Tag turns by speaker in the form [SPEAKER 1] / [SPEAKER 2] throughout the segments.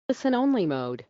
[SPEAKER 1] Listen only mode.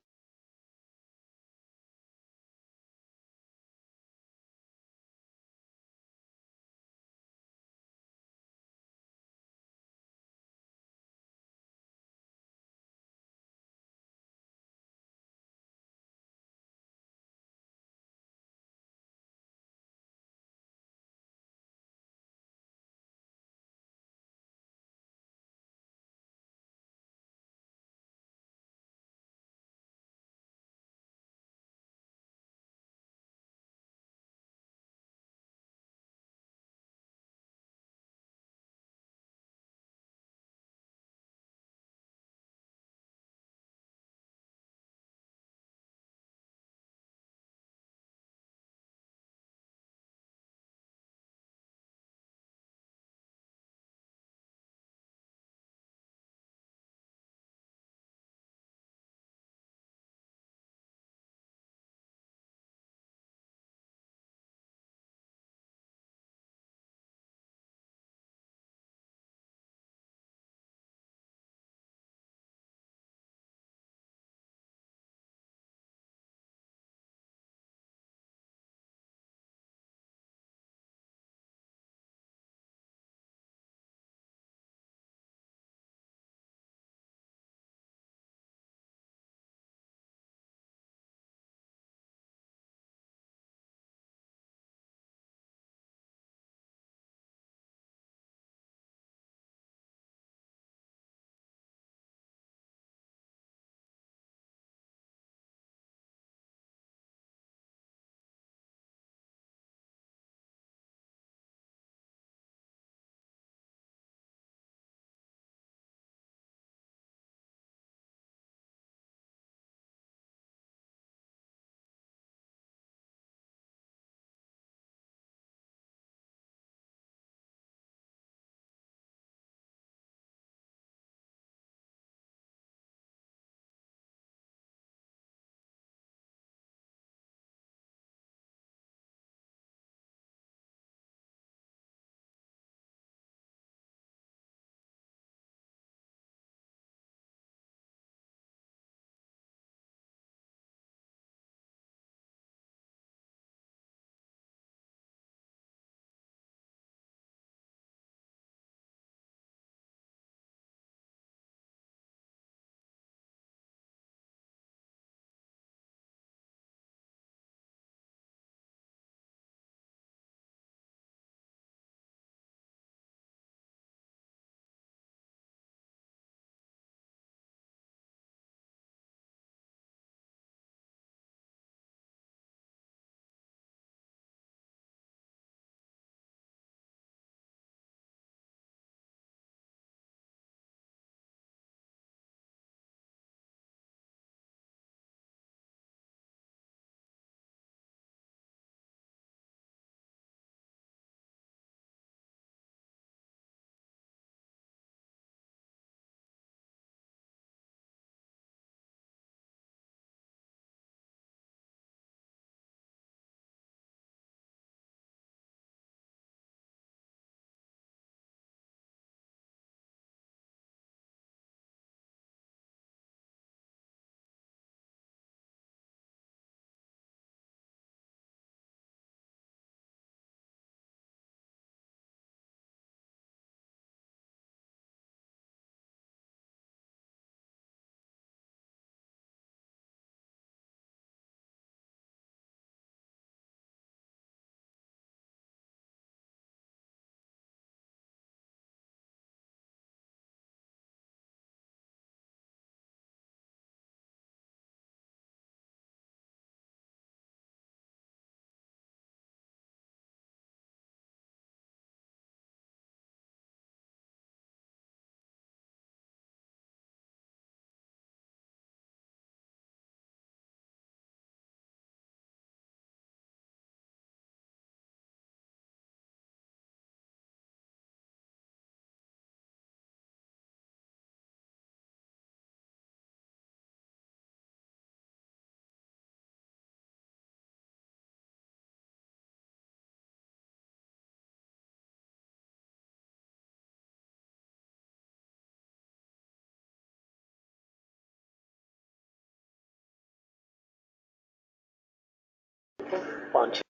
[SPEAKER 1] 5-6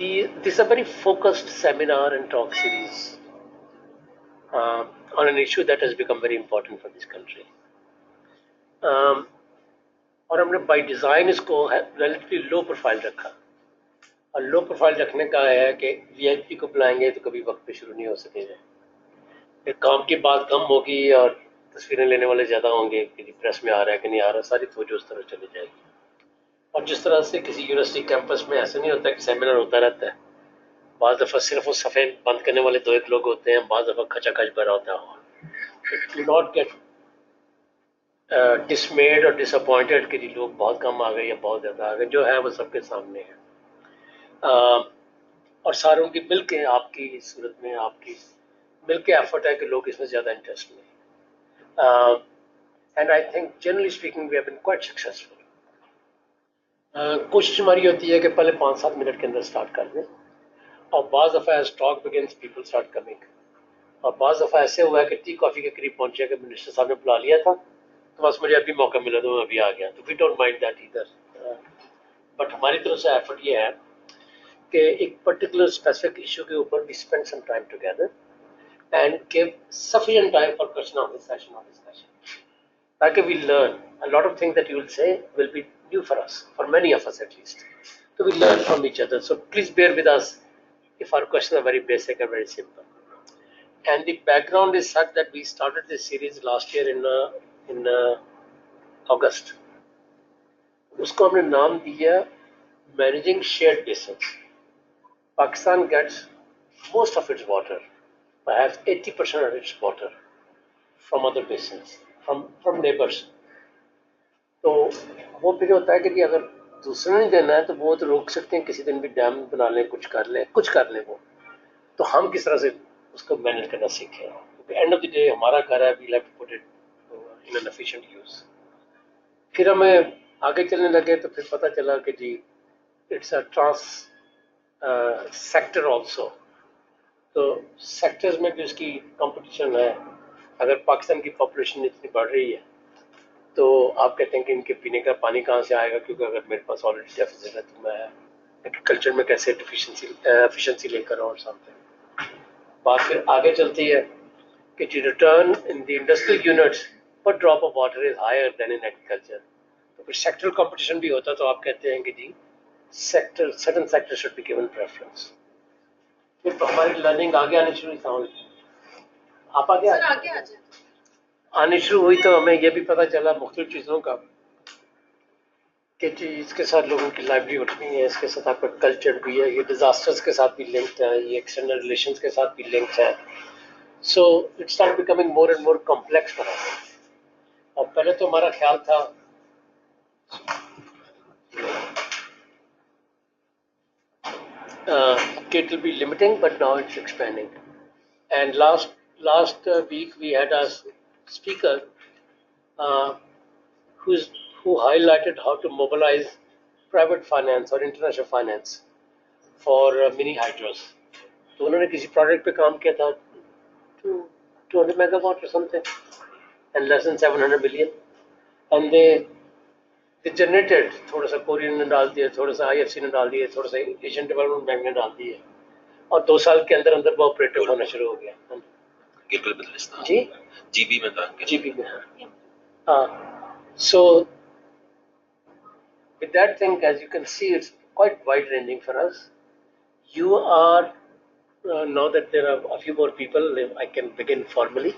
[SPEAKER 1] This is a very focused seminar and talk series on an issue that has become very important for this country. और हमने by design इसको relatively low profile रखा, और low profile रखने का है कि VIP को बुलाएंगे तो कभी वक्त पे शुरू नहीं हो सकेगा, फिर काम की बात कम होगी और तस्वीरें लेने वाले ज़्यादा होंगे कि प्रेस में आ रहा है कि नहीं आ रहा, सारी तवज्जो उस तरह चली जाएगी। और जिस तरह से किसी यूनिवर्सिटी कैंपस में ऐसा नहीं होता कि सेमिनार होता रहता है, बाज़ दफ़ा सिर्फ वो सफ़े बंद करने वाले 2-1 लोग होते हैं, बाज़ दफ़ा खचाखच भरा होता है। डू नॉट गेट डिसमेड और डिसअपॉइंटेड कि जी लोग बहुत कम आ गए या बहुत ज़्यादा आ गए, जो है वो सबके सामने है। और सारों की मिल के आपकी सूरत में आपकी मिल के एफर्ट है कि लोग इसमें ज़्यादा इंटरेस्ट लें। And I think generally speaking we have been quite successful. कोशिश हमारी होती है कि पहले 5-7 मिनट के अंदर स्टार्ट कर दें, और बाज़ दफ़ा as talk begins people start coming, और बाज़ दफ़ा ऐसे हुआ है कि टी कॉफ़ी के करीब पहुंचे कि मिनिस्टर साहब ने बुला लिया था तो बस मुझे अभी मौका मिला तो मैं अभी आ गया, तो we don't mind that either. But हमारी तरफ से एफर्ट ये है कि एक पर्टिकुलर स्पेसिफिक इशू के ऊपर we spend some time together and give sufficient time for question of discussion ताकि we learn a lot of things that you will say will be new for us, for many of us at least. So we learn from each other. So please bear with us if our questions are very basic and very simple. And the background is such that we started this series last year in August. उसको हमने नाम दिया Managing Shared Basins. Pakistan gets most of its water, perhaps 80% of its water, from other basins, from neighbors. तो वो फिर होता है कि अगर दूसरे ने देना है तो वो तो रोक सकते हैं, किसी दिन भी डैम बना लें, कुछ कर लें वो, तो हम किस तरह से उसको मैनेज करना सीखें। एंड ऑफ द डे हमारा घर है, we have to put it in an efficient use. फिर हमें आगे चलने लगे तो फिर पता चला कि जी it's a trans sector also, तो सेक्टर्स में भी उसकी कंपटीशन है। अगर पाकिस्तान की पॉपुलेशन इतनी बढ़ रही है तो आप कहते हैं कि इनके पीने का पानी कहाँ से आएगा, क्योंकि अगर मेरे पास ऑलरेडी डेफिसिट है तो मैं एग्रीकल्चर में कैसे एफिशिएंसी लेकर और समथिंग। बात फिर आगे चलती है कि जी return in the industrial units पर drop of water is higher than in agriculture, तो फिर सेक्टरल कंपटीशन भी होता, तो आप कहते हैं कि जी certain sector should be given preference. फिर तो हमारी लर्निंग आगे आनी शुरू हुई, आप आगे आनी शुरू हुई, तो हमें यह भी पता चला मुख्तलिफ चीज़ों का कि जी इसके साथ लोगों की लाइवलीहुड भी है, इसके साथ आपका कल्चर भी है, ये डिजास्टर्स के साथ भी लिंक्ड है, ये एक्सटर्नल रिलेशंस के साथ भी लिंक्ड है। So it start becoming more and more complex for us. और पहले तो हमारा ख्याल था कि it will be limiting, but now it's expanding. And last week we had a speaker who highlighted how to mobilize private finance or international finance for mini hydros. तो उन्होंने किसी प्रोजेक्ट पे काम किया था 200 megawatt or something and less than 700 million, and they generated, थोड़ा सा Korean ने डाल दिया, थोड़ा सा IFC ने डाल दिया, थोड़ा सा एशियन डेवलपमेंट बैंक ने डाल दिया, और 2 साल के अंदर अंदर वो ऑपरेटिव होना शुरू हो गया।
[SPEAKER 2] Gilbert Bidlistan.
[SPEAKER 1] G?
[SPEAKER 2] GB में था.
[SPEAKER 1] GB में. So with that thing, as you can see, it's quite wide ranging for us. You are, now that there are a few more people, I can begin formally.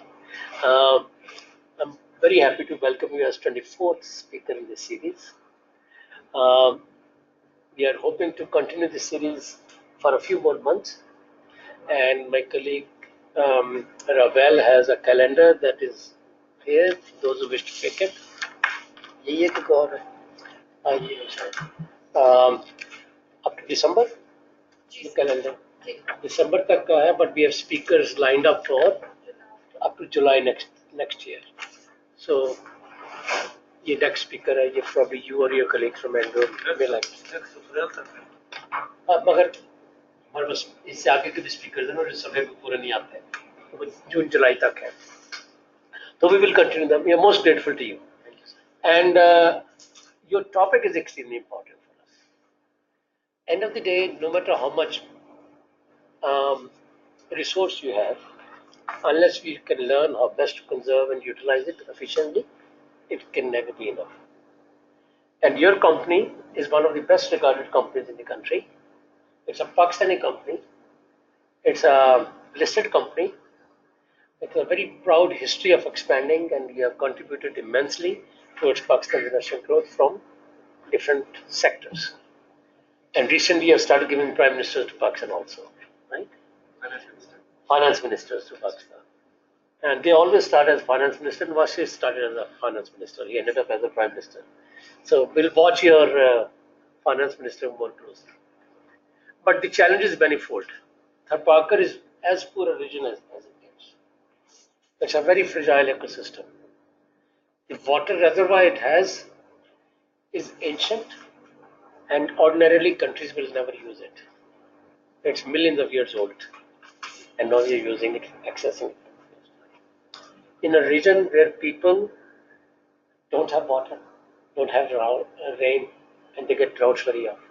[SPEAKER 1] I'm very happy to welcome you as 24th speaker in this series. We are hoping to continue this series for a few more months, and my colleague Ravel has a calendar that is here, those who wish to pick it. ये तो और है. ये शायद up to December the calendar. December तक का है, but we have speakers lined up for up to July next year. So ये next speaker है, ये probably you or your colleagues from Engro मिला. मगर हमारे पास इससे आगे के भी स्पीकर हैं, और समय पे पूरे नहीं आते, तो जून जुलाई तक है. So we will continue them. We are most grateful to you. And your topic is extremely important for us. End of the day, no matter how much resource you have, unless we can learn how best to conserve and utilize it efficiently, it can never be enough. And your company is one of the best regarded companies in the country. It's a Pakistani company. It's a listed company. It's a very proud history of expanding, and we have contributed immensely towards Pakistan's national growth from different sectors. And recently, I've started giving prime ministers to Pakistan also, right? Finance ministers to Pakistan. And they always start as finance minister, and Wasi started as a finance minister. He ended up as a prime minister. So we'll watch your finance minister more closely. But the challenge is manifold. Thar is as poor a region as it gets. It's a very fragile ecosystem. The water reservoir it has is ancient, and ordinarily countries will never use it. It's millions of years old, and now we are using it, accessing it. In a region where people don't have water, don't have rain, and they get droughts very often.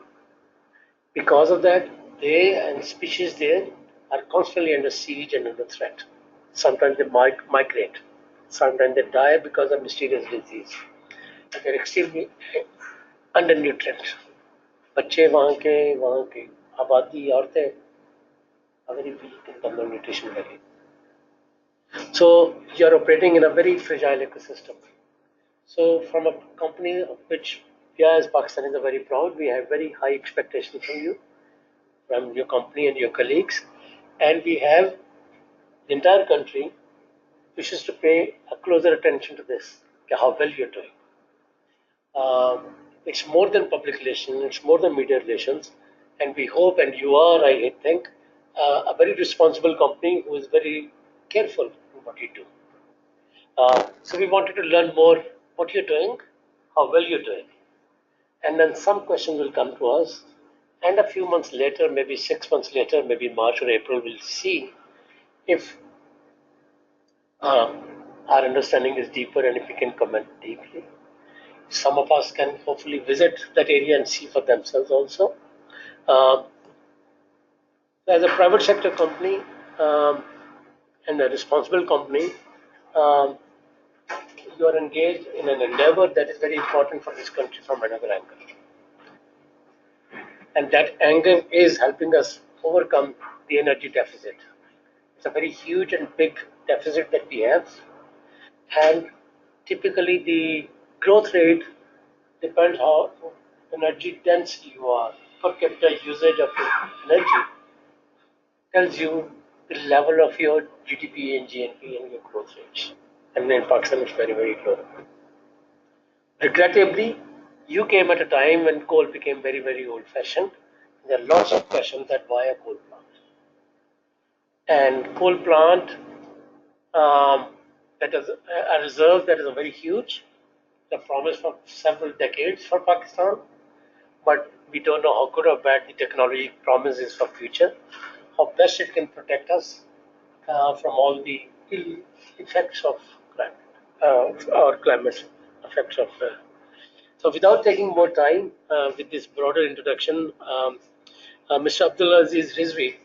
[SPEAKER 1] Because of that, they and species there are constantly under siege and under threat. Sometimes they migrate. Sometimes they die because of mysterious disease. And they're extremely undernutrients. बच्चे वहाँ के आबादी औरतें are very weak in terms of nutrition value. So you're operating in a very fragile ecosystem. So from a company of which we as Pakistanis are very proud, we have very high expectations from your company and your colleagues, and we have the entire country wishes to pay a closer attention to this, how well you're doing. It's more than public relations, it's more than media relations, and we hope, and you are, I think, a very responsible company who is very careful in what you do. So we wanted to learn more what you're doing, how well you're doing. And then some questions will come to us, and a few months later, maybe 6 months later, maybe March or April, we'll see if our understanding is deeper and if we can comment deeply. Some of us can hopefully visit that area and see for themselves also. As a private sector company and a responsible company, you are engaged in an endeavor that is very important for this country from another angle. And that angle is helping us overcome the energy deficit. It's a very huge and big deficit that we have. And typically the growth rate depends how energy dense you are. Per capita usage of energy tells you the level of your GDP and GNP and your growth rates. And in Pakistan, it's very, very low. Regrettably, you came at a time when coal became very, very old-fashioned. There are lots of questions that why a coal plant. And coal plant that is a reserve that is very huge, the promise for several decades for Pakistan, but we don't know how good or bad the technology promise is for future, how best it can protect us from all the ill effects of climate, or climate effects of. So without taking more time with this broader introduction, Mr. Abul Fazal Rizvi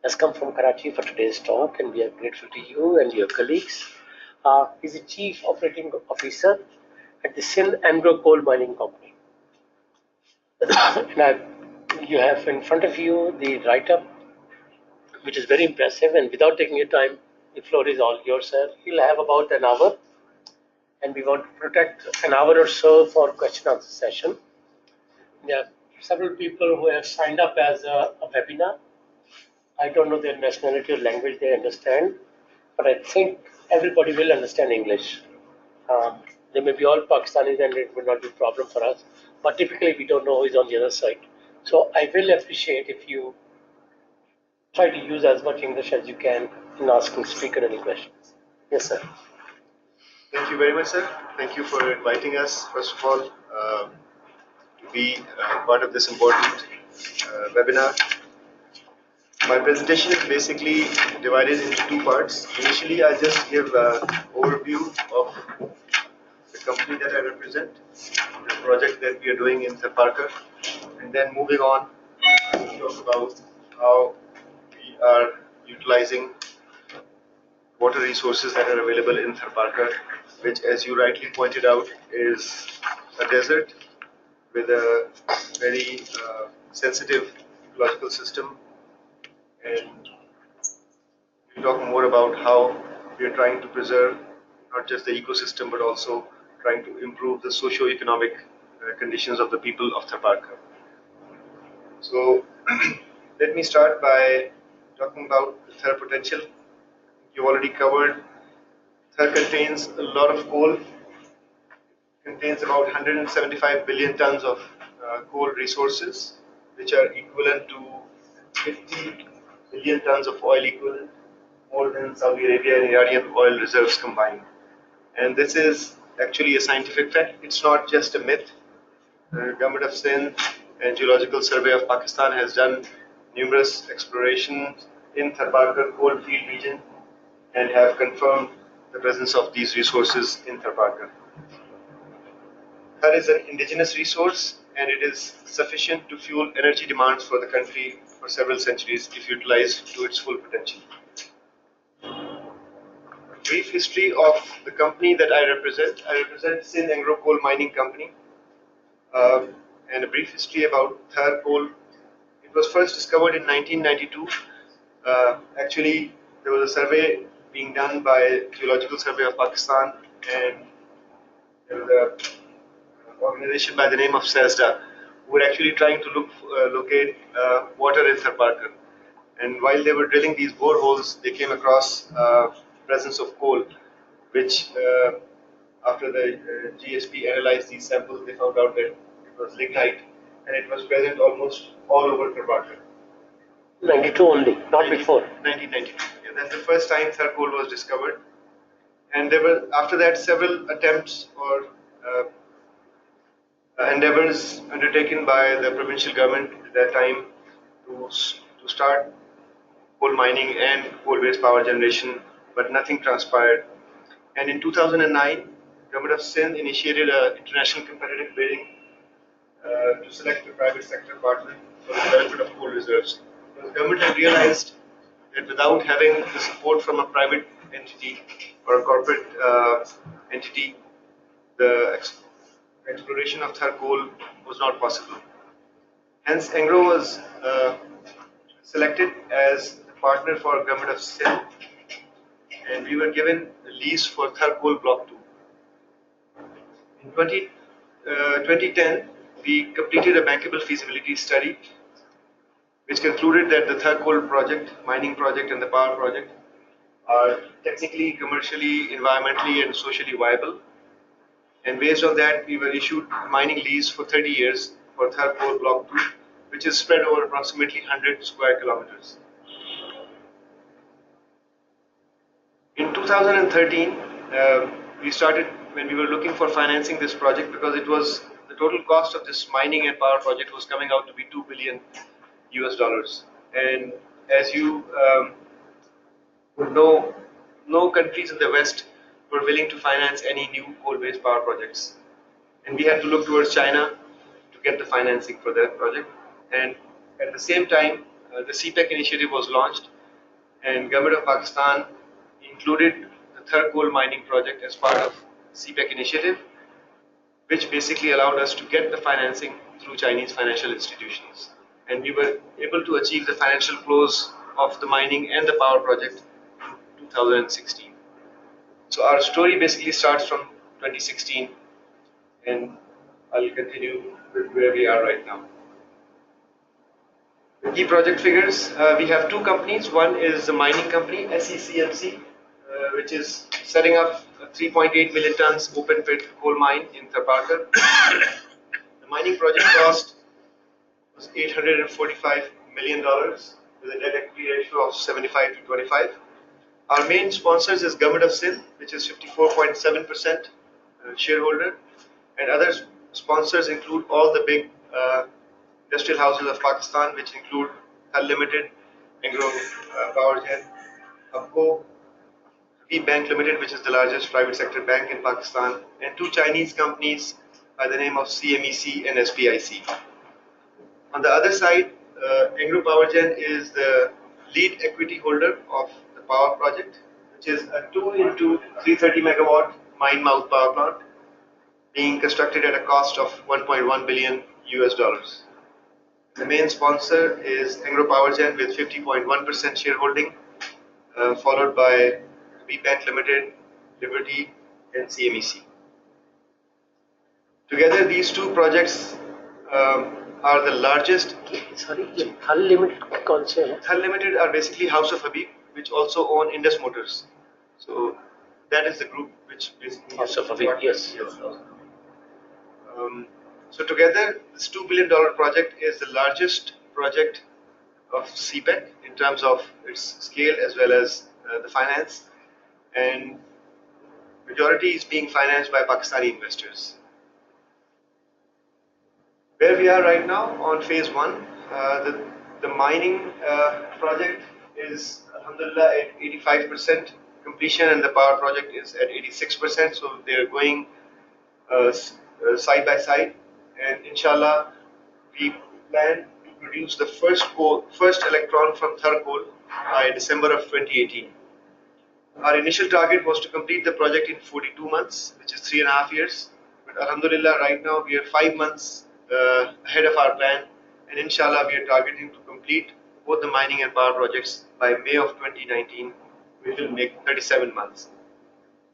[SPEAKER 1] has come from Karachi for today's talk, and we are grateful to you and your colleagues. He's the Chief Operating Officer at the Sindh Engro Coal Mining Company. Now, you have in front of you the write-up, which is very impressive, and without taking your time, the floor is all yours, sir. We'll have about an hour, and we want to protect an hour or so for question-answer session. There are several people who have signed up as a webinar. I don't know their nationality or language they understand, but I think everybody will understand English. They may be all Pakistanis and it will not be a problem for us, but typically we don't know who is on the other side. So I will appreciate if you try to use as much English as you can in asking speaker any questions. Yes, sir.
[SPEAKER 3] Thank you very much, sir. Thank you for inviting us, first of all, to be part of this important webinar. My presentation is basically divided into two parts. Initially, I'll just give an overview of the company that I represent, the project that we are doing in Thar, and then moving on to talk about how we are utilizing water resources that are available in Thar, which, as you rightly pointed out, is a desert with a very sensitive ecological system. And we'll talk more about how we are trying to preserve not just the ecosystem but also trying to improve the socio-economic conditions of the people of Thar. So let me start by talking about the Thar potential. You've already covered. Thar contains a lot of coal. It contains about 175 billion tons of coal resources, which are equivalent to 50 billion tons of oil equivalent, more than Saudi Arabia and Iranian oil reserves combined. And this is actually a scientific fact. It's not just a myth. The government of Sindh and Geological Survey of Pakistan has done numerous explorations in Thar coal field region and have confirmed the presence of these resources in Thar. Thar is an indigenous resource and it is sufficient to fuel energy demands for the country for several centuries if utilized to its full potential. A brief history of the company that I represent. I represent Sindh Engro Coal Mining Company. And a brief history about Thar coal. It was first discovered in 1992. Actually, there was a survey being done by Geological Survey of Pakistan, and there was an organization by the name of SASDA who were actually trying to locate water in Thar. And while they were drilling these boreholes, they came across presence of coal, which after the GSP analyzed these samples, they found out that it was lignite, and it was present almost all over Thar.
[SPEAKER 1] 92 only, not before.
[SPEAKER 3] 1992. Yeah, that's the first time Thar coal was discovered. And there were, after that, several attempts or endeavors undertaken by the provincial government at that time to start coal mining and coal-based power generation, but nothing transpired. And in 2009, Government of Sindh initiated an international competitive bidding to select a private sector partner for the development of coal reserves. The government had realized that without having the support from a private entity or a corporate entity, the exploration of Thar coal was not possible. Hence, Engro was selected as the partner for Government of Sindh, and we were given a lease for Thar coal Block 2. In 2010, we completed a bankable feasibility study, which concluded that the Thar coal project, mining project, and the power project are technically, commercially, environmentally, and socially viable. And based on that, we were issued mining lease for 30 years for Thar coal Block 2, which is spread over approximately 100 square kilometers. In 2013, we started when we were looking for financing this project, because it was the total cost of this mining and power project was coming out to be $2 billion US. And as you would know, no countries in the West were willing to finance any new coal-based power projects. And we had to look towards China to get the financing for that project. And at the same time, the CPEC initiative was launched, and Government of Pakistan included the Thar Coal Mining Project as part of CPEC initiative, which basically allowed us to get the financing through Chinese financial institutions. And we were able to achieve the financial close of the mining and the power project in 2016. So our story basically starts from 2016, and I'll continue with where we are right now. The key project figures, we have two companies. One is the mining company, SECMC, which is setting up a 3.8 million tons open pit coal mine in Thar. The mining project cost was $845 million with a debt equity ratio of 75 to 25. Our main sponsors is Government of Sindh, which is 54.7% shareholder, and other sponsors include all the big industrial houses of Pakistan, which include Thar Limited, Engro Coal Mining, Abul Bank Limited, which is the largest private sector bank in Pakistan, and two Chinese companies by the name of CMEC and SPIC. On the other side, Engro Coal Mining is the lead equity holder of the power project, which is a 2 into 330 megawatt mine mouth power plant being constructed at a cost of $1.1 billion US. The main sponsor is Engro Coal Mining with 50.1% shareholding, followed by Bank Limited, Liberty, and CMEC. Together, these two projects are the largest.
[SPEAKER 1] Sorry, Thar Limited कौन से हैं?
[SPEAKER 3] Thar Limited are basically House of Habib, which also own Indus Motors. So that is the group which basically
[SPEAKER 1] House of Habib, yes.
[SPEAKER 3] So together, this $2 billion project is the largest project of CPEC in terms of its scale as well as the finance, and majority is being financed by Pakistani investors. Where we are right now on phase 1, the mining project is alhamdulillah at 85% completion, and the power project is at 86%, so they are going side by side, and inshallah we plan to produce the first electron from Thar coal by December of 2018. Our initial target was to complete the project in 42 months, which is 3.5 years, but alhamdulillah right now we are 5 months ahead of our plan, and inshallah we are targeting to complete both the mining and power projects by May of 2019, which will make 37 months.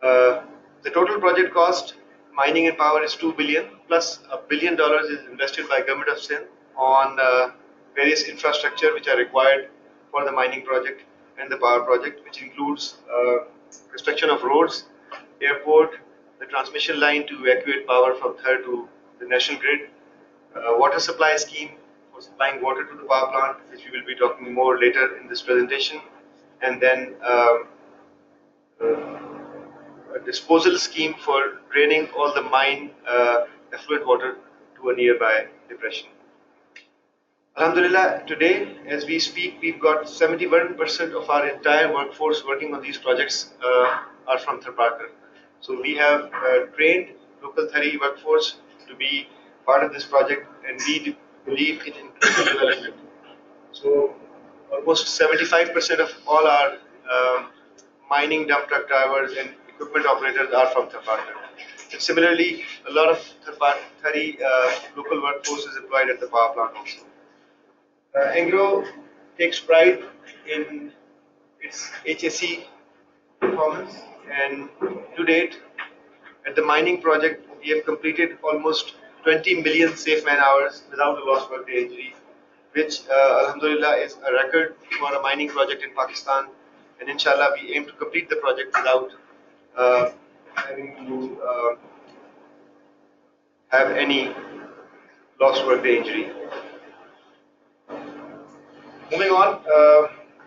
[SPEAKER 3] The total project cost, mining and power, is $2 billion, plus $1 billion is invested by Government of Sindh on various infrastructure which are required for the mining project and the power project, which includes construction of roads, airport, the transmission line to evacuate power from Thar to the national grid, water supply scheme for supplying water to the power plant, which we will be talking more later in this presentation, and then a disposal scheme for draining all the mine effluent water to a nearby depression. Alhamdulillah, today as we speak, we've got 71% of our entire workforce working on these projects are from Thar. So we have trained local Thari workforce to be part of this project, and we believe in inclusive development. So almost 75% of all our mining dump truck drivers and equipment operators are from Thar. And similarly, a lot of Thari local workforce is employed at the power plant also. Engro takes pride in its HSE performance, and to date at the mining project we have completed almost 20 million safe man hours without a lost workday injury, which alhamdulillah is a record for a mining project in Pakistan, and inshallah we aim to complete the project without having to have any lost workday injury. Moving on,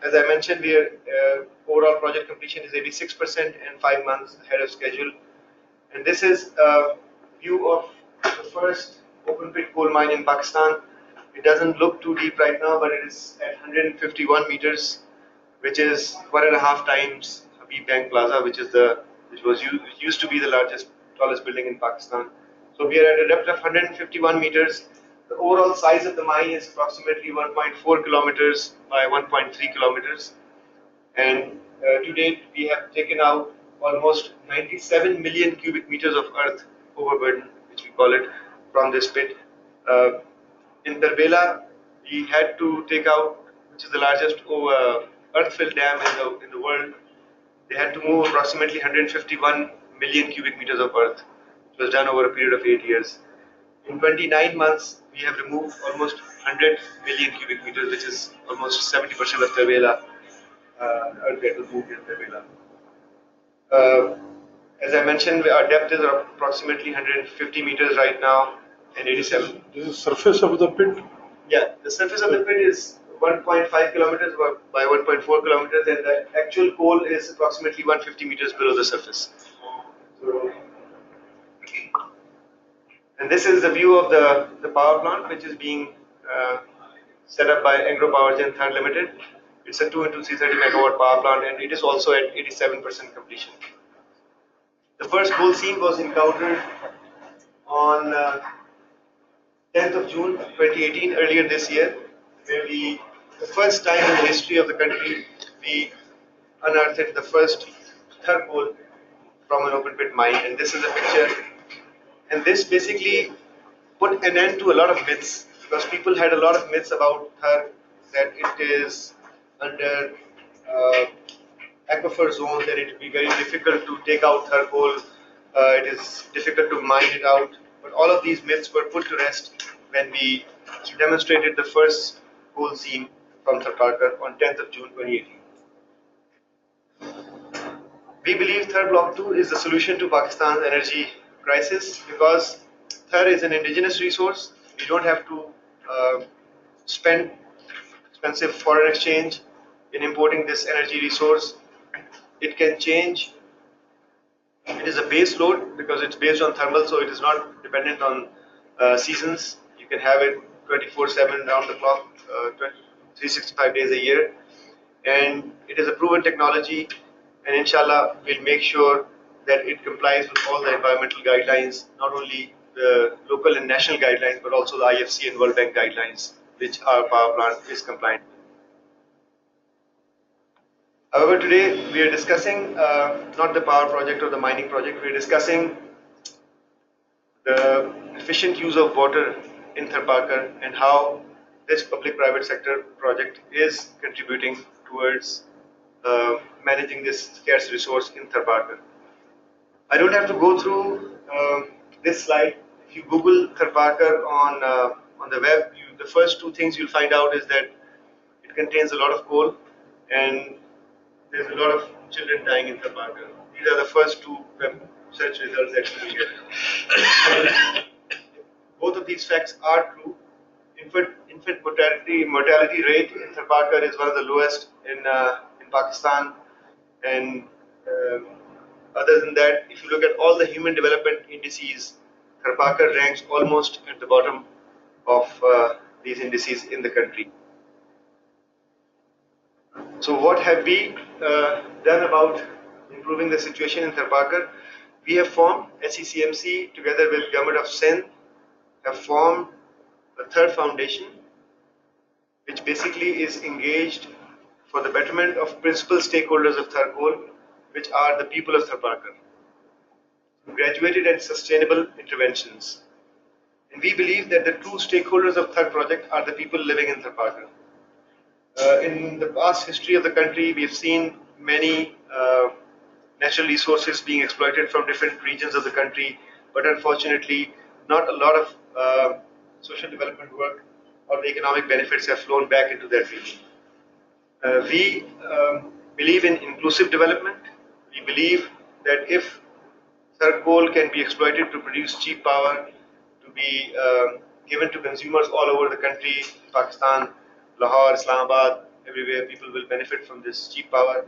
[SPEAKER 3] as I mentioned, we are, overall project completion is 86% and 5 months ahead of schedule. And this is a view of the first open pit coal mine in Pakistan. It doesn't look too deep right now, but it is at 151 meters, which is 1.5 times Habib Bank Plaza, which used to be the tallest building in Pakistan. So we are at a depth of 151 meters. The overall size of the mine is approximately 1.4 kilometers by 1.3 kilometers. And to date, we have taken out almost 97 million cubic meters of earth overburden, which we call it, from this pit. In Darbela, we had to take out, which is the largest earth-filled dam in the world. They had to move approximately 151 million cubic meters of earth. It was done over a period of 8 years. In 29 months, we have removed almost 100 million cubic meters, which is almost 70% of Darbela earth that was moved in Darbela. As I mentioned, our depth is approximately 150 meters right now, and 87.
[SPEAKER 4] This is surface of the pit.
[SPEAKER 3] Yeah, the surface of the pit is 1.5 kilometers by 1.4 kilometers, and the actual coal is approximately 150 meters below the surface. So, and this is the view of the power plant, which is being set up by Engro Power Thar Limited. It's a 2 into 330 megawatt power plant, and it is also at 87% completion. The first coal seam was encountered on 10th of June 2018, earlier this year, where the first time in the history of the country, we unearthed the first Thar coal from an open pit mine. And this is a picture. And this basically put an end to a lot of myths, because people had a lot of myths about Thar, that it is under aquifer zones, that it would be very difficult to take out Thar coal, it is difficult to mine it out. But all of these myths were put to rest when we demonstrated the first coal seam from Thar on 10th of June 2018. We believe Thar Block 2 is the solution to Pakistan's energy crisis, because Thar is an indigenous resource. We don't have to spend expensive foreign exchange in importing this energy resource. It can change. It is a base load because it's based on thermal, so it is not dependent on seasons. You can have it 24/7 round the clock, 365 days a year. And it is a proven technology, and inshallah we'll make sure that it complies with all the environmental guidelines, not only the local and national guidelines, but also the IFC and World Bank guidelines, which our power plant is compliant with. However, today we are discussing not the power project or the mining project, we are discussing the efficient use of water in Thar and how this public-private sector project is contributing towards managing this scarce resource in Thar. I don't have to go through this slide. If you Google Thar on the web, the first two things you'll find out is that it contains a lot of coal, and there's a lot of children dying in Thar. These are the first two web search results that you will get. Both of these facts are true. Infant mortality rate in Thar is one of the lowest in Pakistan, and other than that, if you look at all the human development indices, Thar ranks almost at the bottom of these indices in the country. So what have we done about improving the situation in Thar? We have formed SECMC together with Government of Sindh, have formed a Thar Foundation, which basically is engaged for the betterment of principal stakeholders of Thar coal, which are the people of Thar, graduated and sustainable interventions. And we believe that the true stakeholders of Thar project are the people living in Thar. In the past history of the country, we have seen many natural resources being exploited from different regions of the country, but unfortunately, not a lot of social development work or the economic benefits have flown back into that region. We believe in inclusive development. We believe that if Thar coal can be exploited to produce cheap power, to be given to consumers all over the country, Pakistan, Lahore, Islamabad, everywhere, people will benefit from this cheap power.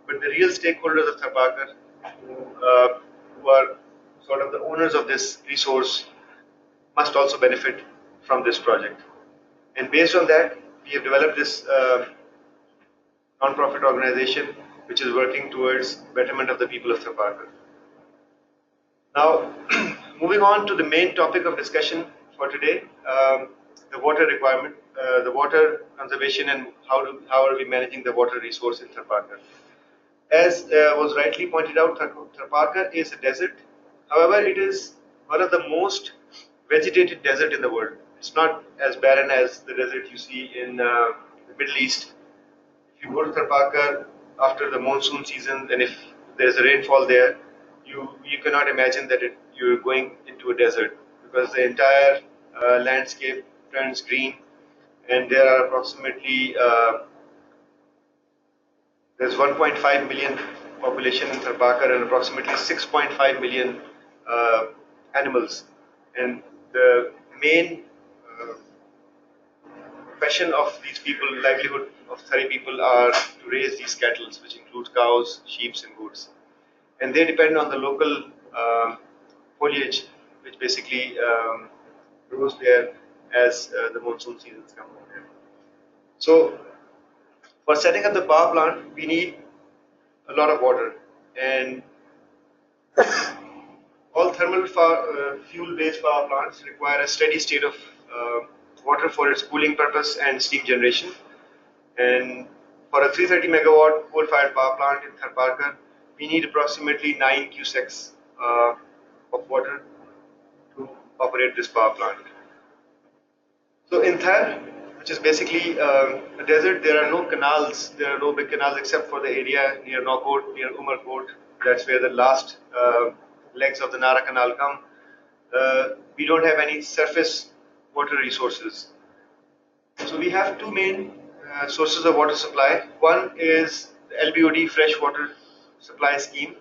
[SPEAKER 3] But the real stakeholders of Thar, who are sort of the owners of this resource, must also benefit from this project. And based on that, we have developed this non-profit organization which is working towards betterment of the people of Thar. Now, moving on to the main topic of discussion for today, the water requirement, the water conservation, and how are we managing the water resource in Tharparkar. As was rightly pointed out, Tharparkar is a desert. However, it is one of the most vegetated desert in the world. It's not as barren as the desert you see in the Middle East. If you go to Tharparkar after the monsoon season, and if there's a rainfall there, you cannot imagine that you're going into a desert, because the entire landscape turns green, and there are approximately there's 1.5 million population in Tharparkar and approximately 6.5 million animals. And the main profession of these people, livelihood of Thari people, are to raise these cattle, which include cows, sheep, and goats. And they depend on the local foliage, which basically grows there as the monsoon seasons come on there. So, for setting up the power plant, we need a lot of water, and all thermal fuel-based power plants require a steady state of water for its cooling purpose and steam generation. And for a 330 megawatt coal-fired power plant in Tharparkar, we need approximately 9 cusecs of water to operate this power plant. So in Thar, which is basically a desert, there are no canals, there are no big canals except for the area near Naukot, near Umarkot. That's where the last legs of the Nara Canal come. We don't have any surface water resources. So we have two main sources of water supply. One is the LBOD fresh water supply scheme,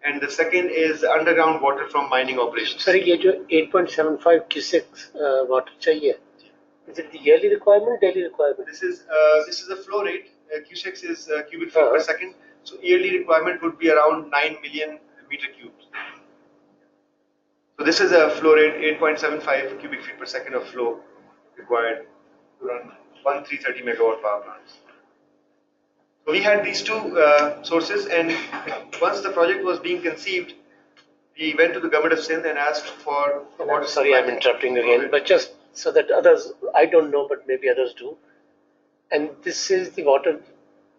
[SPEAKER 3] and the second is the underground water from mining operations.
[SPEAKER 1] Sorry, ये जो 8.75 cusecs water चाहिए, is it the yearly requirement, daily requirement?
[SPEAKER 3] This is a flow rate. Cusecs is cubic feet per second. So yearly requirement would be around 9 million meter cubes. So this is a flow rate, 8.75 cubic feet per second of flow required to run 330 megawatt power plants. So we had these two sources, and once the project was being conceived, we went to the government of Sindh and asked for water.
[SPEAKER 1] Sorry, I'm interrupting again, but just so that others, I don't know, but maybe others do. And this is the water,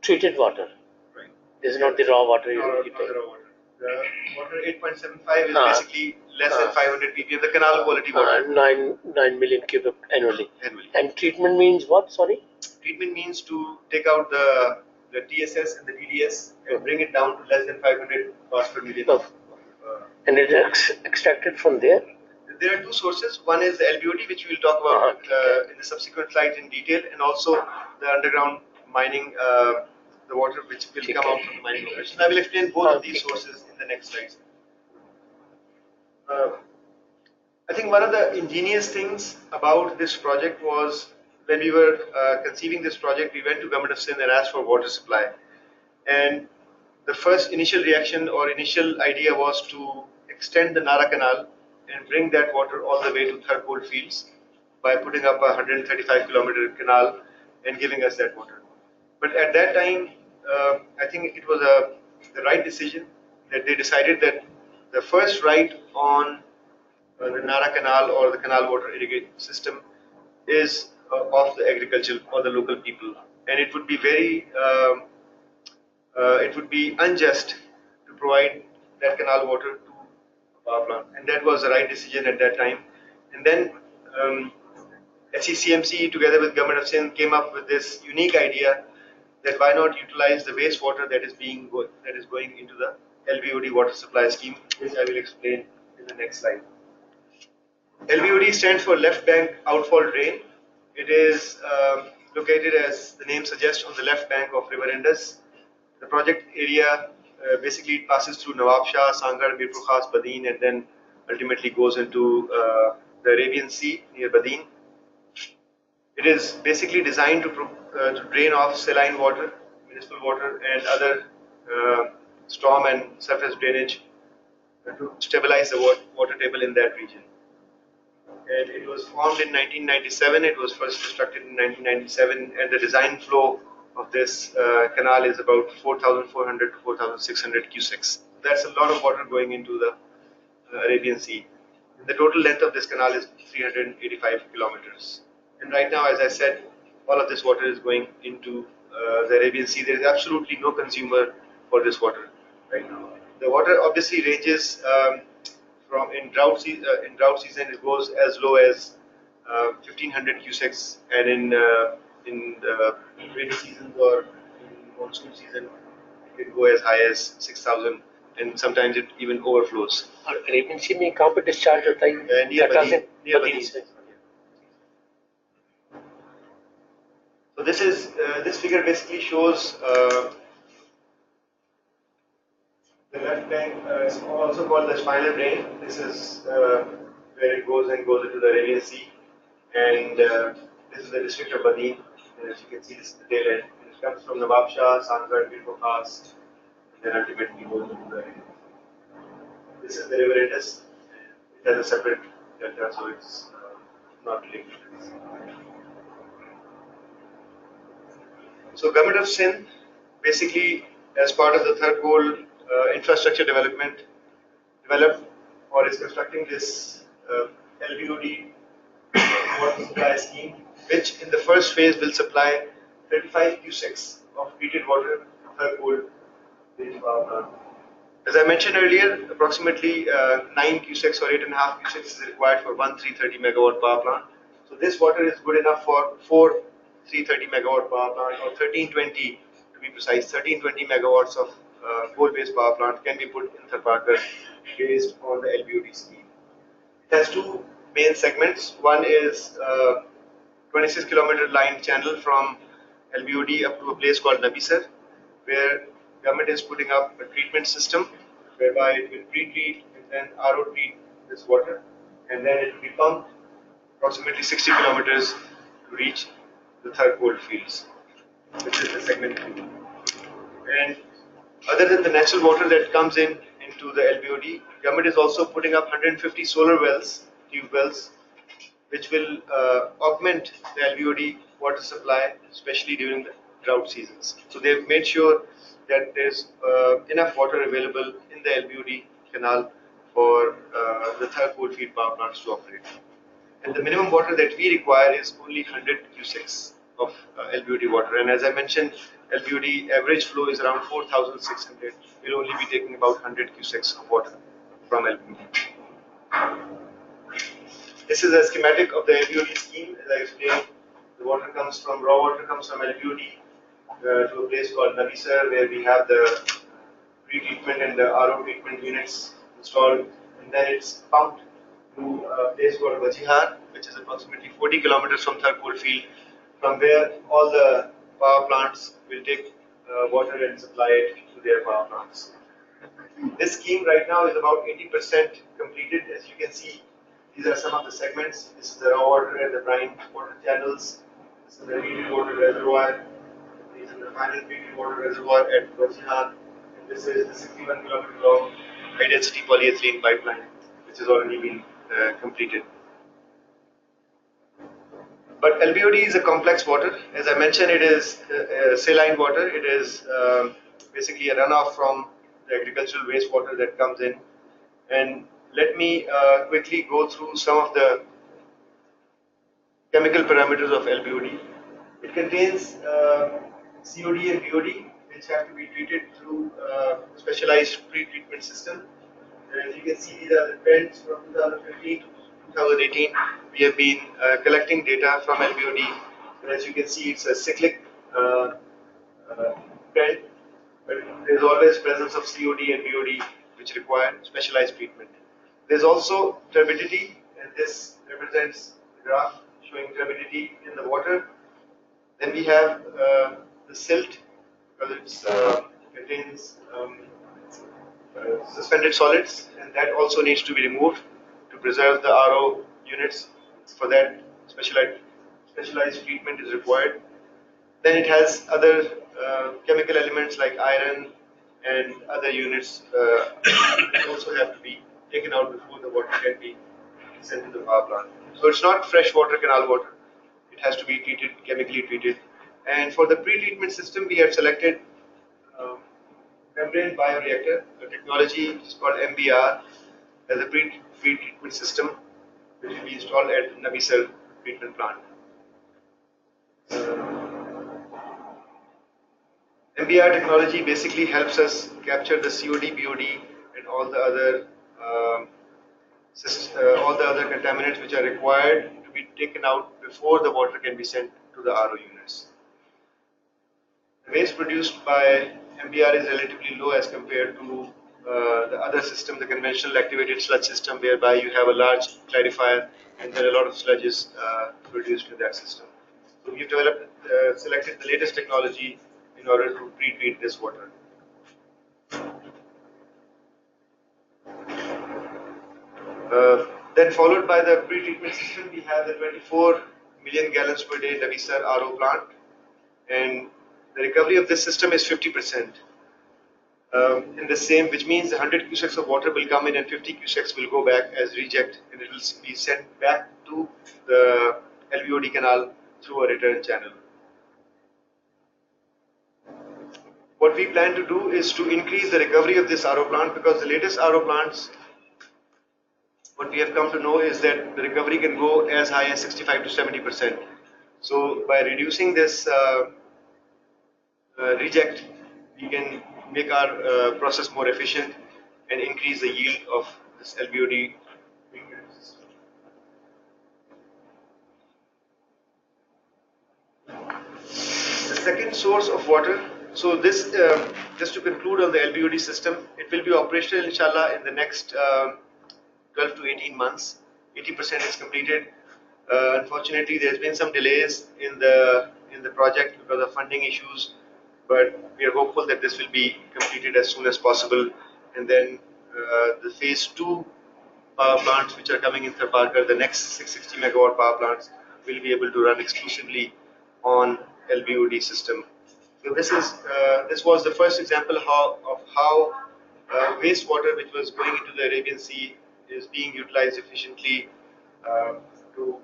[SPEAKER 1] treated water.
[SPEAKER 3] Right.
[SPEAKER 1] This is not the raw water you
[SPEAKER 3] take. The raw water. The water 8.75 is basically less than 500 ppm, the canal quality water.
[SPEAKER 1] 9 million cubic annually. And treatment means what? Sorry?
[SPEAKER 3] Treatment means to take out the TSS and the TDS and bring it down to less than 500 parts per million.
[SPEAKER 1] And it is extracted from there?
[SPEAKER 3] There are two sources. One is the LBOD, which we will talk about in the subsequent slides in detail, and also the underground mining, the water which will come out from the mining operation. I will explain both of these sources in the next slides. I think one of the ingenious things about this project was when we were conceiving this project, we went to Government of Sindh and asked for water supply. And the first initial reaction or initial idea was to extend the Nara Canal and bring that water all the way to Thar coal fields by putting up a 135-kilometer canal and giving us that water. But at that time, I think it was the right decision that they decided that the first right on the Nara Canal or the canal water irrigation system is of the agriculture or the local people, and it would be it would be unjust to provide that canal water to a power plant, and that was the right decision at that time. And then SECMC together with Government of Sindh came up with this unique idea that why not utilize the wastewater that is going into the LBOD water supply scheme, which I will explain in the next slide. LBOD stands for left bank outfall drain. It is located, as the name suggests, on the left bank of River Indus. The project area basically it passes through Nawab Shah, Sangar, Mirpur Khas, Badin, and then ultimately goes into the Arabian Sea near Badin. It is basically designed to drain off saline water, municipal water, and other storm and surface drainage to stabilize the water table in that region. And it was formed in 1997. It was first constructed in 1997, and the design flow of this canal is about 4,400 to 4,600 cusecs. That's a lot of water going into the Arabian Sea. The total length of this canal is 385 kilometers. And right now, as I said, all of this water is going into the Arabian Sea. There is absolutely no consumer for this water right now. The water obviously ranges from in drought season it goes as low as 1500 cusecs, and in rainy seasons or in monsoon season it can go as high as 6000, and sometimes it even overflows.
[SPEAKER 1] और Arabian सी में कहाँ पे discharge होता है?
[SPEAKER 3] Near
[SPEAKER 1] Qatar
[SPEAKER 3] near
[SPEAKER 1] Badin
[SPEAKER 3] Badin.
[SPEAKER 1] से.
[SPEAKER 3] So this figure basically shows the left bank is also called the spinal drain. This is where it goes into the Arabian Sea, and this is the district of Badin. And as you can see, this is the tail end. And it comes from Nawab Shah, Sangarh, Khas, and then ultimately goes into the Arabian Sea. This is the river Indus. It has a separate delta, so it's not linked to this. So Government of Sindh, basically as part of the Thar Coal infrastructure development, developed or is constructing this LBOD water supply scheme, which in the first phase will supply 35 cusecs of treated water to Thar Coal power plant. As I mentioned earlier, approximately 9 cusecs or 8.5 cusecs is required for one 330 megawatt power plant. So this water is good enough for 4 330 megawatt power plant, or 1320 to be precise. 1320 megawatts of coal-based power plant can be put in Tharparkar based on the LBOD scheme. It has two main segments. One is 26-kilometer line channel from LBOD up to a place called Nabisar, where government is putting up a treatment system whereby it will pre-treat and then RO treat this water, and then it will be pumped approximately 60 kilometers to reach the Thar coal fields. This is the segment 2. And other than the natural water that comes into the LBOD, government is also putting up 150 solar wells, tube wells, which will augment the LBOD water supply, especially during the drought seasons. So they've made sure that there's enough water available in the LBOD canal for the Thar coal field power plants to operate. And the minimum water that we require is only 100 cusecs of LBOD water. And as I mentioned, LBOD average flow is around 4,600. We'll only be taking about 100 cusecs of water from LBOD. This is a schematic of the LBOD scheme. As I explained, the water comes from, raw water comes from LBOD to a place called Nabisar, where we have the pre-treatment and the RO treatment units installed, and then it's pumped to a place called Wajihar, which is approximately 40 kilometers from Thar coal field, from where all the power plants will take water and supply it to their power plants. This scheme right now is about 80% completed. As you can see, these are some of the segments. This is the raw water and the brine water channels. This is the treated water reservoir. This is the final treated water reservoir at Wajihar. And this is the 61 kilometer long high density polyethylene pipeline, which has already been completed. But LBOD is a complex water. As I mentioned, it is saline water. It is basically a runoff from the agricultural wastewater that comes in. And let me quickly go through some of the chemical parameters of LBOD. It contains COD and BOD, which have to be treated through specialized pre-treatment system. And as you can see, these are the trends from 2015 to 2018. We have been collecting data from LBOD. And as you can see, it's a cyclic trend, but there's always presence of COD and BOD, which require specialized treatment. There's also turbidity, and this represents the graph showing turbidity in the water. Then we have the silt, because it contains suspended solids, and that also needs to be removed to preserve the RO units. For that, specialized treatment is required. Then it has other chemical elements like iron and other units also have to be taken out before the water can be sent to the power plant. So it's not fresh water, canal water. It has to be treated, chemically treated. And for the pre-treatment system, we have selected membrane bioreactor. The technology is called MBR as a pre-treatment system, which will be installed at Nabisar treatment plant. MBR technology basically helps us capture the COD, BOD, and all the other contaminants which are required to be taken out before the water can be sent to the RO units. The waste produced by MBR is relatively low as compared to the other system, the conventional activated sludge system, whereby you have a large clarifier and then a lot of sludge is produced in that system. So we've selected the latest technology in order to pre-treat this water. Then followed by the pre-treatment system, we have the 24 million gallons per day resour RO plant, and the recovery of this system is 50%. In the same, which means 100 cusecs of water will come in and 50 cusecs will go back as reject, and it will be sent back to the LVOD canal through a return channel. What we plan to do is to increase the recovery of this RO plant, because the latest RO plants, what we have come to know is that the recovery can go as high as 65 to 70%. So by reducing this reject, we can make our process more efficient and increase the yield of this LVOD system. The second source of water, so this, just to conclude on the LVOD system, it will be operational inshallah in the next 12 to 18 months. 80% is completed. Unfortunately, there's been some delays in the project because of funding issues, but we are hopeful that this will be completed as soon as possible. And then the phase 2 power plants which are coming in Thar Parker, the next 660 megawatt power plants, will be able to run exclusively on LVOD system. So this was the first example of how wastewater which was going into the Arabian Sea is being utilized efficiently to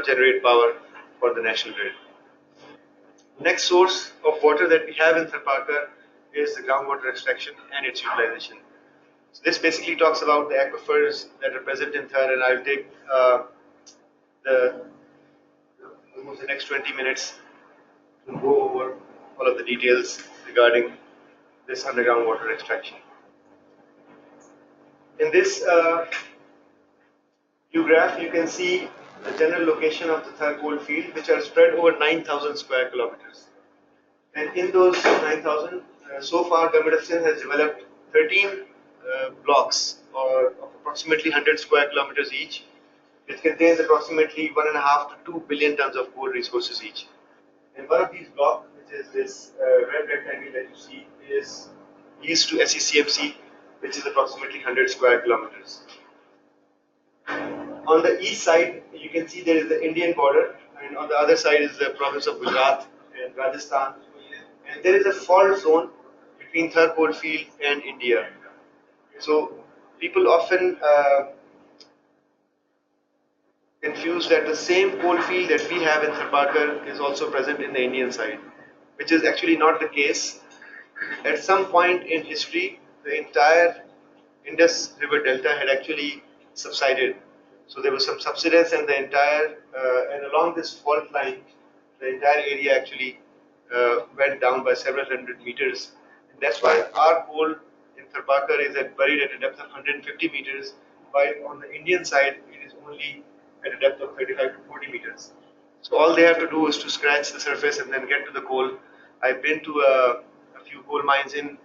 [SPEAKER 3] generate power for the national grid. Next source of water that we have in Thar Parker is the groundwater extraction and its utilization. So this basically talks about the aquifers that are present in Thar, and I'll take almost the next 20 minutes to go over all of the details regarding this underground water extraction. In this view graph, you can see the general location of the Thar coal field, which are spread over 9,000 square kilometers. And in those 9,000, so far Government of Sindh has developed 13 blocks of approximately 100 square kilometers each, which contains approximately 1.5 to 2 billion tons of coal resources each. And one of these blocks, which is this red rectangle that you see, is east to SECMC, which is approximately 100 square kilometers. On the east side, you can see there is the Indian border, and on the other side is the province of Gujarat and Rajasthan. And there is a fault zone between Thar coal field and India. So people often confuse that the same coal field that we have in Thar Parker is also present in the Indian side, which is actually not the case. At some point in history, the entire Indus River Delta had actually subsided. So there was some subsidence, and the entire and along this fault line, the entire area actually went down by several hundred meters. And that's why our coal in Thar Parker is buried at a depth of 150 meters, while on the Indian side it is only at a depth of 35 to 40 meters. So all they have to do is to scratch the surface and then get to the coal. I've been to a few coal mines in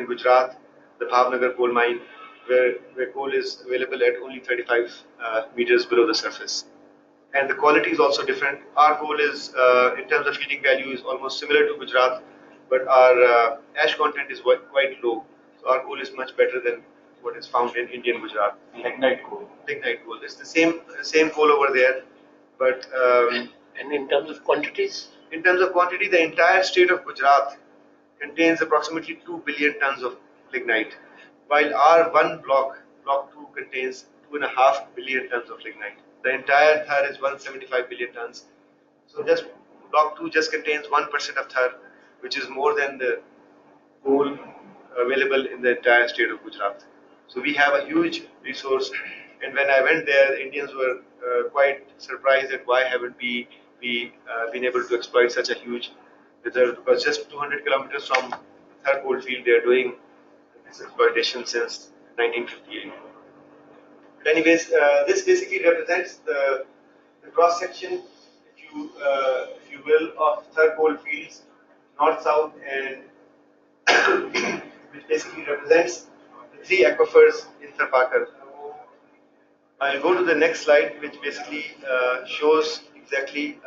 [SPEAKER 3] Gujarat, the Bhavnagar coal mine, where coal is available at only 35 meters below the surface. And the quality is also different. Our coal is, in terms of heating value, is almost similar to Gujarat, but our ash content is quite low. So our coal is much better than what is found in Indian Gujarat.
[SPEAKER 1] Lignite coal.
[SPEAKER 3] Lignite coal. It's the same coal over there, but
[SPEAKER 1] and in terms of quantities?
[SPEAKER 3] In terms of quantity, the entire state of Gujarat contains approximately 2 billion tons of lignite, while our one block 2, contains 2.5 billion tons of lignite. The entire Thar is 175 billion tons. So just block 2 just contains 1% of Thar, which is more than the coal available in the entire state of Gujarat. So we have a huge resource, and when I went there, the Indians were quite surprised at why haven't we we been able to exploit such a huge reserve, because just 200 kilometers from Thar coal field, they are doing this exploitation since 1958. But anyways, this basically represents the cross section, if you will, of Thar coal fields, north, south, and which basically represents the three aquifers in Tharpakar. I'll go to the next slide, which basically shows exactly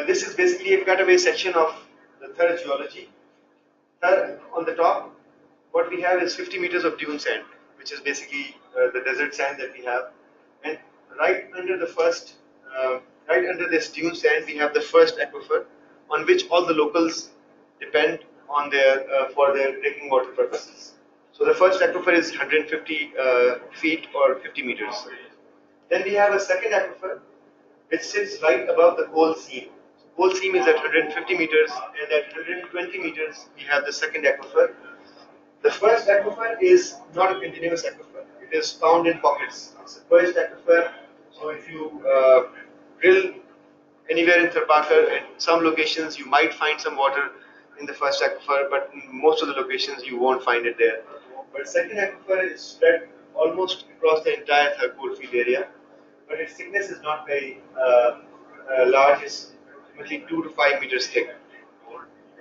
[SPEAKER 3] this is basically a cutaway section of the Thar geology. Thar, on the top, what we have is 50 meters of dune sand, which is basically the desert sand that we have. And right under the first, right under this dune sand, we have the first aquifer, on which all the locals depend on their for their drinking water purposes. So the first aquifer is 150 feet or 50 meters. Then we have a second aquifer, which sits right above the coal seam. So coal seam is at 150 meters, and at 120 meters we have the second aquifer. The first aquifer is not a continuous aquifer. It is found in pockets. It's a perched aquifer. So if you drill anywhere in Tharpakar, at some locations you might find some water in the first aquifer, but in most of the locations you won't find it there. But second aquifer is spread almost across the entire Thar coal field area, but its thickness is not very large. It's approximately 2 to 5 meters thick.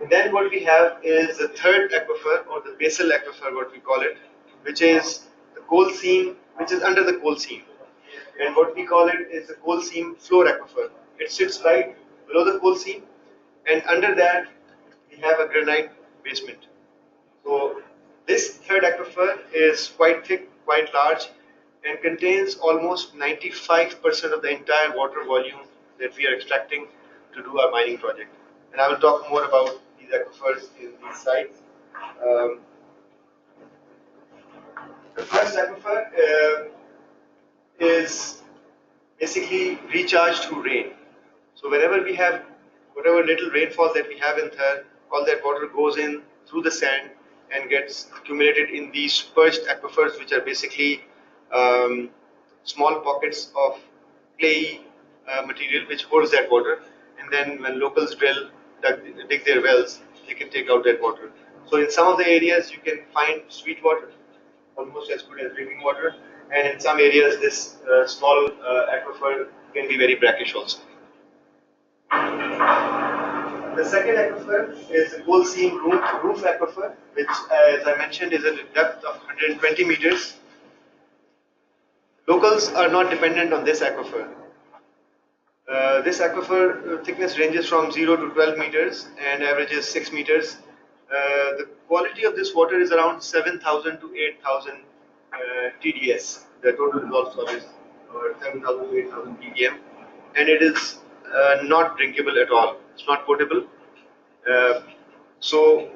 [SPEAKER 3] And then what we have is the third aquifer, or the basal aquifer, what we call it, which is the coal seam, which is under the coal seam. And what we call it is the coal seam floor aquifer. It sits right below the coal seam, and under that we have a granite basement. So this third aquifer is quite thick, quite large, and contains almost 95% of the entire water volume that we are extracting to do our mining project. And I will talk more about these aquifers in these slides. The first aquifer is basically recharged through rain. So whenever we have whatever little rainfall that we have in Thar, all that water goes in through the sand and gets accumulated in these perched aquifers, which are basically small pockets of clay material which holds that water. And then when locals dig their wells, they can take out that water. So in some of the areas you can find sweet water, almost as good as drinking water, and in some areas this small aquifer can be very brackish also. The second aquifer is the coal seam roof aquifer, which, as I mentioned, is at a depth of 120 meters. Locals are not dependent on this aquifer. This aquifer thickness ranges from 0 to 12 meters and averages 6 meters. The quality of this water is around 7,000 to 8,000 TDS, the total dissolved solids, or 7,000 to 8,000 ppm, and it is not drinkable at all. It's not potable. So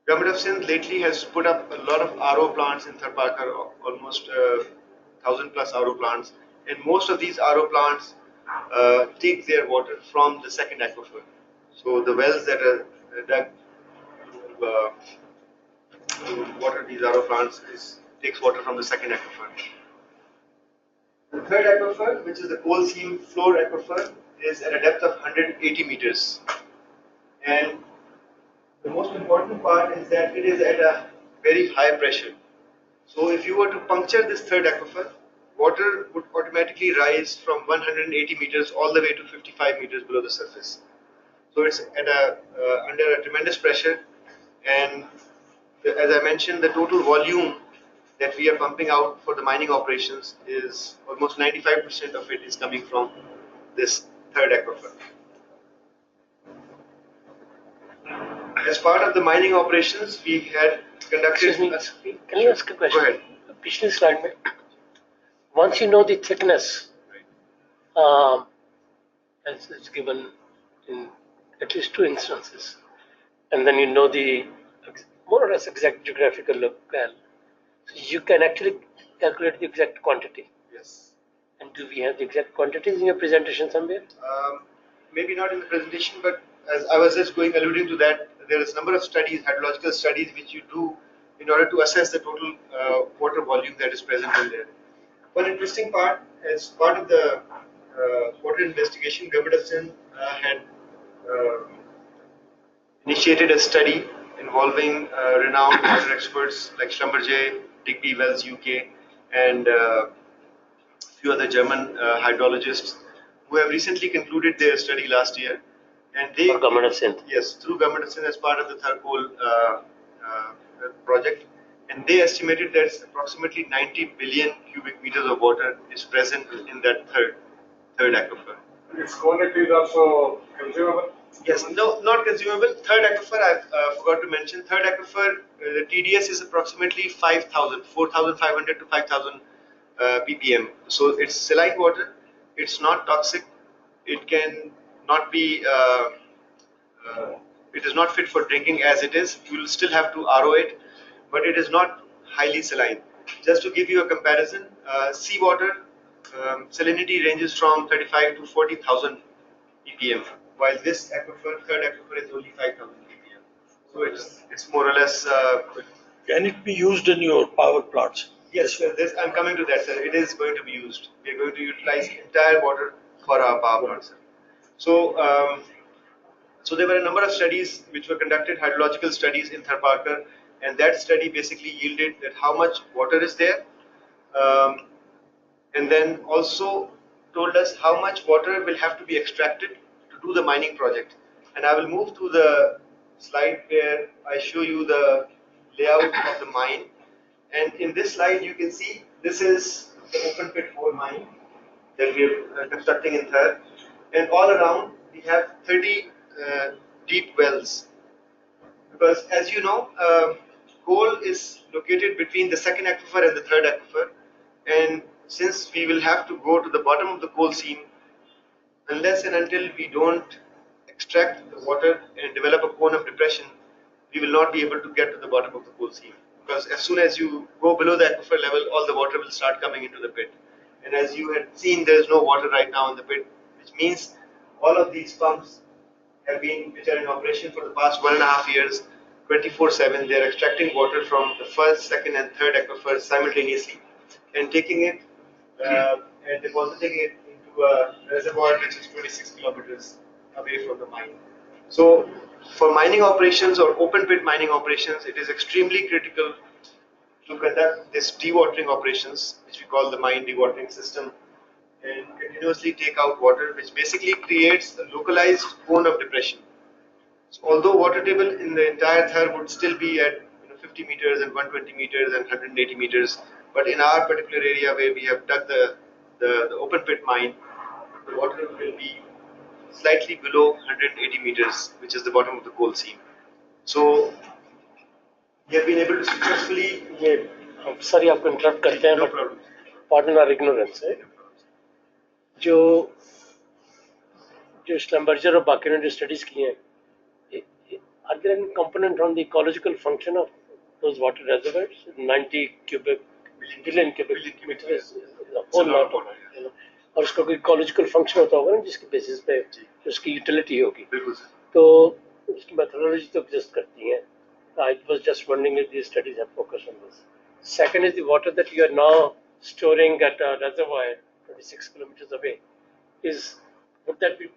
[SPEAKER 3] Government of Sindh lately has put up a lot of RO plants in Tharpakar, almost 1,000 plus RO plants, and most of these RO plants take their water from the second aquifer. So the wells that are dug to water these RO plants takes water from the second aquifer. The third aquifer, which is the coal seam floor aquifer, is at a depth of 180 meters. And the most important part is that it is at a very high pressure. So if you were to puncture this third aquifer, water would automatically rise from 180 meters all the way to 55 meters below the surface. So it's at under a tremendous pressure, and as I mentioned, the total volume that we are pumping out for the mining operations is almost 95% of it is coming from this third aquifer. As part of the mining operations, we had conducted.
[SPEAKER 1] Excuse me, can you ask a question?
[SPEAKER 3] Go ahead.
[SPEAKER 1] पिछली slide में, once you know the thickness, as it's given in at least 2 instances, and then you know the more or less exact geographical locale, so you can actually calculate the exact quantity.
[SPEAKER 3] Yes.
[SPEAKER 1] And do we have the exact quantities in your presentation somewhere?
[SPEAKER 3] Maybe not in the presentation, but as I was just alluding to that, there is a number of studies, hydrological studies, which you do in order to assess the total water volume that is present in there. One interesting part, as part of the water investigation, Government of Sindh had uh, initiated a study involving renowned water experts like Schlumberger, Digby Wells UK, and few other German hydrologists who have recently concluded their study last year. And they,
[SPEAKER 1] For Government of Sindh.
[SPEAKER 3] Yes, through Government of Sindh as part of the Thar Coal project. And they estimated that approximately 90 billion cubic meters of water is present in that third aquifer.
[SPEAKER 4] Its quality is also consumable?
[SPEAKER 3] Yes, no, not consumable. Third aquifer, I forgot to mention. Third aquifer, the TDS is approximately 4,500 to 5,000 ppm. So it's saline water. It's not toxic. It can not be. It is not fit for drinking as it is. You will still have to RO it, but it is not highly saline. Just to give you a comparison, seawater salinity ranges from 35 to 40,000 ppm, while this aquifer, third aquifer, is only 5,000 ppm. So it's more or less.
[SPEAKER 5] Can it be used in your power plants?
[SPEAKER 3] Yes, sir. I'm coming to that, sir. It is going to be used. We are going to utilize entire water for our power plants. So there were a number of studies which were conducted, hydrological studies in Thar Parker, and that study basically yielded that how much water is there, and then also told us how much water will have to be extracted to do the mining project. And I will move to the slide where I show you the layout of the mine. And in this slide, you can see this is the open pit coal mine that we are constructing in Thar. And all around, we have 30 deep wells. Because as you know, coal is located between the second aquifer and the third aquifer. And since we will have to go to the bottom of the coal seam, unless and until we don't extract the water and develop a cone of depression, we will not be able to get to the bottom of the coal seam. Because as soon as you go below the aquifer level, all the water will start coming into the pit. And as you had seen, there is no water right now in the pit, which means all of these pumps which are in operation for the past 1.5 years, 24/7. They are extracting water from the first, second, and third aquifers simultaneously, and taking it and depositing it into a reservoir which is 26 kilometers away from the mine. So, for mining operations or open pit mining operations, it is extremely critical to conduct this dewatering operations, which we call the mine dewatering system, and continuously take out water, which basically creates a localized cone of depression. So although water table in the entire Thar would still be at 50 meters and 120 meters and 180 meters, but in our particular area where we have dug the open pit mine, the water will be slightly below 180 meters, which is the bottom of the coal seam. So we have been able to successfully.
[SPEAKER 1] Sorry, आपको interrupt करते हैं.
[SPEAKER 3] No problem.
[SPEAKER 1] Pardon our ignorance. जो Schlumberger और बाकी ने जो studies की हैं, are there any component on the ecological function of those water reservoirs? 90 billion cubic meters is a whole lot of it. और उसका कोई ecological function होता होगा ना जिसकी basis पे उसकी utility होगी. तो उसकी methodology तो exist करती हैं. I was just wondering if these studies have focused on this. Second is the water that you are now storing at a reservoir 26 kilometers away. Would that be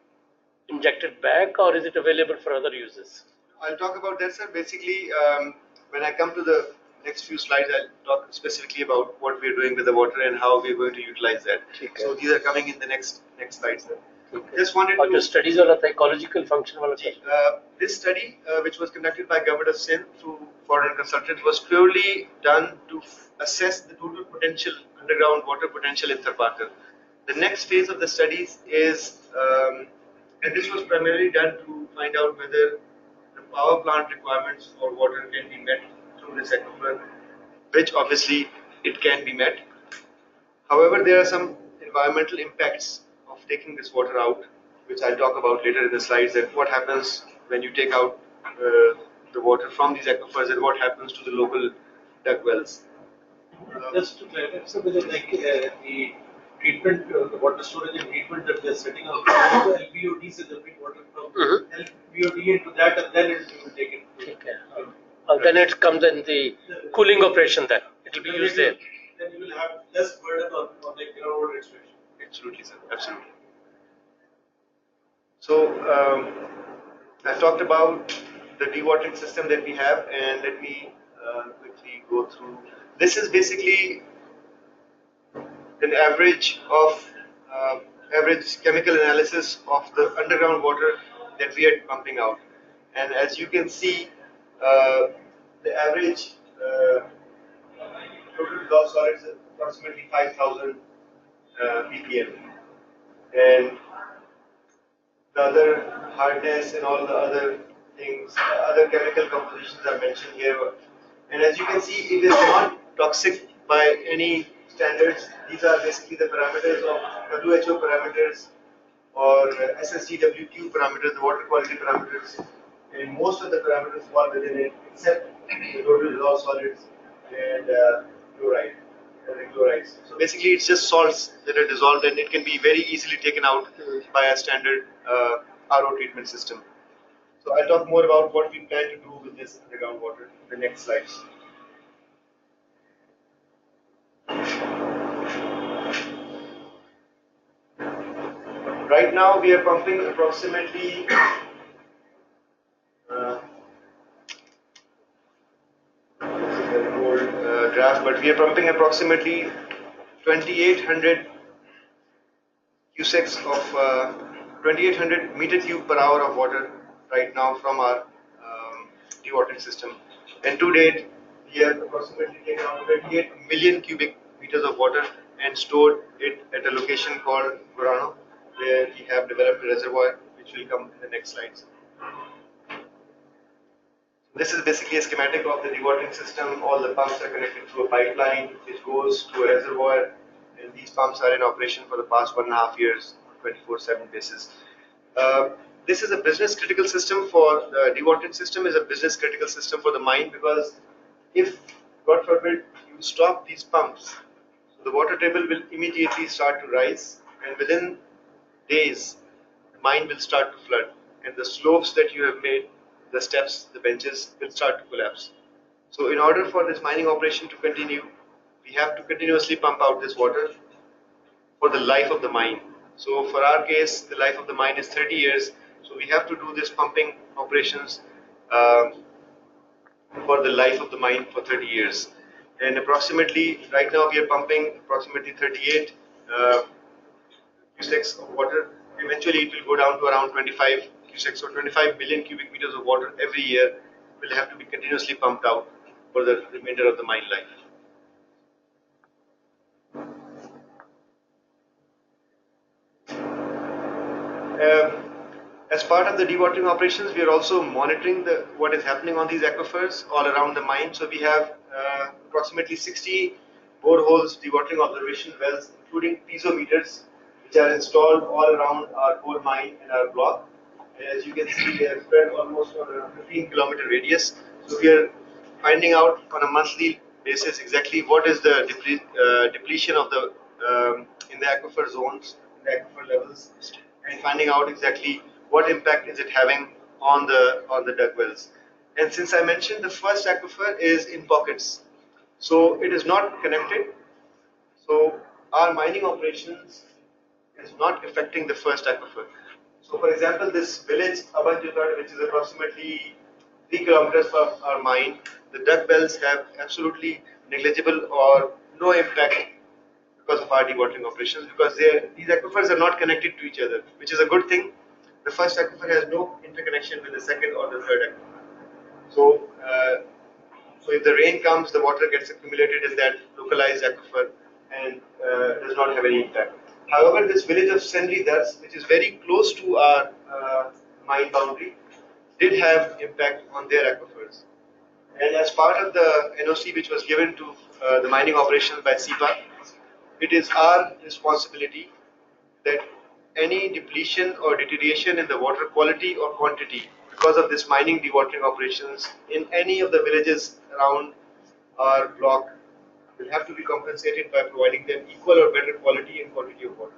[SPEAKER 1] injected back or is it available for other uses?
[SPEAKER 3] I'll talk about that, sir. Basically, when I come to the next few slides, I'll talk specifically about what we're doing with the water and how we're going to utilize that.
[SPEAKER 1] Okay.
[SPEAKER 3] So these are coming in the next slides, sir. Okay. Just wanted
[SPEAKER 1] to studies on the ecological function.
[SPEAKER 3] This study, which was conducted by Government of Sindh through foreign consultants, was purely done to assess the total potential, underground water potential in Thar Parker. The next phase of the studies is, and this was primarily done to find out whether the power plant requirements for water can be met through this aquifer, which obviously it can be met. However, there are some environmental impacts of taking this water out, which I'll talk about later in the slides, that what happens when you take out the water from these aquifers and what happens to the local dug wells.
[SPEAKER 5] Just to clarify, so whether the treatment, the water storage and treatment that we are setting up, the LBOD says the water from LBOD into that, and then it will take it.
[SPEAKER 1] Okay. Then it comes in the cooling operation. Then it will be used there.
[SPEAKER 5] Then you will have less burden on like groundwater extraction.
[SPEAKER 3] Absolutely, sir. Absolutely. So I talked about the dewatering system that we have, and let me quickly go through. This is basically an average chemical analysis of the underground water that we are pumping out. And as you can see, the average total dissolved solids is approximately 5,000 ppm, and the other hardness and all the other things, other chemical compositions are mentioned here. And as you can see, it is not toxic by any standards. These are basically the parameters of WHO parameters or SSTWQ parameters, the water quality parameters. And most of the parameters fall within it, except the total dissolved solids and chloride. The chlorides. So basically, it's just salts that are dissolved, and it can be very easily taken out by a standard RO treatment system. So I'll talk more about what we plan to do with this underground water in the next slides. Right now, we are pumping approximately this is a very old graph, but we are pumping approximately 2,800 cusecs of 2,800 meter cube per hour of water right now from our dewatering system. And to date, we have approximately taken out 28 million cubic meters of water and stored it at a location called Gorano, where we have developed a reservoir, which will come in the next slides. This is basically a schematic of the dewatering system. All the pumps are connected through a pipeline which goes to a reservoir, and these pumps are in operation for the past 1.5 years, 24/7 basis. This is a business critical system for the dewatering system is a business critical system for the mine, because if, God forbid, you stop these pumps, so the water table will immediately start to rise, and within days, the mine will start to flood, and the slopes that you have made, the steps, the benches will start to collapse. So in order for this mining operation to continue, we have to continuously pump out this water for the life of the mine. So for our case, the life of the mine is 30 years. So we have to do this pumping operations for the life of the mine for 30 years. And approximately, right now we are pumping approximately 38 cusecs of water. Eventually it will go down to around 25 cusecs or 25 million cubic meters of water every year will have to be continuously pumped out for the remainder of the mine life. As part of the dewatering operations, we are also monitoring what is happening on these aquifers all around the mine. So we have approximately 60 boreholes, dewatering observation wells, including piezometers, which are installed all around our coal mine and our block. And as you can see, they are spread almost on a 15-kilometer radius. So we are finding out on a monthly basis exactly what is the depletion of the in the aquifer zones, in the aquifer levels, and finding out exactly what impact is it having on the dug wells. And since I mentioned the first aquifer is in pockets, so it is not connected. So our mining operations is not affecting the first aquifer. So for example, this village Abanjutar, which is approximately 3 kilometers from our mine, the dug wells have absolutely negligible or no impact because of our dewatering operations, because these aquifers are not connected to each other, which is a good thing. The first aquifer has no interconnection with the second or the third aquifer. So, so if the rain comes, the water gets accumulated in that localized aquifer and does not have any impact. However, this village of Sindh Engro, which is very close to our mine boundary, did have impact on their aquifers. And as part of the NOC which was given to the mining operations by CEPA, it is our responsibility that any depletion or deterioration in the water quality or quantity because of this mining dewatering operations in any of the villages around our block will have to be compensated by providing them equal or better quality and quantity of water.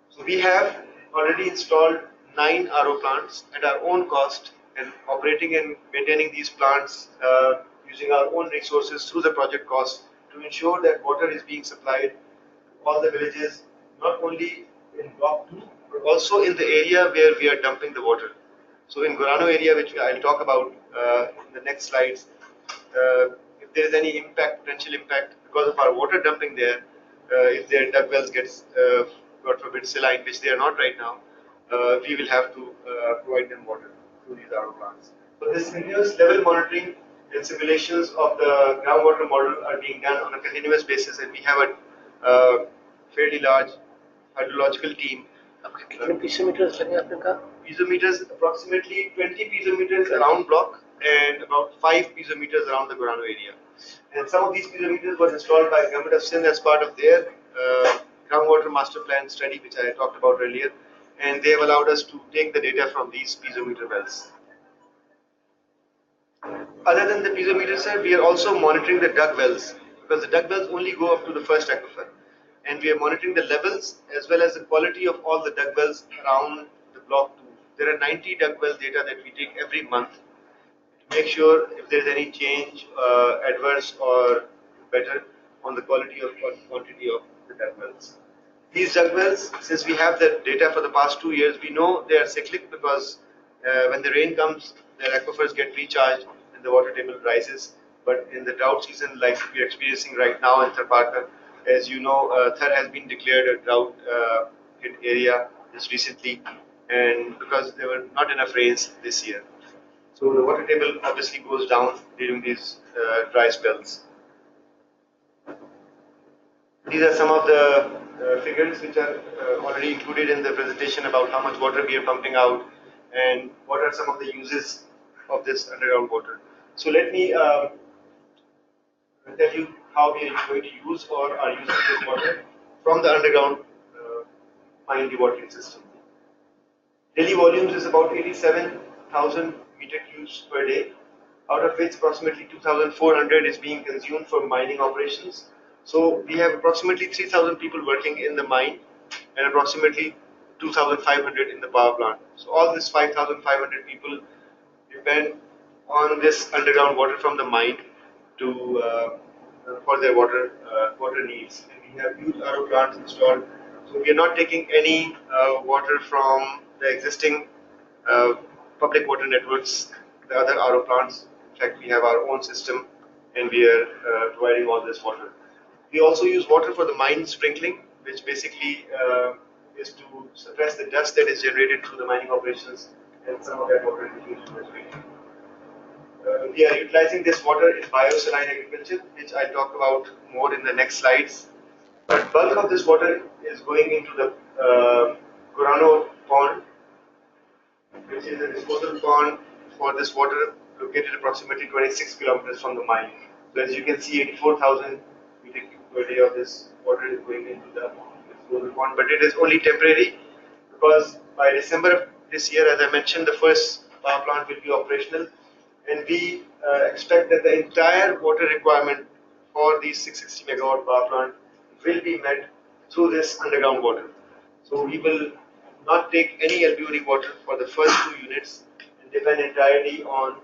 [SPEAKER 3] So we have already installed 9 RO plants at our own cost, and operating and maintaining these plants using our own resources through the project cost to ensure that water is being supplied to all the villages, not only in block 2, but also in the area where we are dumping the water. So in Gorano area, which I'll talk about in the next slides, if there is any impact, potential impact because of our water dumping there, if their duct wells gets, God forbid, saline, which they are not right now, we will have to provide them water through these RO plants. So this continuous level monitoring and simulations of the groundwater model are being done on a continuous basis, and we have a fairly large hydrological team.
[SPEAKER 1] कितने piezometers लगे आपने कहा?
[SPEAKER 3] Piezometers, approximately 20 piezometers around block and about 5 piezometers around the Gorano area. And some of these piezometers were installed by the government of Sindh as part of their groundwater master plan study, which I talked about earlier, and they have allowed us to take the data from these piezometer wells. Other than the piezometer, sir, we are also monitoring the duct wells, because the duct wells only go up to the first aquifer, and we are monitoring the levels as well as the quality of all the duct wells around the block 2. There are 90 duct well data that we take every month to make sure if there is any change, adverse or better, on the quality or quantity of the duct wells. These duct wells, since we have the data for the past 2 years, we know they are cyclic, because when the rain comes, their aquifers get recharged and the water table rises. But in the drought season, like we are experiencing right now in Thar, as you know, Thar has been declared a drought hit area just recently, and because there were not enough rains this year. So the water table obviously goes down during these dry spells. These are some of the figures which are already included in the presentation about how much water we are pumping out and what are some of the uses of this underground water. So let me tell you how we are going to use or are using this water from the underground mine dewatering system. Daily volumes is about 87,000 meter cubes per day, out of which approximately 2,400 is being consumed for mining operations. So we have approximately 3,000 people working in the mine and approximately 2,500 in the power plant. So all this 5,500 people depend on this underground water from the mine to for their water needs. And we have huge RO plants installed. So we are not taking any water from the existing public water networks, the other RO plants. In fact, we have our own system, and we are providing all this water. We also use water for the mine sprinkling, which basically is to suppress the dust that is generated through the mining operations, and some of that water is used for sprinkling. We are utilizing this water in biosaline agriculture, which I'll talk about more in the next slides. But bulk of this water is going into the Gorano pond, which is a disposal pond for this water, located approximately 26 kilometers from the mine. So as you can see, 84,000 meter cube per day of this water is going into the disposal pond, but it is only temporary, because by December of this year, as I mentioned, the first power plant will be operational, and we expect that the entire water requirement for these 660 megawatt power plant will be met through this underground water. So we will not take any LBOD water for the first 2 units and depend entirely on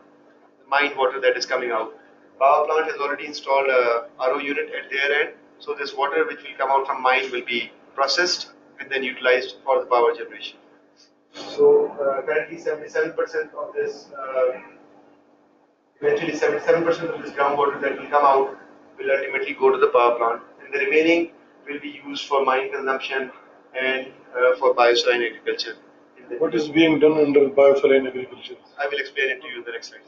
[SPEAKER 3] the mine water that is coming out. Power plant has already installed a RO unit at their end, so this water which will come out from mine will be processed and then utilized for the power generation. So currently 77% of this, eventually 77% of this groundwater that will come out will ultimately go to the power plant, and the remaining will be used for mine consumption and for biosaline agriculture.
[SPEAKER 4] What is being done under biosaline agriculture?
[SPEAKER 3] I will explain it to you in the next slide.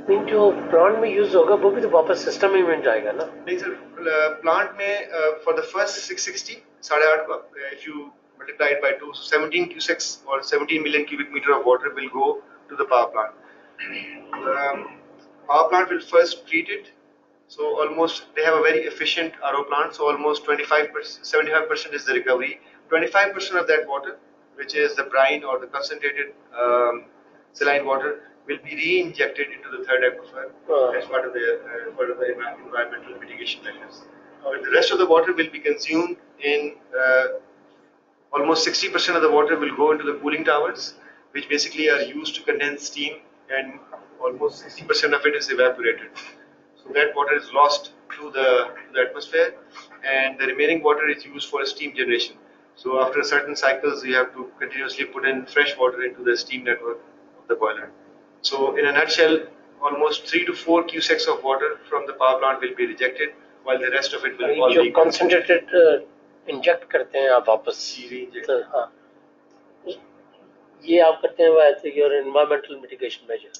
[SPEAKER 1] नहीं जो plant में use होगा वो भी तो वापस system में मिल जाएगा ना?
[SPEAKER 3] नहीं सर, प्लांट में for the first 660 8.5 if you multiply it by 2, so 17 cusecs or 17 million cubic meter of water will go to the power plant. Power plant will first treat it, so almost they have a very efficient RO plant, so almost 75% is the recovery. 25% of that water, which is the brine or the concentrated saline water, will be re-injected into the third aquifer as part of the environmental mitigation measures. But the rest of the water will be consumed in almost 60% of the water will go into the cooling towers, which basically are used to condense steam, and almost 60% of it is evaporated. So that water is lost to the atmosphere, and the remaining water is used for steam generation. So after certain cycles, you have to continuously put in fresh water into the steam network of the boiler. So in a nutshell, almost 3 to 4 cusecs of water from the power plant will be rejected, while the rest of it will all
[SPEAKER 1] जो
[SPEAKER 3] be
[SPEAKER 1] concentrated inject करते हैं आप वापस
[SPEAKER 3] reinjected.
[SPEAKER 1] तो हाँ ये आप करते हैं your environmental mitigation measure.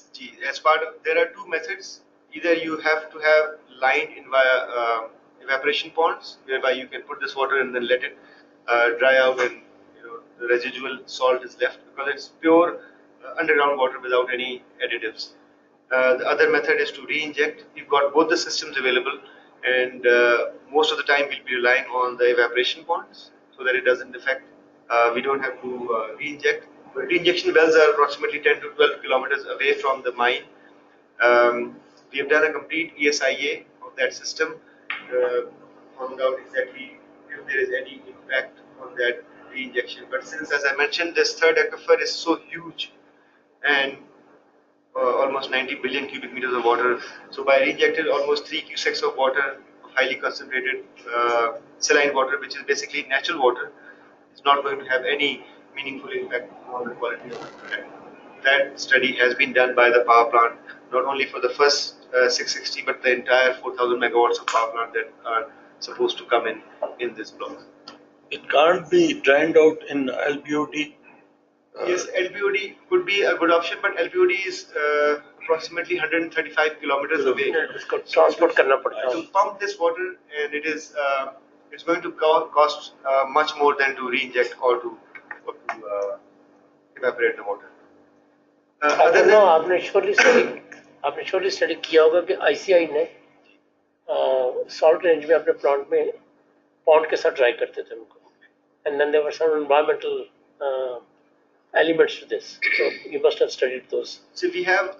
[SPEAKER 3] As part of, there are two methods. Either you have to have lined evaporation ponds, whereby you can put this water and then let it dry out, and the residual salt is left because it's pure underground water without any additives. The other method is to re-inject. You've got both the systems available, and most of the time we'll be relying on the evaporation ponds so that it doesn't affect. We don't have to re-inject. Re-injection wells are approximately 10 to 12 kilometers away from the mine. We have done a complete ESIA of that system, found out exactly if there is any impact on that re-injection. But since, as I mentioned, this third aquifer is so huge and almost 90 billion cubic meters of water, so by re-injected almost 3 cusecs of water, highly concentrated saline water, which is basically natural water, is not going to have any meaningful impact on the quality of water. That study has been done by the power plant, not only for the first 660, but the entire 4,000 megawatts of power plant that are supposed to come in this block.
[SPEAKER 6] It can't be drained out in LBOT.
[SPEAKER 3] Yes, LBOD could be a good option, but LBOD is approximately 135 kilometers away.
[SPEAKER 1] इसको transport करना पड़ता
[SPEAKER 3] To
[SPEAKER 1] है.
[SPEAKER 3] pump this water, and it is it's going to cost much more than to re-inject or to evaporate the water. Other than
[SPEAKER 1] आपने surely study किया होगा कि ICI ने salt range में अपने plant में pond के साथ dry करते थे उनको, and then there were some environmental elements to this. So you must have studied those.
[SPEAKER 3] So we have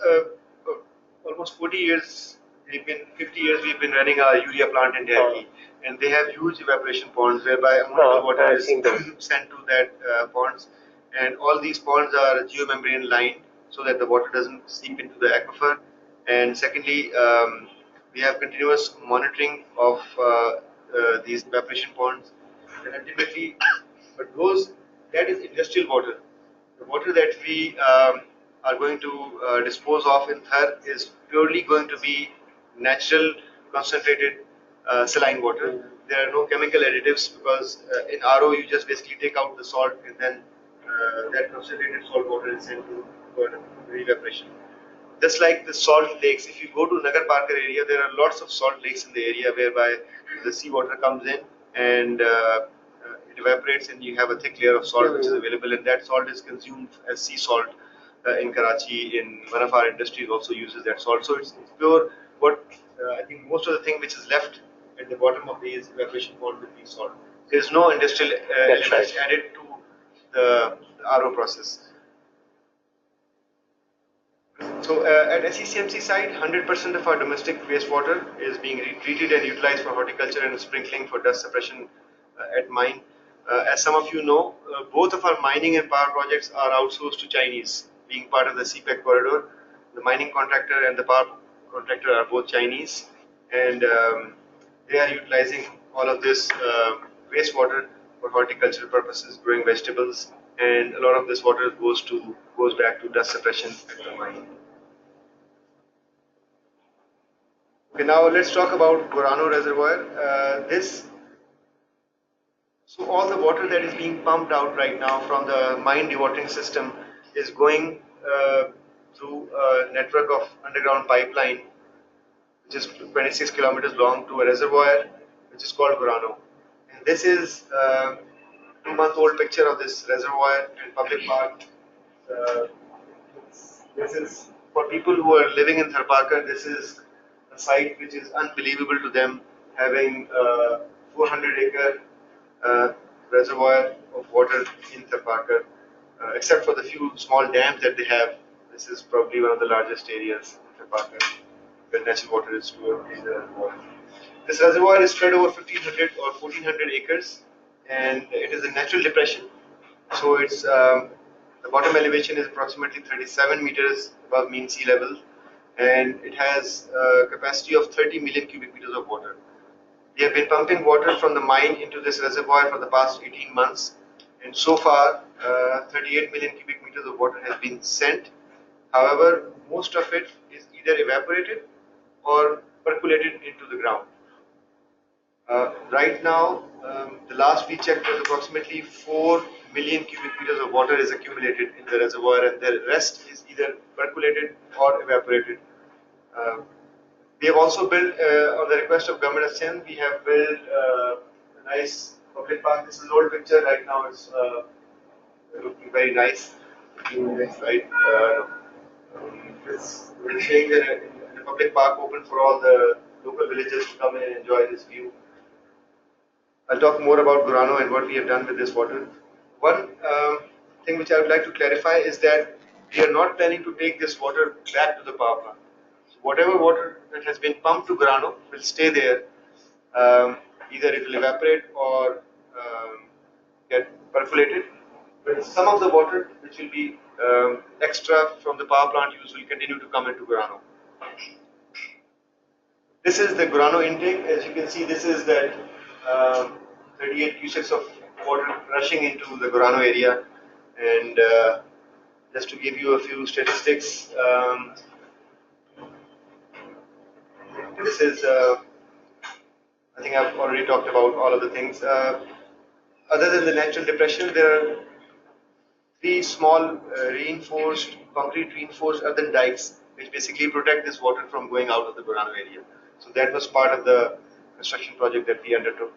[SPEAKER 3] almost 40 years, 50 years we've been running our urea plant in Delhi, and they have huge evaporation ponds whereby ammonium water
[SPEAKER 1] I've
[SPEAKER 3] is
[SPEAKER 1] seen them.
[SPEAKER 3] sent to that ponds, and all these ponds are geomembrane lined so that the water doesn't seep into the aquifer. And secondly, we have continuous monitoring of these evaporation ponds, and ultimately, but that is industrial water. The water that we are going to dispose of in Thar is purely going to be natural concentrated saline water. There are no chemical additives because in RO you just basically take out the salt, and then that concentrated salt water is sent to evaporation. Just like the salt lakes, if you go to Nagar Parker area, there are lots of salt lakes in the area whereby the seawater comes in and it evaporates, and you have a thick layer of salt which is available, and that salt is consumed as sea salt in Karachi. In one of our industries also uses that salt. So it's pure. What I think most of the thing which is left at the bottom of these evaporation pond will be salt. There is no industrial elements added to the RO process. So at SECMC site, 100% of our domestic wastewater is being retreated and utilized for horticulture and sprinkling for dust suppression at mine. As some of you know, both of our mining and power projects are outsourced to Chinese, being part of the CPEC corridor. The mining contractor and the power contractor are both Chinese, and they are utilizing all of this wastewater for horticultural purposes, growing vegetables, and a lot of this water goes back to dust suppression at the mine. Okay, now let's talk about Gorano Reservoir. So all the water that is being pumped out right now from the mine dewatering system is going through a network of underground pipeline, which is 26 kilometers long, to a reservoir which is called Gorano. And this is a 2-month-old picture of this reservoir and public park. This is for people who are living in Tharparkar. This is a site which is unbelievable to them, having 400-acre reservoir of water in Tharparkar. Except for the few small dams that they have, this is probably one of the largest areas in Tharparkar where natural water is stored in the reservoir. This reservoir is spread over 1,500 or 1,400 acres, and it is a natural depression. So it's the bottom elevation is approximately 37 meters above mean sea level, and it has a capacity of 30 million cubic meters of water. We have been pumping water from the mine into this reservoir for the past 18 months, and so far 38 million cubic meters of water has been sent. However, most of it is either evaporated or percolated into the ground. Right now, the last we checked was approximately 4 million cubic meters of water is accumulated in the reservoir, and the rest is either percolated or evaporated. We have also built, on the request of Government of Sindh, we have built a nice public park. This is an old picture. Right now it's looking very nice. Right? We're saying that in a public park open for all the local villagers to come in and enjoy this view. I'll talk more about Gurano and what we have done with this water. One thing which I would like to clarify is that we are not planning to take this water back to the power plant. So whatever water that has been pumped to Gurano will stay there. Either it will evaporate or get percolated. But some of the water which will be extra from the power plant use will continue to come into Gurano. This is the Gurano intake. As you can see, this is that 38 cusecs of water rushing into the Gurano area. And just to give you a few statistics, this is, I think I've already talked about all of the things. Other than the natural depression, there are 3 small concrete reinforced earthen dikes, which basically protect this water from going out of the Gurano area. So that was part of the construction project that we undertook.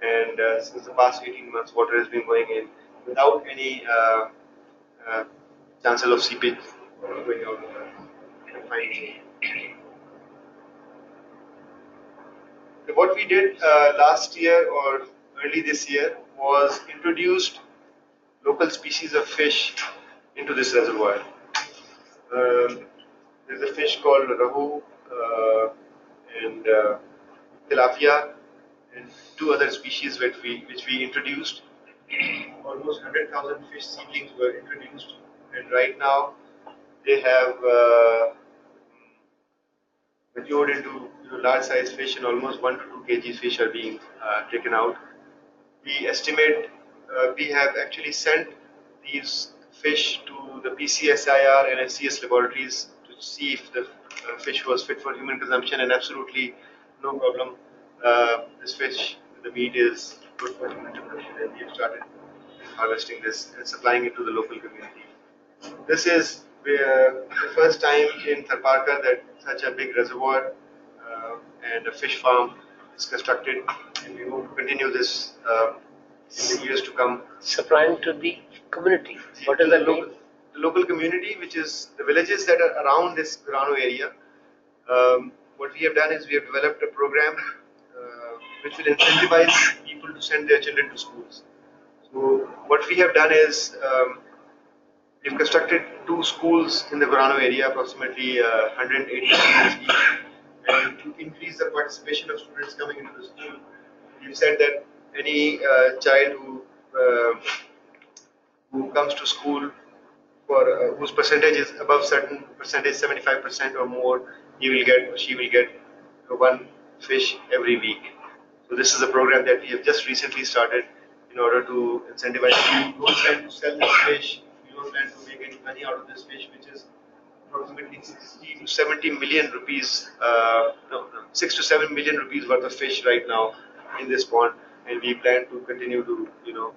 [SPEAKER 3] And since the past 18 months, water has been going in without any chances of seepage going out of the confined zone. What we did last year or early this year was introduced local species of fish into this reservoir. There's a fish called rahu and tilapia, and 2 other species which we introduced. Almost 100,000 fish seedlings were introduced, and right now they have matured into large size fish, and almost 1 to 2 kg fish are being taken out. We estimate we have actually sent these fish to the PCSIR and SCS laboratories to see if the fish was fit for human consumption, and absolutely no problem. This fish, the meat is good for human consumption, and we have started harvesting this and supplying it to the local community. This is the first time in Thar that such a big reservoir and a fish farm is constructed, and we will continue this in the years to come.
[SPEAKER 1] Supplying to the community. What does that mean?
[SPEAKER 3] The local community, which is the villages that are around this Gurano area. What we have done is we have developed a program which will incentivize people to send their children to schools. So what we have done is we've constructed 2 schools in the Gurano area, approximately 180 students each. And to increase the participation of students coming into the school, we've said that any child who comes to school for whose percentage is above certain percentage, 75% or more, she will get 1 fish every week. So this is a program that we have just recently started in order to incentivize. We don't plan to sell this fish. We don't plan to make any money out of this fish, which is approximately 60 to 70 million rupees, 6 to 7 million rupees worth of fish right now in this pond, and we plan to continue to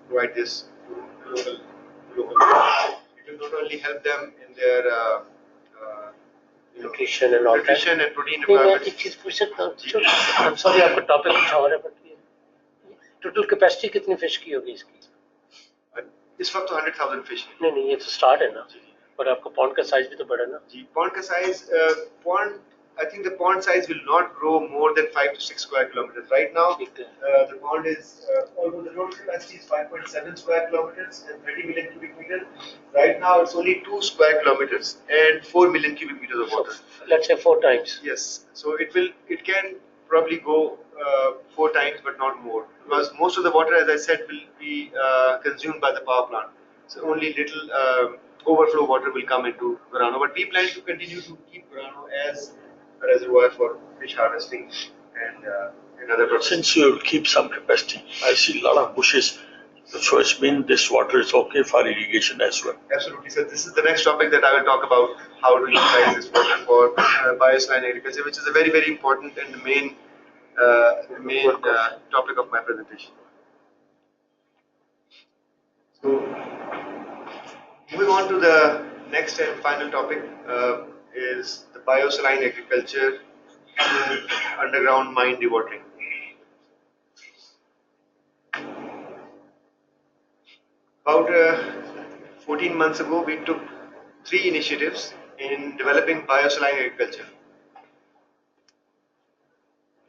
[SPEAKER 3] provide this to local. It will not only help them in their
[SPEAKER 1] nutrition and all
[SPEAKER 3] nutrition
[SPEAKER 1] that.
[SPEAKER 3] and protein requirements.
[SPEAKER 1] एक चीज पूछ सकता हूँ? I'm sorry, आपका topic कुछ और है, but total capacity कितनी फिश की होगी इसकी?
[SPEAKER 3] इस वक्त तो 100,000 फिश है।
[SPEAKER 1] नहीं, ये तो स्टार्ट है ना, और आपका पॉन्ड का साइज भी तो बड़ा है ना?
[SPEAKER 3] जी, पॉन्ड का size, I think the pond size will not grow more than 5 to 6 square kilometers. Right now, the pond is almost the total capacity is 5.7 square kilometers and 30 million cubic meters. Right now, it's only 2 square kilometers and 4 million cubic meters of water.
[SPEAKER 1] So, let's say 4 times.
[SPEAKER 3] Yes. So it can probably go 4 times, but not more, because most of the water, as I said, will be consumed by the power plant. So only little overflow water will come into Gorano. But we plan to continue to keep Gorano as a reservoir for fish harvesting and other purposes.
[SPEAKER 6] Since you keep some capacity, I see a lot of bushes. So it's mean this water is okay for irrigation as well.
[SPEAKER 3] Absolutely. So this is the next topic that I will talk about, how to utilize this water for biosaline agriculture, which is a very, very important and the main topic of my presentation. So moving on to the next and final topic is the biosaline agriculture and underground mine dewatering. About 14 months ago, we took 3 initiatives in developing biosaline agriculture.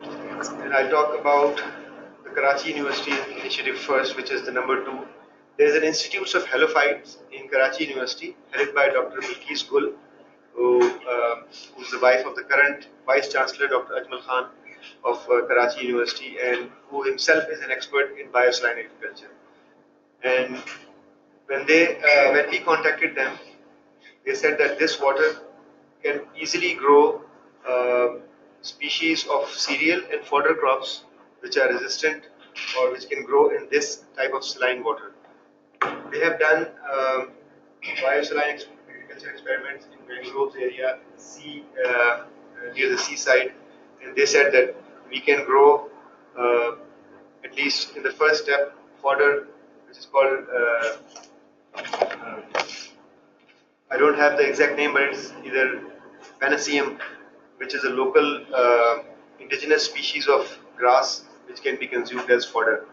[SPEAKER 3] And I'll talk about the Karachi University initiative first, which is the number 2. There is an Institute of Halophytes in Karachi University, headed by Dr. Bilkis Gul, who's the wife of the current Vice Chancellor, Dr. Ajmal Khan of Karachi University, and who himself is an expert in biosaline agriculture. And when we contacted them, they said that this water can easily grow species of cereal and fodder crops which are resistant or which can grow in this type of saline water. They have done biosaline agriculture experiments in mangroves area, near the seaside, and they said that we can grow, at least in the first step, fodder, which is called, I don't have the exact name, but it's either Panaceum, which is a local indigenous species of grass which can be consumed as fodder.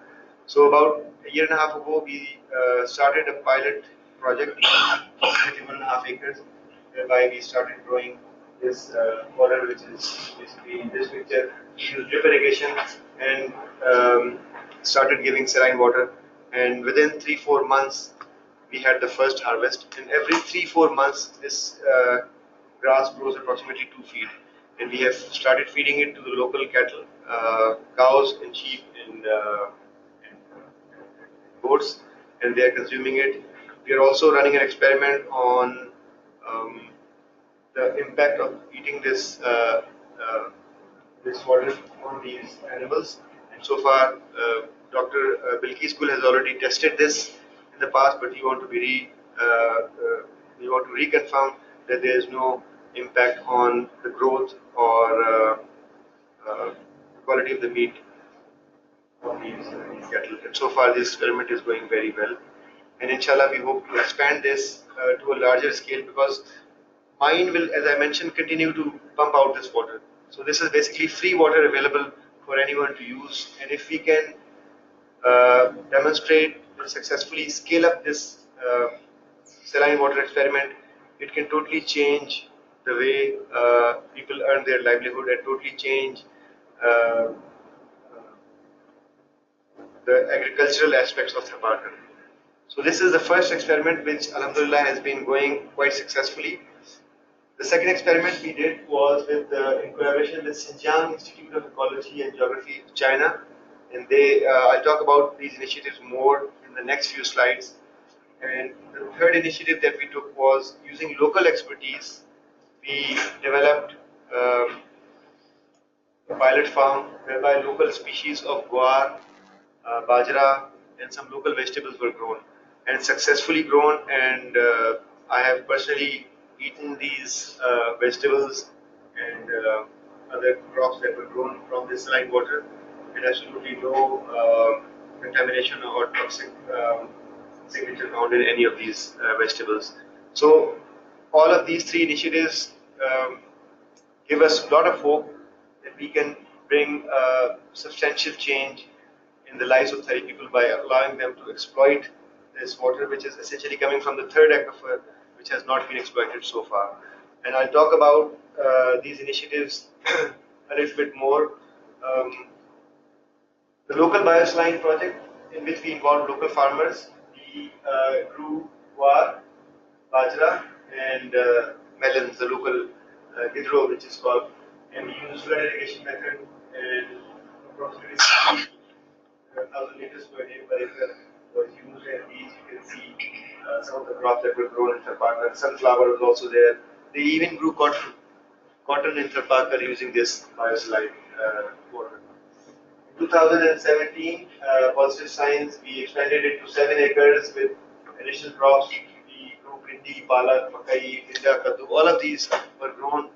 [SPEAKER 3] So about a year and a half ago, we started a pilot project within 1.5 acres, whereby we started growing this fodder, which is basically in this picture. We used drip irrigation and started giving saline water. And within 3-4 months, we had the first harvest. And every 3-4 months, this grass grows approximately 2 feet. And we have started feeding it to the local cattle, cows and sheep and goats, and they are consuming it. We are also running an experiment on the impact of eating this water on these animals. And so far, Dr. Bilkis Gul has already tested this in the past, but we want to reconfirm that there is no impact on the growth or quality of the meat of these cattle. And so far, this experiment is going very well. And inshallah, we hope to expand this to a larger scale, because mine will, as I mentioned, continue to pump out this water. So this is basically free water available for anyone to use. And if we can demonstrate and successfully scale up this saline water experiment, it can totally change the way people earn their livelihood and totally change the agricultural aspects of Thar country. So this is the first experiment which alhamdulillah has been going quite successfully. The second experiment we did was in collaboration with Xinjiang Institute of Ecology and Geography of China, and I'll talk about these initiatives more in the next few slides. And the third initiative that we took was using local expertise. We developed a pilot farm whereby local species of guar, bajra, and some local vegetables were grown and successfully grown. And I have personally eaten these vegetables and other crops that were grown from this saline water, and absolutely no contamination or toxic signature found in any of these vegetables. So all of these 3 initiatives give us a lot of hope that we can bring substantial change in the lives of Thari people by allowing them to exploit this water, which is essentially coming from the third aquifer, which has not been exploited so far. And I'll talk about these initiatives a little bit more. The local biosaline project, in which we involved local farmers, we grew guar, bajra, and melons, the local hydro, which is called, and we used flood irrigation method and approximately 1,000 liters per day per acre was used, and these you can see some of the crops that were grown in Tharparkar. Sunflower was also there. They even grew cotton in Tharparkar using this biosaline water. 2017, positive signs, we expanded it to 7 acres with additional crops. We grew bhindi, palak, makai, tinda, kaddu. All of these were grown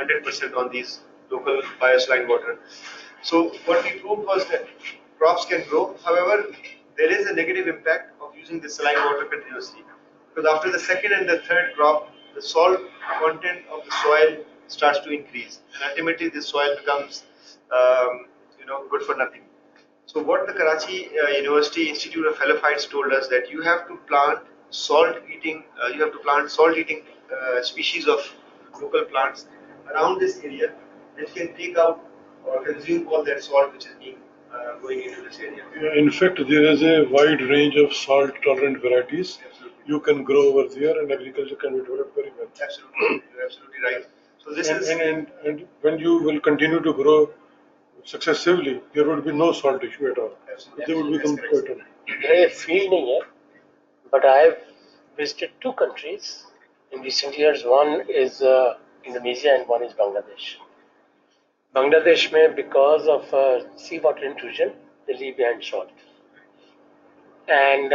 [SPEAKER 3] 100% on these local biosaline water. So what we proved was that crops can grow. However, there is a negative impact of using the saline water continuously. Because after the second and the third crop, the salt content of the soil starts to increase. And ultimately, this soil becomes good for nothing. So what the Karachi University Institute of Helophytes told us that you have to plant salt-eating species of local plants around this area, which can take out or consume all that salt which is being going into this area.
[SPEAKER 4] In fact, there is a wide range of salt-tolerant varieties.
[SPEAKER 3] Absolutely.
[SPEAKER 4] You can grow over there, and agriculture can be developed very well.
[SPEAKER 3] Absolutely, you're absolutely right. So this is
[SPEAKER 4] And when you will continue to grow successively, there would be no salt issue at all.
[SPEAKER 3] Absolutely.
[SPEAKER 4] They would become quite on.
[SPEAKER 1] मेरे field नहीं है, but I have visited 2 countries in recent years. One is Indonesia and one is Bangladesh. Bangladesh में because of seawater intrusion, they leave behind salt. And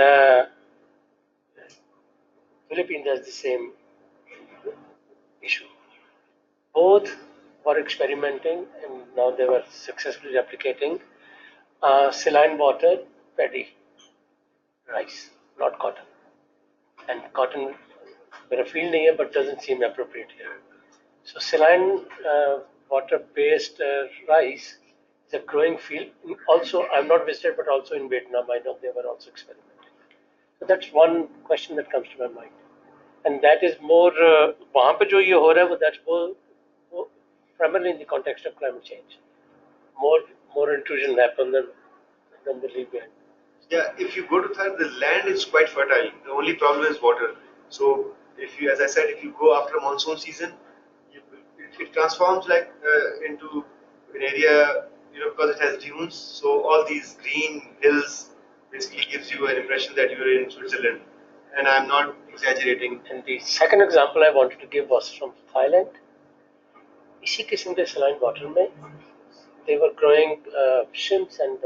[SPEAKER 1] Philippines has the same issue. Both were experimenting and now they were successfully replicating saline water, paddy, rice, not cotton. And cotton, मेरा field नहीं है, but doesn't seem appropriate here. So saline water-based rice is a growing field. Also, I'm not visited, but also in Vietnam, I know they were also experimenting. So that's one question that comes to my mind, and that is more वहाँ पे जो ये हो रहा है, that's more primarily in the context of climate change. More intrusion happen than the leave behind.
[SPEAKER 3] Yeah, if you go to Thar, the land is quite fertile. The only problem is water. So if you, as I said, if you go after monsoon season, it transforms like into an area, because it has dunes. So all these green hills basically gives you an impression that you're in Switzerland. And I'm not exaggerating.
[SPEAKER 1] And the second example I wanted to give was from Thailand. इसी किस्म के saline water में they were growing shrimps and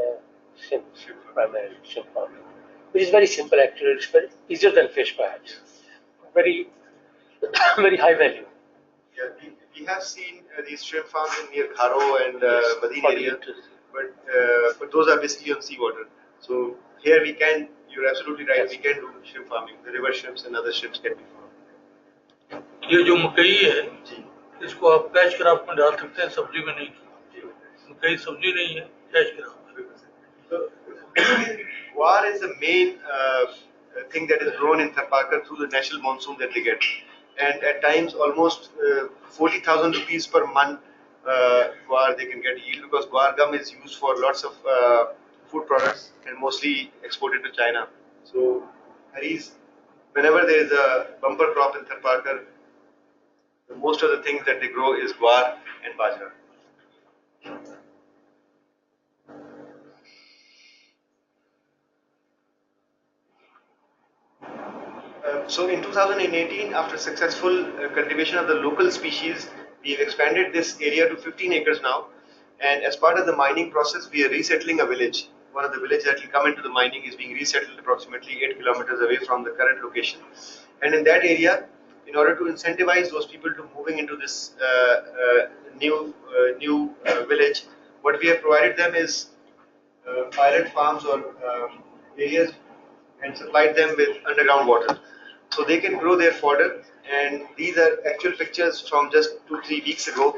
[SPEAKER 1] shrimp primarily, shrimp farming, which is very simple actually. It's very easier than fish perhaps. Very, very high value.
[SPEAKER 3] Yeah, we have seen these shrimp farms in near Kharo and Badin area, but those are basically on seawater. So here we can, you're absolutely right, we can do shrimp farming. The river shrimps and other shrimps can be farmed.
[SPEAKER 6] ये जो मकई है, इसको आप catch crop में डाल सकते हैं, सब्जी में नहीं. मकई सब्जी नहीं है, catch crop.
[SPEAKER 3] So guar is the main thing that is grown in Tharparkar through the natural monsoon that they get. And at times almost 40,000 rupees per month guar they can get yield, because guar gum is used for lots of food products and mostly exported to China. So whenever there is a bumper crop in Tharparkar, most of the things that they grow is guar and bajra. So in 2018, after successful cultivation of the local species, we have expanded this area to 15 acres now. And as part of the mining process, we are resettling a village. One of the villages that will come into the mining is being resettled approximately 8 kilometers away from the current location. And in that area, in order to incentivize those people to moving into this new village, what we have provided them is pilot farms or areas and supplied them with underground water. So they can grow their fodder, and these are actual pictures from just 2-3 weeks ago,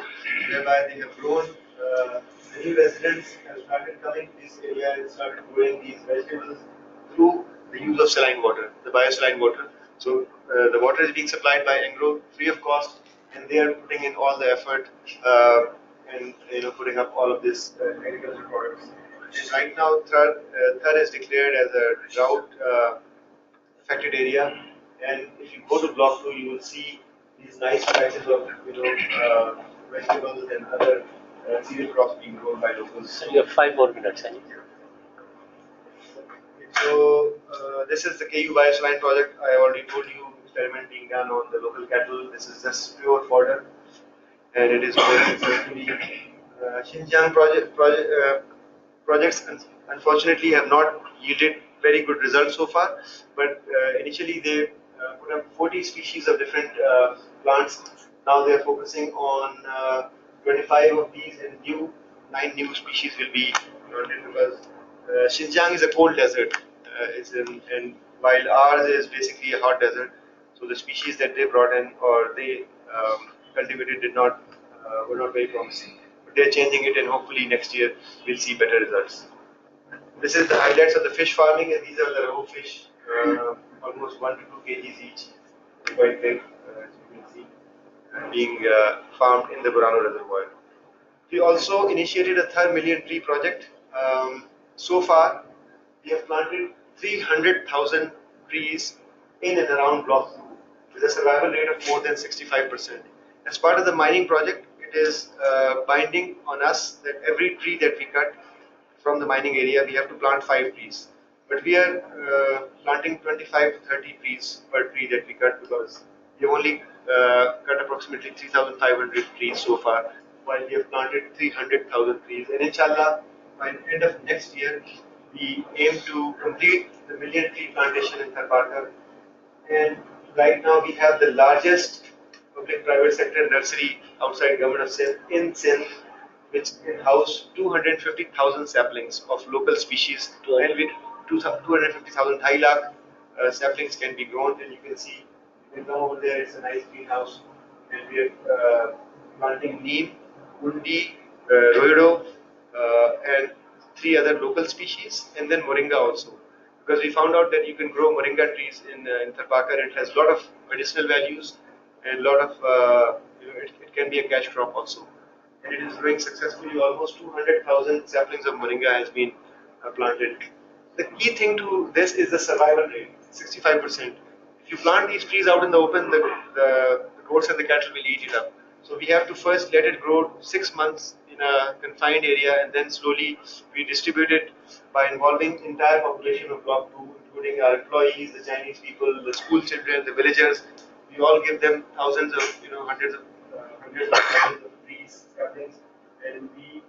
[SPEAKER 3] whereby they have grown. The new residents have started coming to this area and started growing these vegetables through the use of saline water, the biosaline water. So the water is being supplied by Engro free of cost, and they are putting in all the effort and putting up all of this agricultural products. And right now, Thar is declared as a drought affected area. And if you go to Block 2, you will see these nice patches of vegetables and other cereal crops being grown by locals.
[SPEAKER 1] So you have 5 more minutes.
[SPEAKER 3] So this is the KU Biosaline project. I already told you experiment being done on the local cattle. This is just pure fodder, and it is going certainly. Xinjiang projects unfortunately have not yielded very good results so far, but initially they put up 40 species of different plants. Now they are focusing on 25 of these, and 9 new species will be planted because Xinjiang is a cold desert, and while ours is basically a hot desert. So the species that they brought in or they cultivated were not very promising. But they're changing it, and hopefully next year we'll see better results. This is the highlights of the fish farming, and these are the raw fish, almost 1 to 2 kgs each, quite big, as you can see, being farmed in the Burano Reservoir. We also initiated a Thar million tree project. So far, we have planted 300,000 trees in and around Block 2 with a survival rate of more than 65%. As part of the mining project, it is binding on us that every tree that we cut from the mining area, we have to plant 5 trees. But we are planting 25 to 30 trees per tree that we cut because we have only cut approximately 3,500 trees so far, while we have planted 300,000 trees. And inshallah, by the end of next year, we aim to complete the million tree plantation in Thar. And right now we have the largest public-private sector nursery outside government of Sindh in Sindh, which can house 250,000 saplings of local species, and with 250,000 2.5 lakh saplings can be grown. And you can see, you can come over there, it's a nice greenhouse, and we are planting neem, undi, roido, and 3 other local species, and then moringa also. Because we found out that you can grow moringa trees in Thar, and it has a lot of medicinal values and a lot of, it can be a cash crop also. And it is growing successfully. Almost 200,000 saplings of moringa has been planted. The key thing to this is the survival rate, 65%. If you plant these trees out in the open, the goats and the cattle will eat it up. So we have to first let it grow 6 months in a confined area, and then slowly we distribute it by involving entire population of Block 2, including our employees, the Chinese people, the school children, the villagers. We all give them thousands of, hundreds of thousands of trees, saplings, and we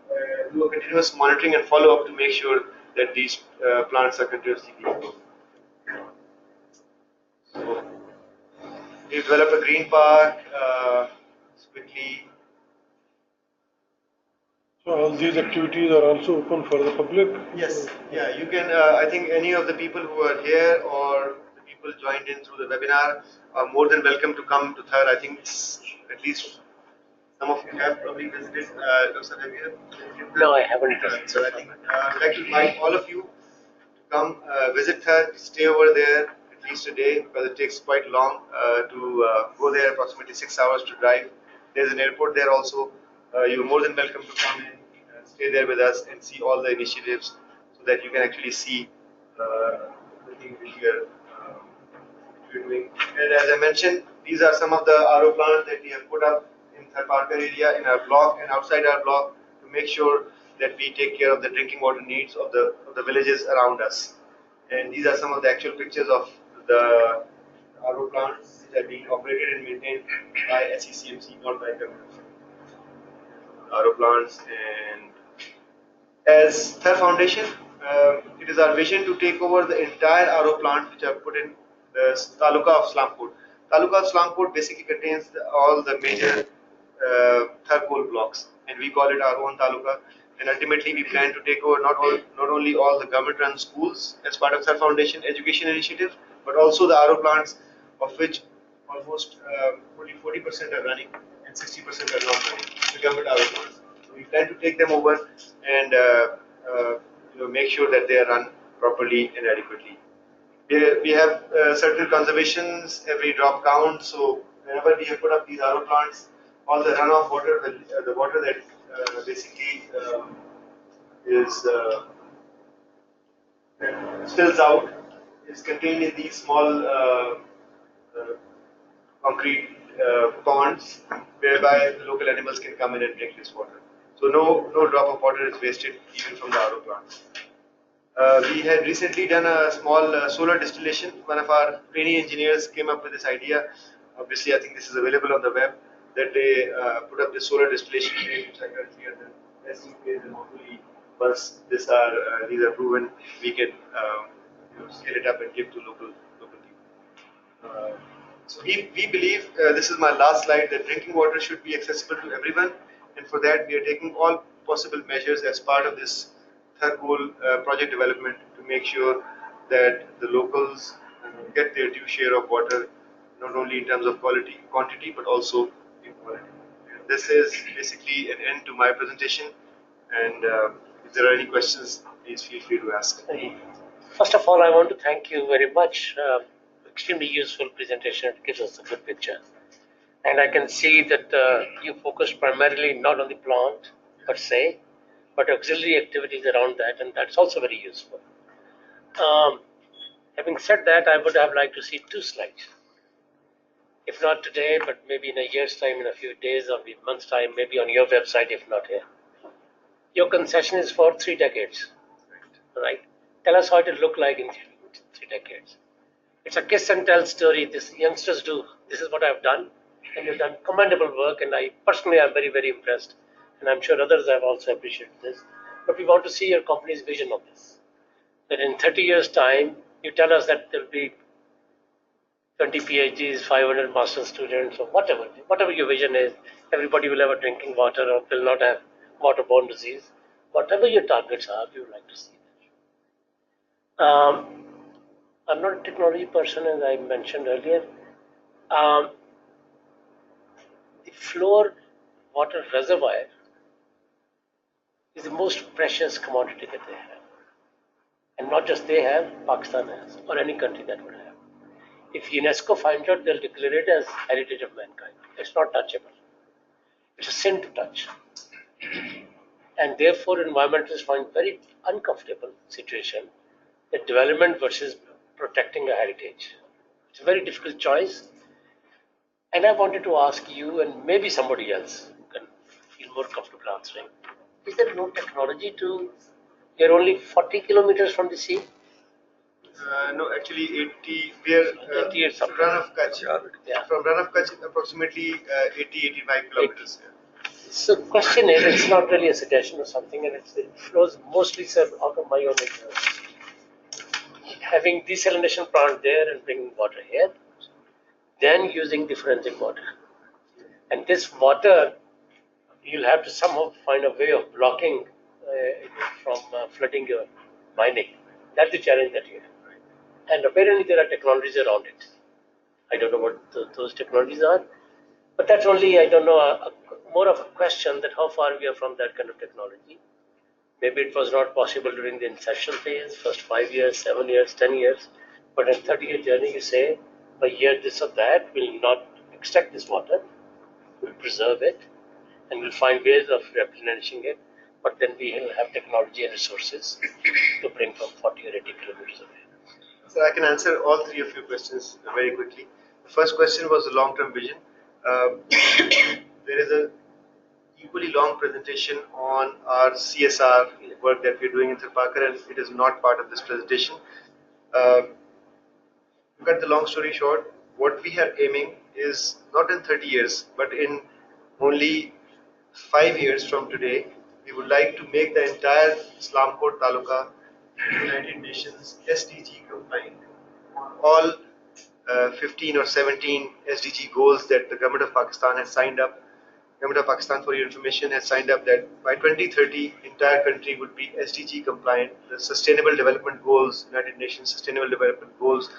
[SPEAKER 3] do a continuous monitoring and follow up to make sure that these plants are continuously being grown. So we develop a green park quickly.
[SPEAKER 4] So all these activities are also open for the public?
[SPEAKER 3] Yes, yeah, you can, I think any of the people who are here or the people joined in through the webinar are more than welcome to come to Thar. I think at least some of you have probably visited. Dr. Have you visited?
[SPEAKER 1] No, I haven't.
[SPEAKER 3] So I think I'd like to invite all of you to come visit Thar, stay over there at least a day because it takes quite long to go there, approximately 6 hours to drive. There's an airport there also. You're more than welcome to come in, stay there with us and see all the initiatives so that you can actually see the things which we're doing. And as I mentioned, these are some of the RO plants that we have put up in Thar area, in our block and outside our block, to make sure that we take care of the drinking water needs of the villages around us. And these are some of the actual pictures of the RO plants which are being operated and maintained by SECMC, not by government. RO plants. And as Thar Foundation, it is our vision to take over the entire RO plants which are put in the Taluka of Slampur. Taluka of Slampur basically contains all the major Thar coal blocks, and we call it our own Taluka. And ultimately, we plan to take over not only all the government-run schools as part of Thar Foundation education initiative, but also the RO plants, of which almost 40% are running and 60% are not running, the government RO plants. So we plan to take them over and make sure that they are run properly and adequately. We have certain conservations, every drop counts. So whenever we have put up these RO plants, all the runoff water, the water that basically is spills out, is contained in these small concrete ponds, whereby the local animals can come in and drink this water. So no drop of water is wasted even from the RO plants. We had recently done a small solar distillation. One of our trainee engineers came up with this idea. Obviously, I think this is available on the web. That they put up this solar distillation unit, which I currently are the testing phase, and hopefully, once these are proven, we can scale it up and give to local people. So we believe, this is my last slide, that drinking water should be accessible to everyone, and for that we are taking all possible measures as part of this Thar Coal project development to make sure that the locals get their due share of water, not only in terms of quantity, but also in quality. And this is basically an end to my presentation, and if there are any questions, please feel free to ask.
[SPEAKER 1] First of all, I want to thank you very much. Extremely useful presentation. It gives us a good picture. And I can see that you focused primarily not on the plant per se, but auxiliary activities around that, and that's also very useful. Having said that, I would have liked to see 2 slides. If not today, but maybe in a year's time, in a few days or a month's time, maybe on your website, if not here. Your concession is for 3 decades, right? Tell us how it will look like in 3 decades. It's a kiss and tell story. This youngsters do. This is what I've done, and you've done commendable work. And I personally am very, very impressed, and I'm sure others have also appreciated this. But we want to see your company's vision of this. That in 30 years' time, you tell us that there'll be 20 PhDs, 500 master's students, or whatever your vision is. Everybody will have a drinking water or will not have waterborne disease. Whatever your targets are, we would like to see that. I'm not a technology person, as I mentioned earlier. The floor water reservoir is the most precious commodity that they have. And not just they have, Pakistan has, or any country that would have. If UNESCO finds out, they'll declare it as heritage of mankind. It's not touchable. It's a sin to touch. And therefore, environmentalists find very uncomfortable situation that development versus protecting a heritage. It's a very difficult choice. And I wanted to ask you, and maybe somebody else who can feel more comfortable answering, is there no technology to, you're only 40 kilometers from the sea?
[SPEAKER 3] No, actually 80, we are
[SPEAKER 1] 80 or something.
[SPEAKER 3] Run of Kutch.
[SPEAKER 1] Yeah.
[SPEAKER 3] From Run of Kutch, approximately 80-85 kilometers.
[SPEAKER 1] 80. So question is, it's not really a suggestion or something, and it flows mostly out of my own interest. Having desalination plant there and bringing water here, then using the forensic water. And this water, you'll have to somehow find a way of blocking from flooding your mining. That's the challenge that you have. And apparently there are technologies around it. I don't know what those technologies are, but that's only, I don't know, more of a question that how far we are from that kind of technology. Maybe it was not possible during the inception phase, first 5 years, 7 years, 10 years, but in 30-year journey you say, by year this or that, we'll not extract this water, we'll preserve it, and we'll find ways of replenishing it, but then we will have technology and resources to bring from 40 or 80 kilometers away.
[SPEAKER 3] So I can answer all 3 of your questions very quickly. The first question was the long-term vision. There is a equally long presentation on our CSR work that we're doing in Thirpakar, and it is not part of this presentation. To cut the long story short, what we are aiming is not in 30 years, but in only 5 years from today, we would like to make the entire Islamkot Taluka United Nations SDG compliant. All 15 or 17 SDG goals that the government of Pakistan has signed up. Government of Pakistan, for your information, has signed up that by 2030, entire country would be SDG compliant. The Sustainable Development Goals, United Nations Sustainable Development Goals,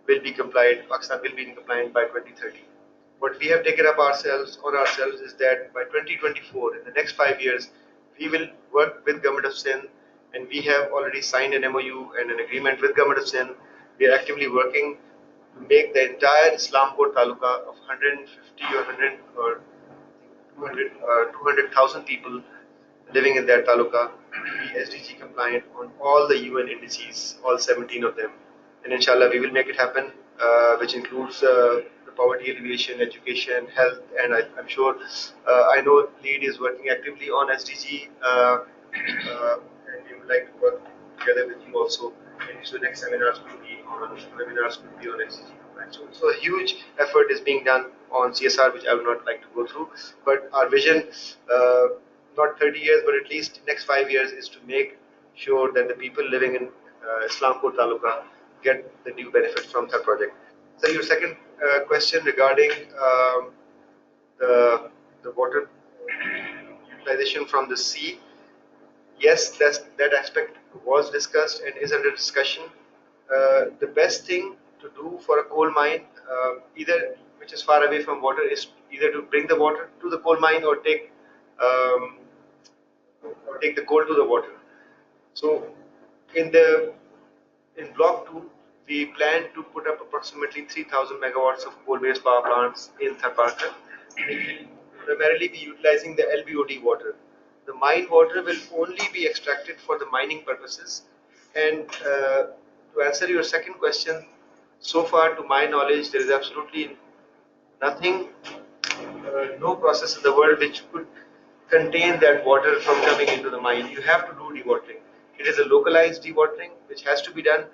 [SPEAKER 3] will be compliant. Pakistan will be in compliant by 2030. What we have taken up on ourselves is that by 2024, in the next 5 years, we will work with Government of Sindh, and we have already signed an MOU and an agreement with Government of Sindh. We are actively working to make the entire Islamkot Taluka of 150 or 100 or 200,000 people living in that taluka be SDG compliant on all the UN indices, all 17 of them. And inshallah, we will make it happen, which includes the poverty alleviation, education, health, and I'm sure, I know LEAD is working actively on SDG, and we would like to work together with you also. And so next seminars could be on SDG compliance. So a huge effort is being done on CSR, which I would not like to go through. But our vision, not 30 years, but at least next 5 years, is to make sure that the people living in Islampur Taluka get the due benefit from the project. So your second question regarding the water utilization from the sea, yes, that aspect was discussed and is under discussion. The best thing to do for a coal mine, either which is far away from water, is either to bring the water to the coal mine or take the coal to the water. So in block 2, we plan to put up approximately 3,000 megawatts of coal-based power plants in Thar. It will primarily be utilizing the LBOD water. The mine water will only be extracted for the mining purposes. And to answer your second question, so far to my knowledge, there is absolutely nothing, no process in the world which could contain that water from coming into the mine. You have to do dewatering. It is a localized dewatering which has to be done,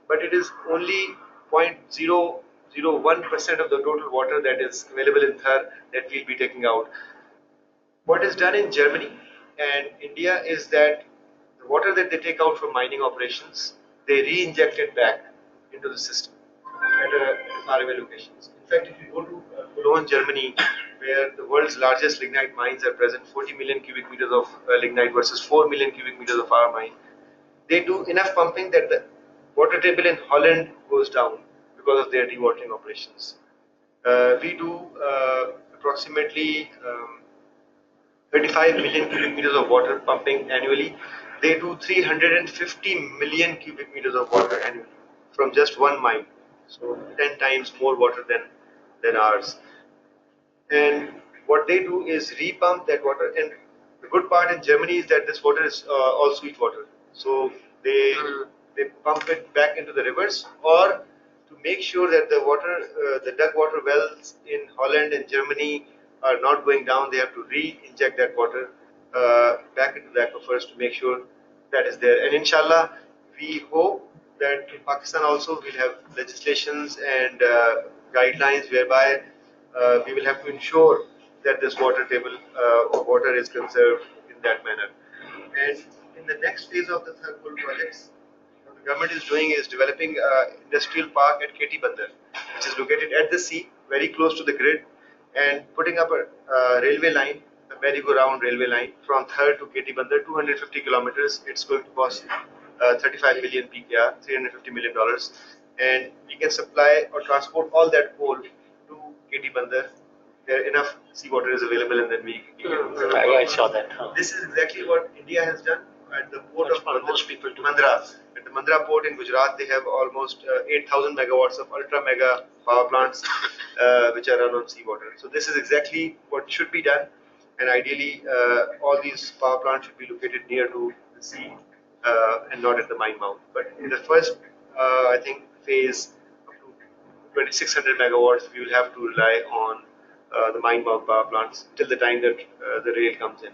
[SPEAKER 3] but it is only 0.001% of the total water that is available in Thar that we'll be taking out. What is done in Germany and India is that the water that they take out from mining operations, they re-inject it back into the system at faraway locations. In fact, if you go to Cologne, Germany, where the world's largest lignite mines are present, 40 million cubic meters of lignite versus 4 million cubic meters of our mine, they do enough pumping that the water table in Holland goes down because of their dewatering operations. We do approximately 35 million cubic meters of water pumping annually. They do 350 million cubic meters of water annually from just one mine. So 10 times more water than ours. And what they do is repump that water. And the good part in Germany is that this water is all sweet water. So they pump it back into the rivers, or to make sure that the water, the dug water wells in Holland and Germany are not going down, they have to re-inject that water back into the aquifers to make sure that is there. And inshallah, we hope that in Pakistan also we'll have legislations and guidelines whereby we will have to ensure that this water table of water is conserved in that manner. And in the next phase of the Thar Coal projects, what the government is doing is developing an industrial park at KT Bandar, which is located at the sea, very close to the grid, and putting up a railway line, a merry-go-round railway line from Thar to KT Bandar, 250 kilometers. It's going to cost 35 million PKR, $350 million, and we can supply or transport all that coal to KT Bandar. There enough seawater is available, and then we can
[SPEAKER 1] I saw that.
[SPEAKER 3] This is exactly what India has done at the port of most people to Mandra. At the Mandra port in Gujarat, they have almost 8,000 megawatts of ultra mega power plants which are run on seawater. So this is exactly what should be done, and ideally all these power plants should be located near to the sea and not at the mine mouth. But in the first, I think, phase up to 2,600 megawatts, we will have to rely on the mine mouth power plants till the time that the rail comes in.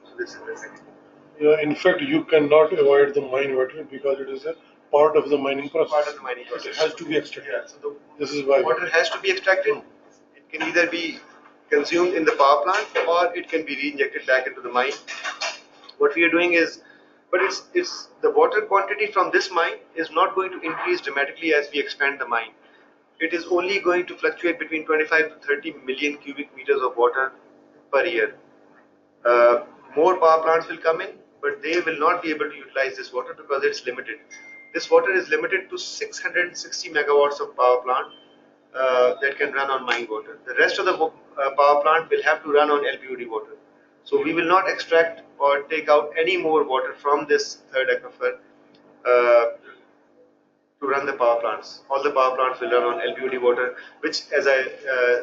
[SPEAKER 3] So this is the second.
[SPEAKER 4] Yeah, in fact, you cannot avoid the mine water because it is a part of the mining process.
[SPEAKER 3] Part of the mining process.
[SPEAKER 4] It has to be extracted.
[SPEAKER 3] Yeah, so
[SPEAKER 4] This is why.
[SPEAKER 3] water has to be extracted. It can either be consumed in the power plant or it can be re-injected back into the mine. What we are doing is, but it's the water quantity from this mine is not going to increase dramatically as we expand the mine. It is only going to fluctuate between 25 to 30 million cubic meters of water per year. More power plants will come in, but they will not be able to utilize this water because it's limited. This water is limited to 660 megawatts of power plant that can run on mine water. The rest of the power plant will have to run on LBOD water. So we will not extract or take out any more water from this third aquifer to run the power plants. All the power plants will run on LBOD water, which, as I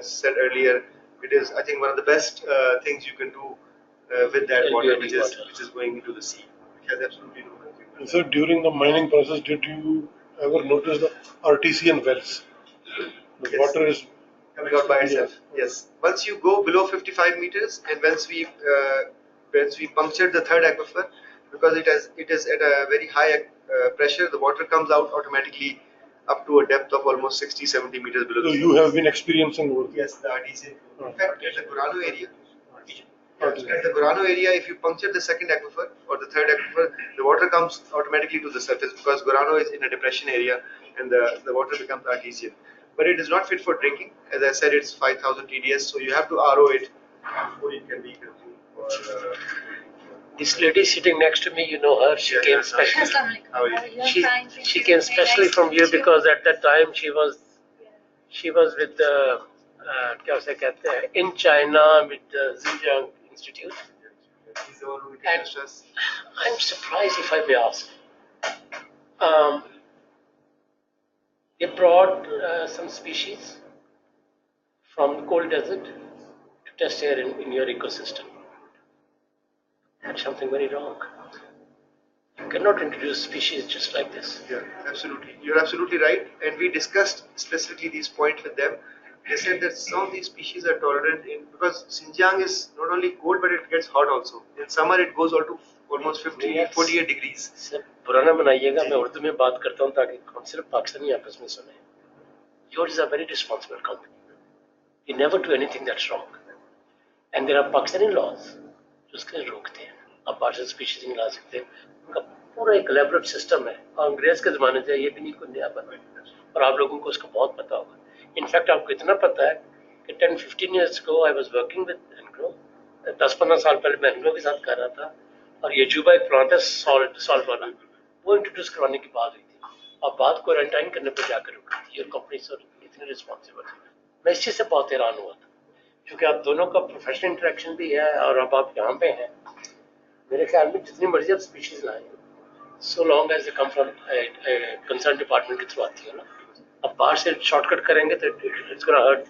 [SPEAKER 3] said earlier, it is, I think, one of the best things you can do with that water, which is going into the sea, which has absolutely no consequence.
[SPEAKER 4] So during the mining process, did you ever notice the artesian wells? The
[SPEAKER 3] Yes.
[SPEAKER 4] water is
[SPEAKER 3] Coming out by itself. Yes. Once you go below 55 meters, and once we punctured the third aquifer, because it is at a very high pressure, the water comes out automatically up to a depth of almost 60-70 meters below
[SPEAKER 4] So
[SPEAKER 3] the
[SPEAKER 4] you have been experiencing over there.
[SPEAKER 3] Yes, the artesian. In fact, at the Gurano area,
[SPEAKER 4] Artesian.
[SPEAKER 3] at the Gurano area, if you puncture the second aquifer or the third aquifer, the water comes automatically to the surface because Gurano is in a depression area and the water becomes artesian. But it is not fit for drinking. As I said, it's 5,000 TDS, so you have to RO it before it can be consumed.
[SPEAKER 1] This lady sitting next to me, you know her. She came specially.
[SPEAKER 3] How are you?
[SPEAKER 1] She came specially from here because at that time she was with the क्या उसे कहते हैं, in China with the Xinjiang Institute.
[SPEAKER 3] He's the one who
[SPEAKER 1] And
[SPEAKER 3] introduced us.
[SPEAKER 1] I'm surprised, if I may ask. They brought some species from the cold desert to test here in your ecosystem. That's something very wrong. You cannot introduce species just like this.
[SPEAKER 3] Yeah, absolutely. You're absolutely right. And we discussed specifically these points with them. They said that some of these species are tolerant because Xinjiang is not only cold but it gets hot also. In summer it goes all to almost 48 degrees.
[SPEAKER 1] Sir बुरा ना बनाइएगा, मैं उर्दू में बात करता हूँ ताकि हम सिर्फ पाकिस्तानी आपस में सुने. Yours is a very responsible company. You never do anything that's wrong. And there are Pakistani laws जो उसके रोकते हैं. आप बाहर स्पीशीज नहीं ला सकते. उनका पूरा एक एलेबोरेट सिस्टम है और अंग्रेज के ज़माने से ये भी नहीं कोई नया बना और आप लोगों को उसका बहुत पता होगा. इनफैक्ट आपको इतना पता है कि 10-15 years ago I was working with Engro. 10-15 साल पहले मैं एंग्रो के साथ कर रहा था और ये जुबा एक प्लांट है सॉल्ट वाला, वो इंट्रोड्यूस करवाने की बात हुई थी और बात क्वारंटाइन करने पर जाकर रुकी थी. योर कंपनी सर इतनी रिस्पॉन्सिबल. मैं इस चीज़ से बहुत हैरान हुआ था क्योंकि आप दोनों का प्रोफेशनल इंटरेक्शन भी है और अब आप यहाँ पे हैं. मेरे ख्याल में जितनी मर्जी आप स्पीशीज लाएं, so long as they come from concerned department के थ्रू आती है ना. अब बाहर से शॉर्टकट करेंगे तो it's gonna hurt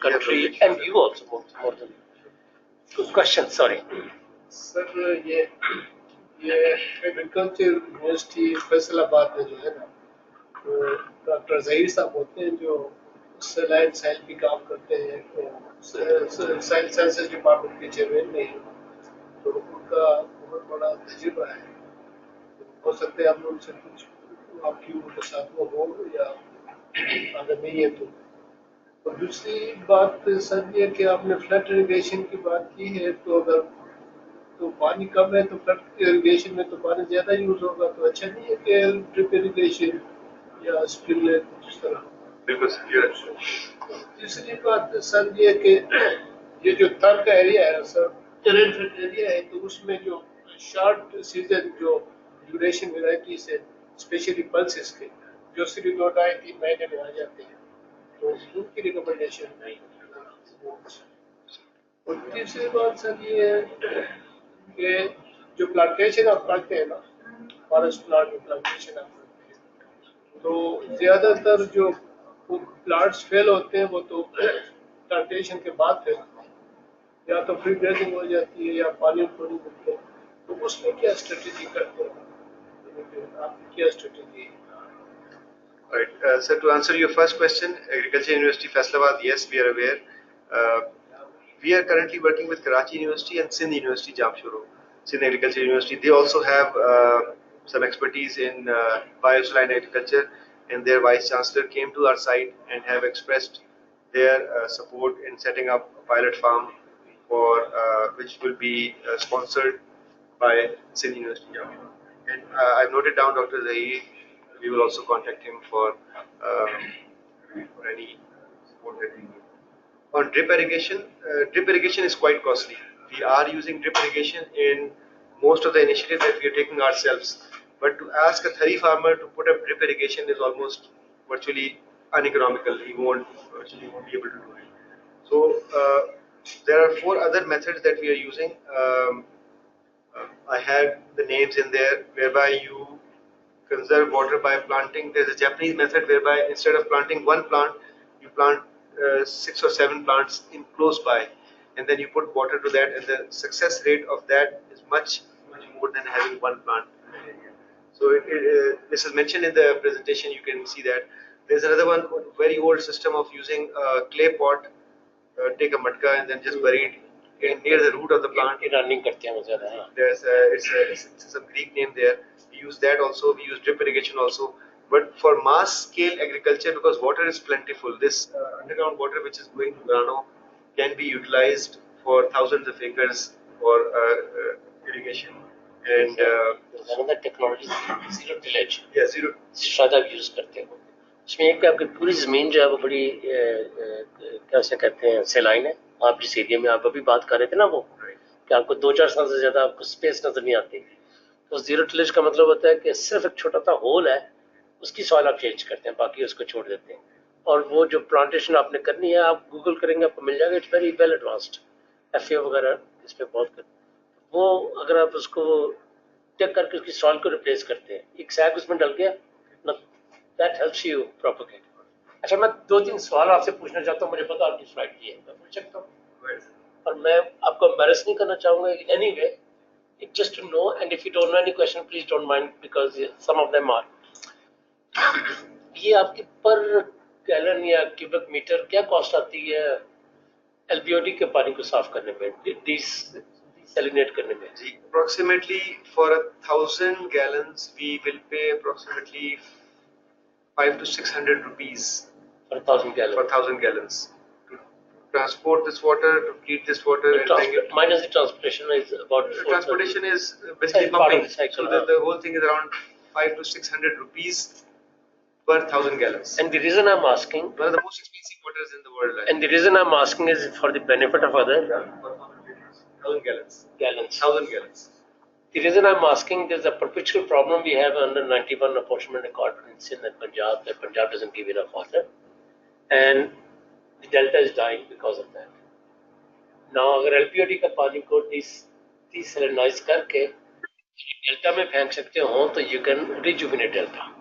[SPEAKER 1] country and you also more than. Question, sorry.
[SPEAKER 7] Sir ये एग्रीकल्चर यूनिवर्सिटी फैसलाबाद में जो है ना, तो डॉक्टर जहीर साहब होते हैं जो सलाइन साइल भी काम करते हैं, साइल साइंसेज डिपार्टमेंट के चेयरमैन में हैं, तो उनका बहुत बड़ा तजुर्बा है. हो सकता है आप लोग से कुछ आपकी उनके साथ वो हो या अगर नहीं है तो. और दूसरी बात सर ये कि आपने फ्लड इरिगेशन की बात की है, तो अगर तो पानी कम है तो फ्लड इरिगेशन में तो पानी ज़्यादा यूज होगा, तो अच्छा नहीं है कि ड्रिप इरिगेशन या स्प्रिंकलर इस तरह.
[SPEAKER 3] बिल्कुल.
[SPEAKER 7] तीसरी बात सर ये कि ये जो थर का एरिया है सर, रेनफेड एरिया है, तो उसमें जो शॉर्ट सीजन जो ड्यूरेशन वेराइटीज है, स्पेशली पल्सेस के जो सिर्फ 2-2.5-3 महीने में आ जाते हैं, तो उनकी रिकमेंडेशन नहीं. और तीसरी बात सर ये है कि जो प्लांटेशन आप करते हैं ना, फॉरेस्ट प्लांट में प्लांटेशन आप करते हैं, तो ज़्यादातर जो प्लांट्स फेल होते हैं वो तो प्लांटेशन के बाद फेल होते हैं, या तो फ्री ग्रेजिंग हो जाती है या पानी नहीं मिलता है. तो उसमें क्या स्ट्रेटेजी करते हैं, आपकी क्या स्ट्रेटेजी है?
[SPEAKER 3] Right. So to answer your first question, Agriculture University Faisalabad, yes, we are aware. We are currently working with Karachi University and Sindh University, Jamshoro, Sindh Agriculture University. They also have some expertise in biosaline agriculture, and their vice chancellor came to our site and have expressed their support in setting up a pilot farm for which will be sponsored by Sindh University, Jamshoro. And I've noted down Dr. Zahir. We will also contact him for any support that we need. On drip irrigation is quite costly. We are using drip irrigation in most of the initiatives that we are taking ourselves. But to ask a Thari farmer to put up drip irrigation is almost virtually uneconomical. He won't be able to do it. So there are 4 other methods that we are using. I had the names in there whereby you conserve water by planting. There's a Japanese method whereby instead of planting one plant, you plant 6 or 7 plants in close by, and then you put water to that, and the success rate of that is much more than having one plant. So this is mentioned in the presentation. You can see that. There's another one, very old system of using a clay pot, take a matka and then just bury it near the root of the plant.
[SPEAKER 1] Running करते हैं वो ज़्यादा हाँ.
[SPEAKER 3] It's some Greek name there. We use that also. We use drip irrigation also. But for mass scale agriculture, because water is plentiful, this underground water which is going to Grano can be utilized for thousands of acres for irrigation. And
[SPEAKER 1] there's another technology, zero tillage.
[SPEAKER 3] yeah, zero.
[SPEAKER 1] शायद आप use करते हो. इसमें एक आपकी पूरी जमीन जो है वो बड़ी कैसे कहते हैं सेलाइन है. आप जिस एरिया में आप अभी बात कर रहे थे ना वो कि आपको 2-4 साल से ज्यादा आपको स्पेस नजर नहीं आती, तो जीरो टिलेज का मतलब होता है कि सिर्फ एक छोटा सा होल है, उसकी सॉइल आप चेंज करते हैं, बाकी उसको छोड़ देते हैं. और वो जो प्लांटेशन आपने करनी है आप गूगल करेंगे आपको मिल जाएगा. It's very well advanced. FAO वगैरह इस पर बहुत कर, वो अगर आप उसको टेक करके उसकी सॉइल को रिप्लेस करते हैं, एक सैग उसमें डल गया ना, दैट हेल्प्स यू प्रोपोगेट. अच्छा, मैं 2-3 सवाल आपसे पूछना चाहता हूँ. मुझे पता आपकी फ्लाइट की है, मैं पूछ सकता हूँ? और मैं आपको एम्बैरेस नहीं करना चाहूँगा any way, just to know, and if you don't know any question please don't mind because some of them are. ये आपकी पर गैलन या क्यूबिक मीटर क्या कॉस्ट आती है LBOD के पानी को साफ करने में, डिसैलिनेट करने में?
[SPEAKER 3] जी, approximately for 1,000 gallons we will pay approximately 500 to 600 rupees
[SPEAKER 1] for 1,000 gallons.
[SPEAKER 3] For 1,000 gallons to transport this water, to treat this water, and bring it.
[SPEAKER 1] Minus the transportation is about.
[SPEAKER 3] Transportation is basically pumping. So the whole thing is around 500 to 600 rupees per 1,000 gallons.
[SPEAKER 1] And the reason I'm asking,
[SPEAKER 3] one of the most expensive waters in the world.
[SPEAKER 1] And the reason I'm asking is for the benefit of others.
[SPEAKER 3] 1,000 gallons. 1,000 gallons.
[SPEAKER 1] The reason I'm asking, there's a perpetual problem we have under 91 apportionment accord in Sindh and Punjab, that Punjab doesn't give enough water, and the delta is dying because of that. Now, अगर LPOD का पानी को desalinize करके delta में फेंक सकते हो, तो you can rejuvenate delta.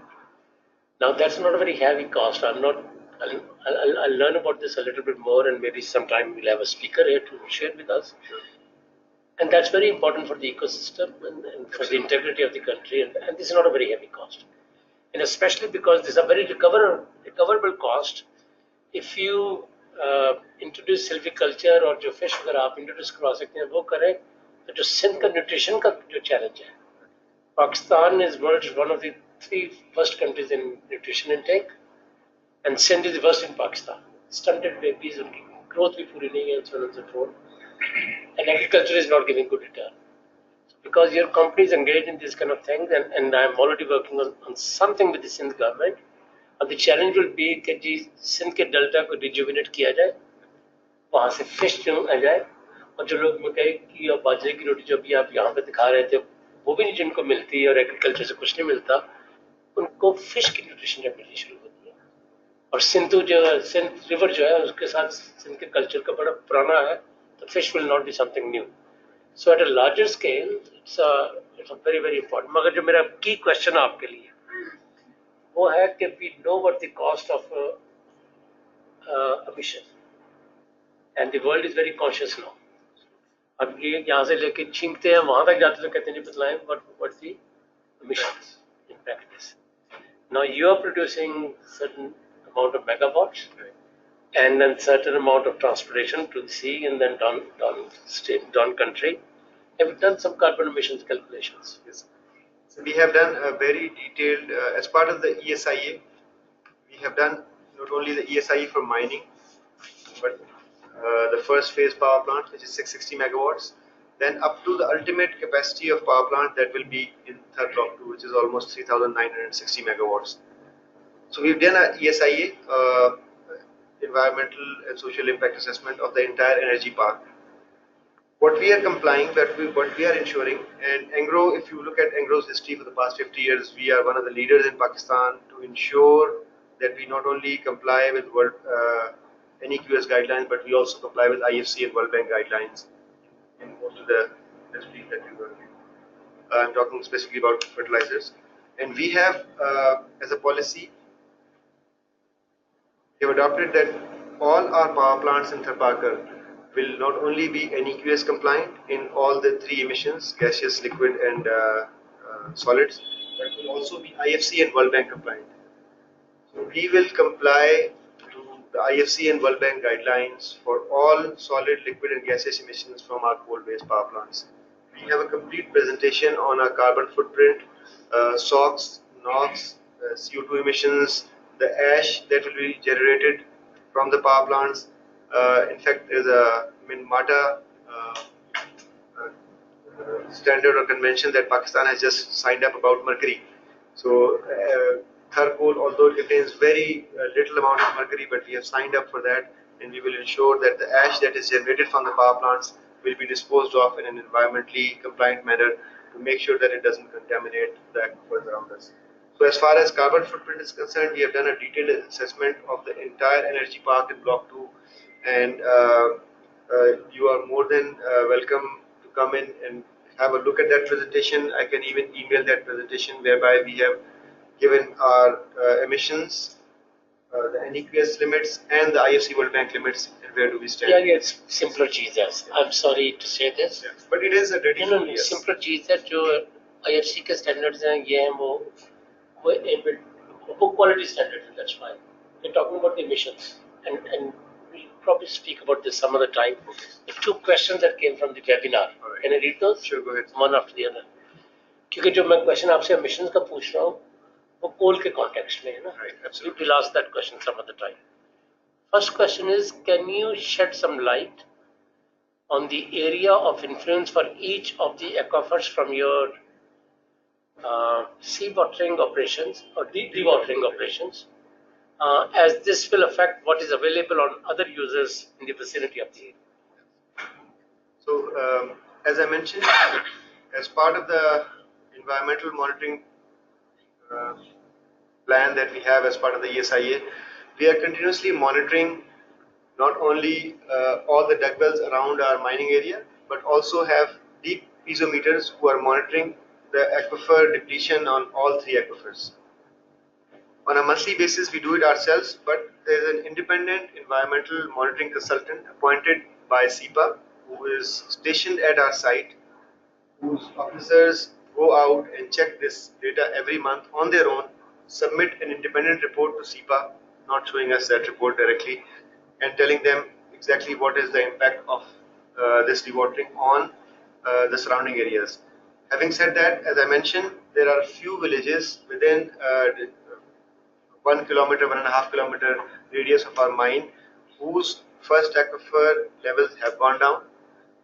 [SPEAKER 1] Now, that's not a very heavy cost. I'll learn about this a little bit more, and maybe sometime we'll have a speaker here to share with us. And that's very important for the ecosystem and for the integrity of the country. And this is not a very heavy cost. And especially because this is a very recoverable cost. If you introduce silviculture or जो fish अगर आप introduce करवा सकते हैं वो करें, तो जो सिंध का nutrition का जो challenge है, Pakistan is one of the 3 worst countries in nutrition intake, and Sindh is the worst in Pakistan. Stunted babies, उनकी growth भी पूरी नहीं है, and so on and so forth. And agriculture is not giving good return. So because your company is engaged in this kind of things, and I'm already working on something with the Sindh government, and the challenge will be कि जी सिंध के delta को rejuvenate किया जाए, वहाँ से fish जो आ जाए, और जो लोग मैं कहे कि बाजरे की रोटी जो भी आप यहाँ पे दिखा रहे थे वो भी नहीं जिनको मिलती है और एग्रीकल्चर से कुछ नहीं मिलता, उनको फिश की न्यूट्रिशन जब मिलनी शुरू होती है. और सिंध रिवर जो है उसके साथ सिंध के कल्चर का बड़ा पुराना है, तो fish will not be something new. So at a larger scale, it's a very very important. मगर जो मेरा key question आपके लिए वो है कि we know what the cost of emission, and the world is very conscious now. अब ये यहाँ से लेके छींकते हैं वहाँ तक जाते तो कहते नहीं बतलाएं what's the emissions in practice. Now you are producing certain amount of megawatts, and then certain amount of transportation to the sea and then down country. Have you done some carbon emissions calculations?
[SPEAKER 3] Yes. So we have done a very detailed, as part of the ESIA, we have done not only the ESIA for mining, but the first phase power plant, which is 660 megawatts, then up to the ultimate capacity of power plant that will be in Thar Block 2, which is almost 3,960 megawatts. So we've done a ESIA, environmental and social impact assessment of the entire energy park. What we are complying, what we are ensuring, and Engro, if you look at Engro's history for the past 50 years, we are one of the leaders in Pakistan to ensure that we not only comply with world NEQS guidelines, but we also comply with IFC and World Bank guidelines in most of the industries that we work in. I'm talking specifically about fertilizers. And we have, as a policy, we have adopted that all our power plants in Tharparkar will not only be NEQS compliant in all the 3 emissions, gaseous, liquid and solids, but will also be IFC and World Bank compliant. So we will comply to the the IFC and World Bank guidelines for all solid, liquid and gaseous emissions from our coal-based power plants. We have a complete presentation on our carbon footprint, SOx, NOx, CO2 emissions, the ash that will be generated from the power plants. In fact, there's a MATA standard or convention that Pakistan has just signed up about mercury. So Thar coal, although it contains very little amount of mercury, but we have signed up for that, and we will ensure that the ash that is generated from the power plants will be disposed of in an environmentally compliant manner to make sure that it doesn't contaminate the aquifers around us. So as far as carbon footprint is concerned, we have done a detailed assessment of the entire energy park in Block 2, and you are more than welcome to come in and have a look at that presentation. I can even email that presentation whereby we have given our emissions, the NEQS limits and the IFC World Bank limits, and where do we stand.
[SPEAKER 1] Yeah, it's simpler चीज है. I'm sorry to say this.
[SPEAKER 3] Yeah, but it is a dirty
[SPEAKER 1] No,
[SPEAKER 3] yes.
[SPEAKER 1] simpler चीज है जो IFC के standards हैं ये हैं वो quality standards हैं. That's why we're talking about the emissions, and we'll probably speak about this some other time. The two questions that came from the webinar.
[SPEAKER 3] Alright.
[SPEAKER 1] Can I read those?
[SPEAKER 3] Sure, go ahead.
[SPEAKER 1] One after the other. क्योंकि जो मैं question आपसे emissions का पूछ रहा हूँ वो coal के context में है ना.
[SPEAKER 3] Right, absolutely.
[SPEAKER 1] We'll ask that question some other time. First question is, can you shed some light on the area of influence for each of the aquifers from your sea watering operations or dewatering operations, as this will affect what is available on other users in the vicinity of the area?
[SPEAKER 3] So, as I mentioned, as part of the environmental monitoring plan that we have as part of the ESIA, we are continuously monitoring not only all the duct wells around our mining area, but also have deep piezometers who are monitoring the aquifer depletion on all three aquifers. On a monthly basis, we do it ourselves, but there is an independent environmental monitoring consultant appointed by SEPA who is stationed at our site, whose officers go out and check this data every month on their own, submit an independent report to SEPA, not showing us that report directly, and telling them exactly what is the impact of this dewatering on the surrounding areas. Having said that, as I mentioned, there are few villages within 1 kilometer, 1.5 kilometer radius of our mine whose first aquifer levels have gone down,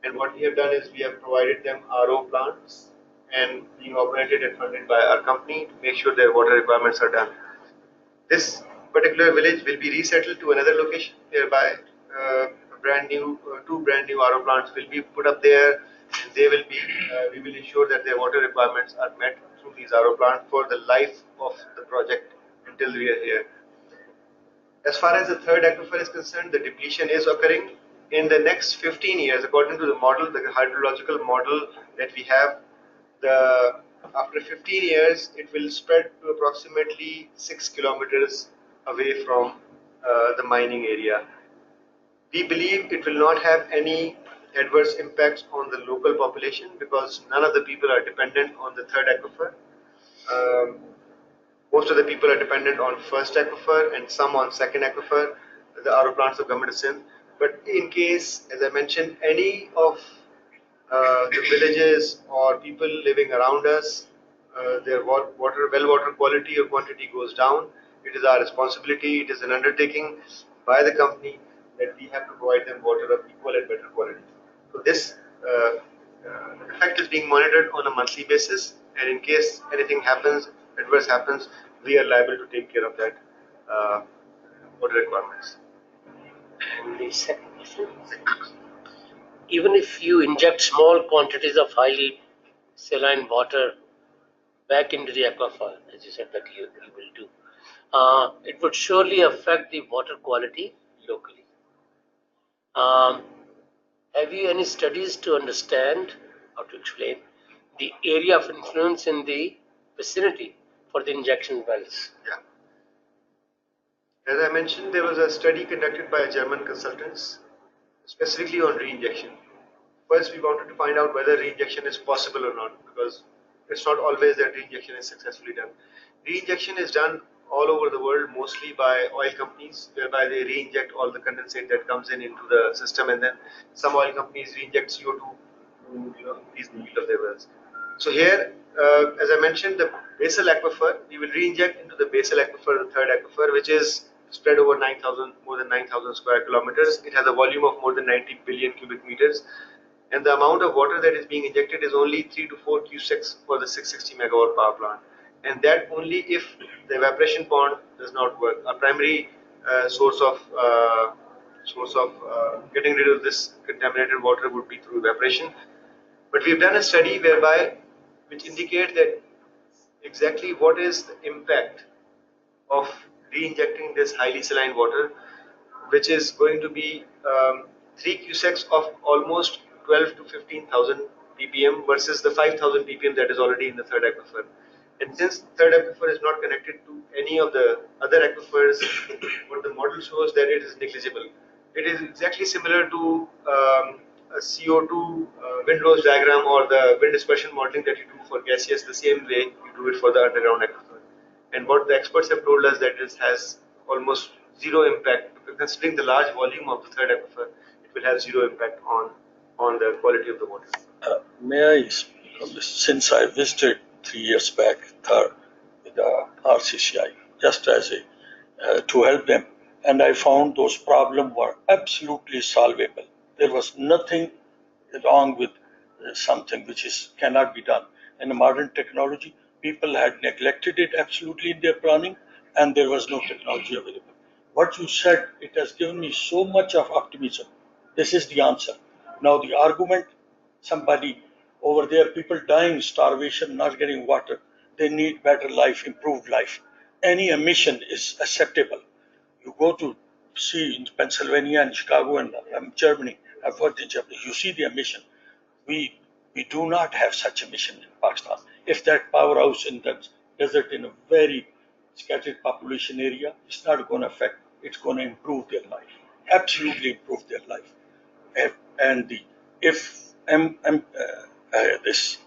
[SPEAKER 3] and what we have done is we have provided them RO plants and being operated and funded by our company to make sure their water requirements are done. This particular village will be resettled to another location, whereby two brand new RO plants will be put up there, and they will be we will ensure that their water requirements are met through these RO plants for the life of the project until we are here. As far as the third aquifer is concerned, the depletion is occurring in the next 15 years, according to the model, the hydrological model that we have. After 15 years, it will spread to approximately 6 kilometers away from the mining area. We believe it will not have any adverse impacts on the local population because none of the people are dependent on the third aquifer. Most of the people are dependent on first aquifer and some on second aquifer, the RO plants of Government of Sindh. But in case, as I mentioned, any of the villages or people living around us, their well water quality or quantity goes down, it is our responsibility, it is an undertaking by the company that we have to provide them water of equal and better quality. So this effect is being monitored on a monthly basis, and in case anything happens, adverse happens, we are liable to take care of that water requirements.
[SPEAKER 1] And the second question, even if you inject small quantities of highly saline water back into the aquifer, as you said that you will do, it would surely affect the water quality locally. Have you any studies to understand or to explain the area of influence in the vicinity for the injection wells?
[SPEAKER 3] Yeah. As I mentioned, there was a study conducted by German consultants specifically on reinjection. First, we wanted to find out whether reinjection is possible or not, because it's not always that reinjection is successfully done. Reinjection is done all over the world, mostly by oil companies, whereby they re-inject all the condensate that comes in into the system, and then some oil companies re-inject CO2 to increase the yield of their wells. So here, as I mentioned, the basal aquifer, we will re-inject into the basal aquifer, the third aquifer, which is spread over more than 9,000 square kilometers. It has a volume of more than 90 billion cubic meters, and the amount of water that is being injected is only 3 to 4 cusecs for the 660 megawatt power plant, and that only if the evaporation pond does not work. Our primary source of getting rid of this contaminated water would be through evaporation. But we've done a study which indicates that exactly what is the impact of re-injecting this highly saline water, which is going to be 3 cusecs of almost 12 to 15,000 ppm versus the 5,000 ppm that is already in the third aquifer. And since third aquifer is not connected to any of the other aquifers, what the model shows that it is negligible. It is exactly similar to a CO2 windrows diagram or the wind dispersion modeling that you do for gaseous, the same way you do it for the underground aquifer. And what the experts have told us that it has almost zero impact, considering the large volume of the third aquifer, it will have zero impact on the quality of the water.
[SPEAKER 8] May I speak on this? Since I visited 3 years back Thar with the RCCI, just as to help them, and I found those problems were absolutely solvable. There was nothing wrong with something which cannot be done. In the modern technology, people had neglected it absolutely in their planning, and there was no technology available. What you said, it has given me so much of optimism. This is the answer. Now the argument, somebody over there, people dying, starvation, not getting water, they need better life, improved life. Any emission is acceptable. You go to see in Pennsylvania and Chicago and Germany, I've worked in Germany, you see the emission. We do not have such emission in Pakistan. If that powerhouse in the desert in a very scattered population area, it's not going to affect, it's going to improve their life, absolutely improve their life. And this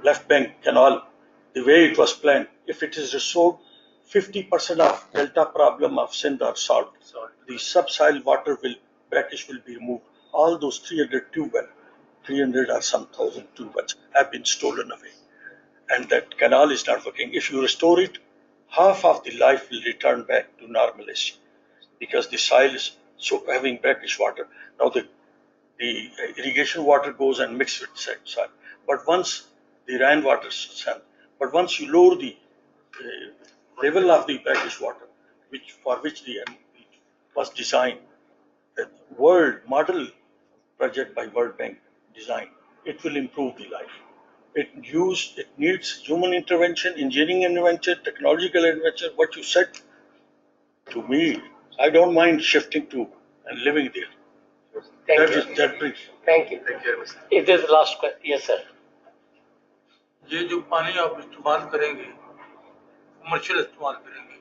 [SPEAKER 8] left bank canal, the way it was planned, if it is restored, 50% of delta problem of Sindh are solved. The subsoil water brackish will be removed. All those 300 tube wells, 300 or some thousand tube wells have been stolen away. And that canal is not working. If you restore it, half of the life will return back to normalcy because the soil is so having brackish water. Now the irrigation water goes and mixes with soil. But once the rainwater sand, but once you lower the level of the brackish water, for which the was designed, the world model project by World Bank design, it will improve the life. It needs human intervention, engineering intervention, technological intervention. What you said to me, I don't mind shifting to and living there.
[SPEAKER 1] Thank you. Thank you.
[SPEAKER 3] Thank you very much.
[SPEAKER 1] If there's the last question, yes, sir.
[SPEAKER 6] ये जो पानी आप इस्तेमाल करेंगे, commercial इस्तेमाल करेंगे,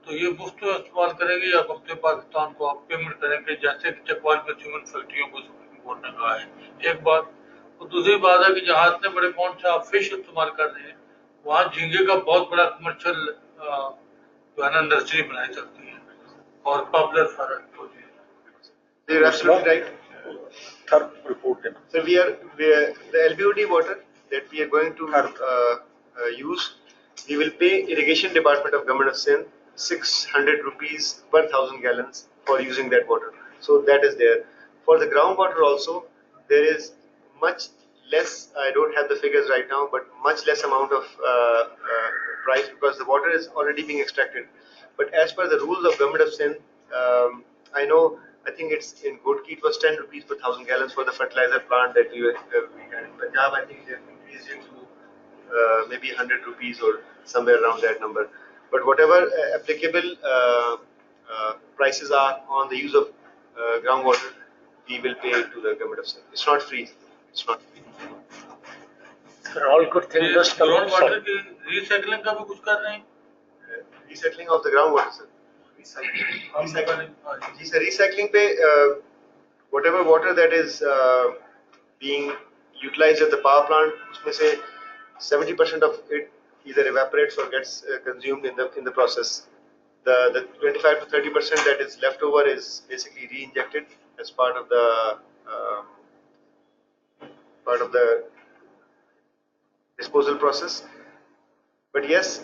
[SPEAKER 6] तो ये मुफ्त में इस्तेमाल करेंगे या अपने पाकिस्तान को आप पेमेंट करेंगे, जैसे कि चकवाल में सीमेंट फैक्ट्रियों को सुप्रीम कोर्ट ने कहा है, एक बात। और दूसरी बात है कि जहाँ इतने बड़े पॉन्ड से आप फिश इस्तेमाल कर रहे हैं, वहाँ झींगे का बहुत बड़ा कमर्शियल जो है ना नर्सरी बनाई सकती है और popular for produce.
[SPEAKER 3] You're absolutely right.
[SPEAKER 8] Third report.
[SPEAKER 3] So the LBOD water that we are going to use, we will pay irrigation department of government of Sindh 600 rupees per 1,000 gallons for using that water. So that is there. For the groundwater also, there is much less, I don't have the figures right now, but much less amount of price because the water is already being extracted. But as per the rules of government of Sindh, I think it's in Godki, it was 10 rupees per 1,000 gallons for the fertilizer plant that we had in Punjab. I think they increased it to maybe 100 rupees or somewhere around that number. But whatever applicable prices are on the use of groundwater, we will pay to the government of Sindh. It's not free. It's not free.
[SPEAKER 1] All good things just come.
[SPEAKER 6] Ground water की recycling का भी कुछ कर रहे हैं?
[SPEAKER 3] Recycling of the groundwater, sir. Recycling पे whatever water that is being utilized at the power plant, उसमें से 70% of it either evaporates or gets consumed in the process. The 25 to 30% that is left over is basically re-injected as part of the disposal process. But yes,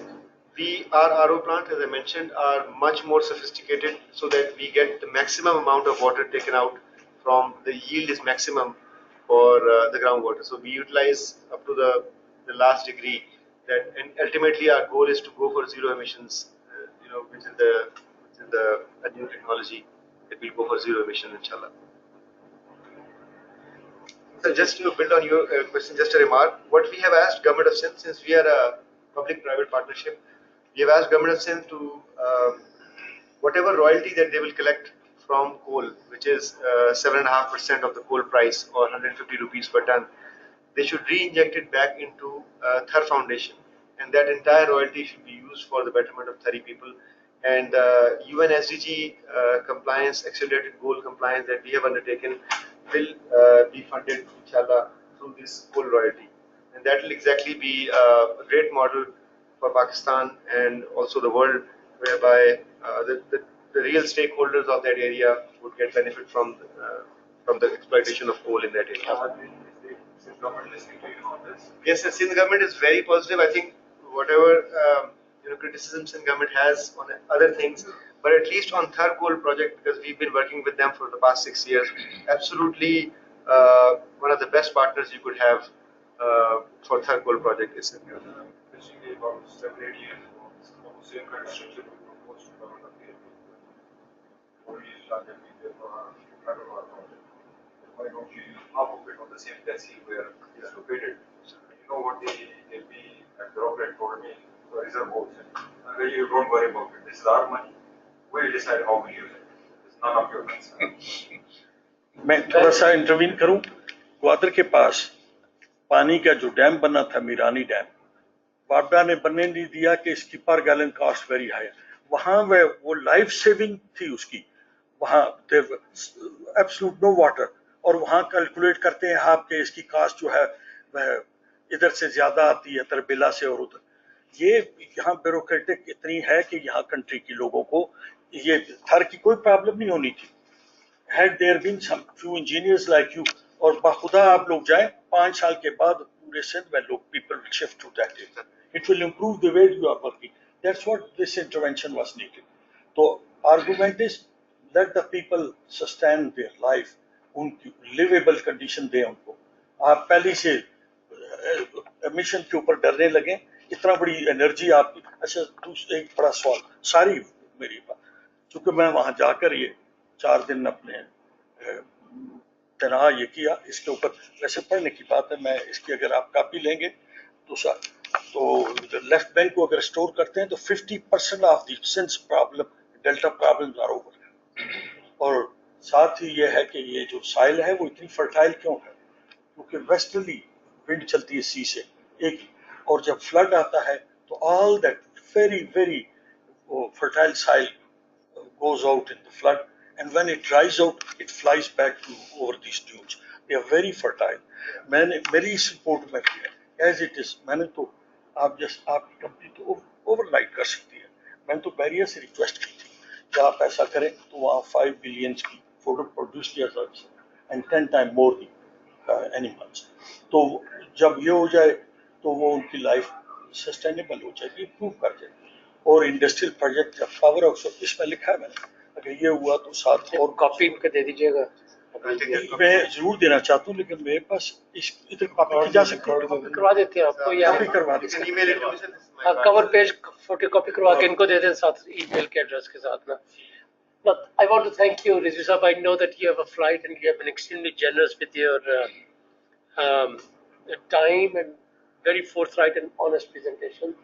[SPEAKER 3] our RO plant, as I mentioned, are much more sophisticated so that we get the maximum amount of water taken out from the yield is maximum for the groundwater. So we utilize up to the last degree that, and ultimately our goal is to go for zero emissions, which is the a new technology that will go for zero emission, inshallah. So just to build on your question, just a remark. What we have asked Government of Sindh, since we are a public-private partnership, we have asked Government of Sindh to whatever royalty that they will collect from coal, which is 7.5% of the coal price or 150 rupees per ton, they should re-inject it back into Thar Foundation, and that entire royalty should be used for the betterment of Thari people. And UN SDG compliance, accelerated goal compliance that we have undertaken will be funded, inshallah, through this coal royalty. And that will exactly be a great model for Pakistan and also the world, whereby the real stakeholders of that area would get benefit from the exploitation of coal in that area. Yes, the Sindh government is very positive. I think whatever criticisms Sindh government has on other things, but at least on Thar Coal project, because we've been working with them for the past 6 years, absolutely one of the best partners you could have for Thar Coal project is Sindh government.
[SPEAKER 9] Basically, about 7-8 years ago, the same kind of structure we proposed to government of the we started with the Thar project. Why don't you use half of it on the same taxi where it is located? You know what the LP and bureaucrat told me, the reserve boards. Really, you don't worry about it. This is our money. We'll decide how we use it. It's none of your concern.
[SPEAKER 8] मैं थोड़ा सा intervene करूं। ग्वादर के पास पानी का जो dam बना था, मीरानी डैम, वापडा ने बनने नहीं दिया कि इसकी पर गैलन कॉस्ट वेरी हाई। वहां वो लाइफ सेविंग थी उसकी, वहां एब्सोल्यूट नो वाटर, और वहां कैलकुलेट करते हैं आपके इसकी कॉस्ट जो है वह इधर से ज्यादा आती है तरबिला से और उधर। ये यहाँ ब्यूरोक्रेटिक इतनी है कि यहाँ कंट्री के लोगों को ये थर की कोई प्रॉब्लम नहीं होनी थी। Had there been some few engineers like you, और बाखुदा आप लोग जाएं 5 साल के बाद पूरे सिंध में लोग people will shift to that area. It will improve the way you are working. That's what this intervention was needed. तो argument is let the people sustain their life, उनकी livable condition दें उनको। आप पहले से एमिशन के ऊपर डरने लगे, इतना बड़ी एनर्जी आपकी। अच्छा, दूसरा एक बड़ा सवाल, सारी मेरी बात, क्योंकि मैं वहां जाकर ये 4 दिन अपने तनहा ये किया, इसके ऊपर वैसे पढ़ने की बात है, मैं इसकी अगर आप कॉपी लेंगे तो लेफ्ट बैंक को अगर स्टोर करते हैं तो 50% of the sins problem, delta problems are over. और साथ ही ये है कि ये जो साइल है वो इतनी फर्टाइल क्यों है, क्योंकि वेस्टर्ली विंड चलती है सी से एक, और जब फ्लड आता है तो all that very very fertile soil goes out in the flood, and when it dries out it flies back to over these dunes. They are very fertile. मैंने मेरी इस रिपोर्ट में भी है as it is, मैंने तो आप just आपकी कंपनी तो ओवरनाइट कर सकती है, मैंने तो बैरियर से रिक्वेस्ट की थी कि आप ऐसा करें तो वहाँ 5 बिलियन की फोटो प्रोड्यूस किया जा सकता and 10 time more the animals. तो जब ये हो जाए तो वो उनकी लाइफ सस्टेनेबल हो जाएगी, इम्प्रूव कर जाएगी। और इंडस्ट्रियल प्रोजेक्ट का पावर हाउस इसमें लिखा है मैंने, अगर ये हुआ तो साथ और
[SPEAKER 1] कॉपी इनके दे दीजिएगा।
[SPEAKER 8] मैं जरूर देना चाहता हूँ, लेकिन मेरे पास इधर कॉपी की जा सकती है,
[SPEAKER 1] करवा देते हैं आपको, या
[SPEAKER 8] कॉपी करवा देते
[SPEAKER 1] कवर पेज फोटो कॉपी करवा के इनको दे दें साथ ईमेल के एड्रेस के साथ ना। But I want to thank you, Rizvi Sahab. I know that you have a flight and you have been extremely generous with your time and very forthright and honest presentation.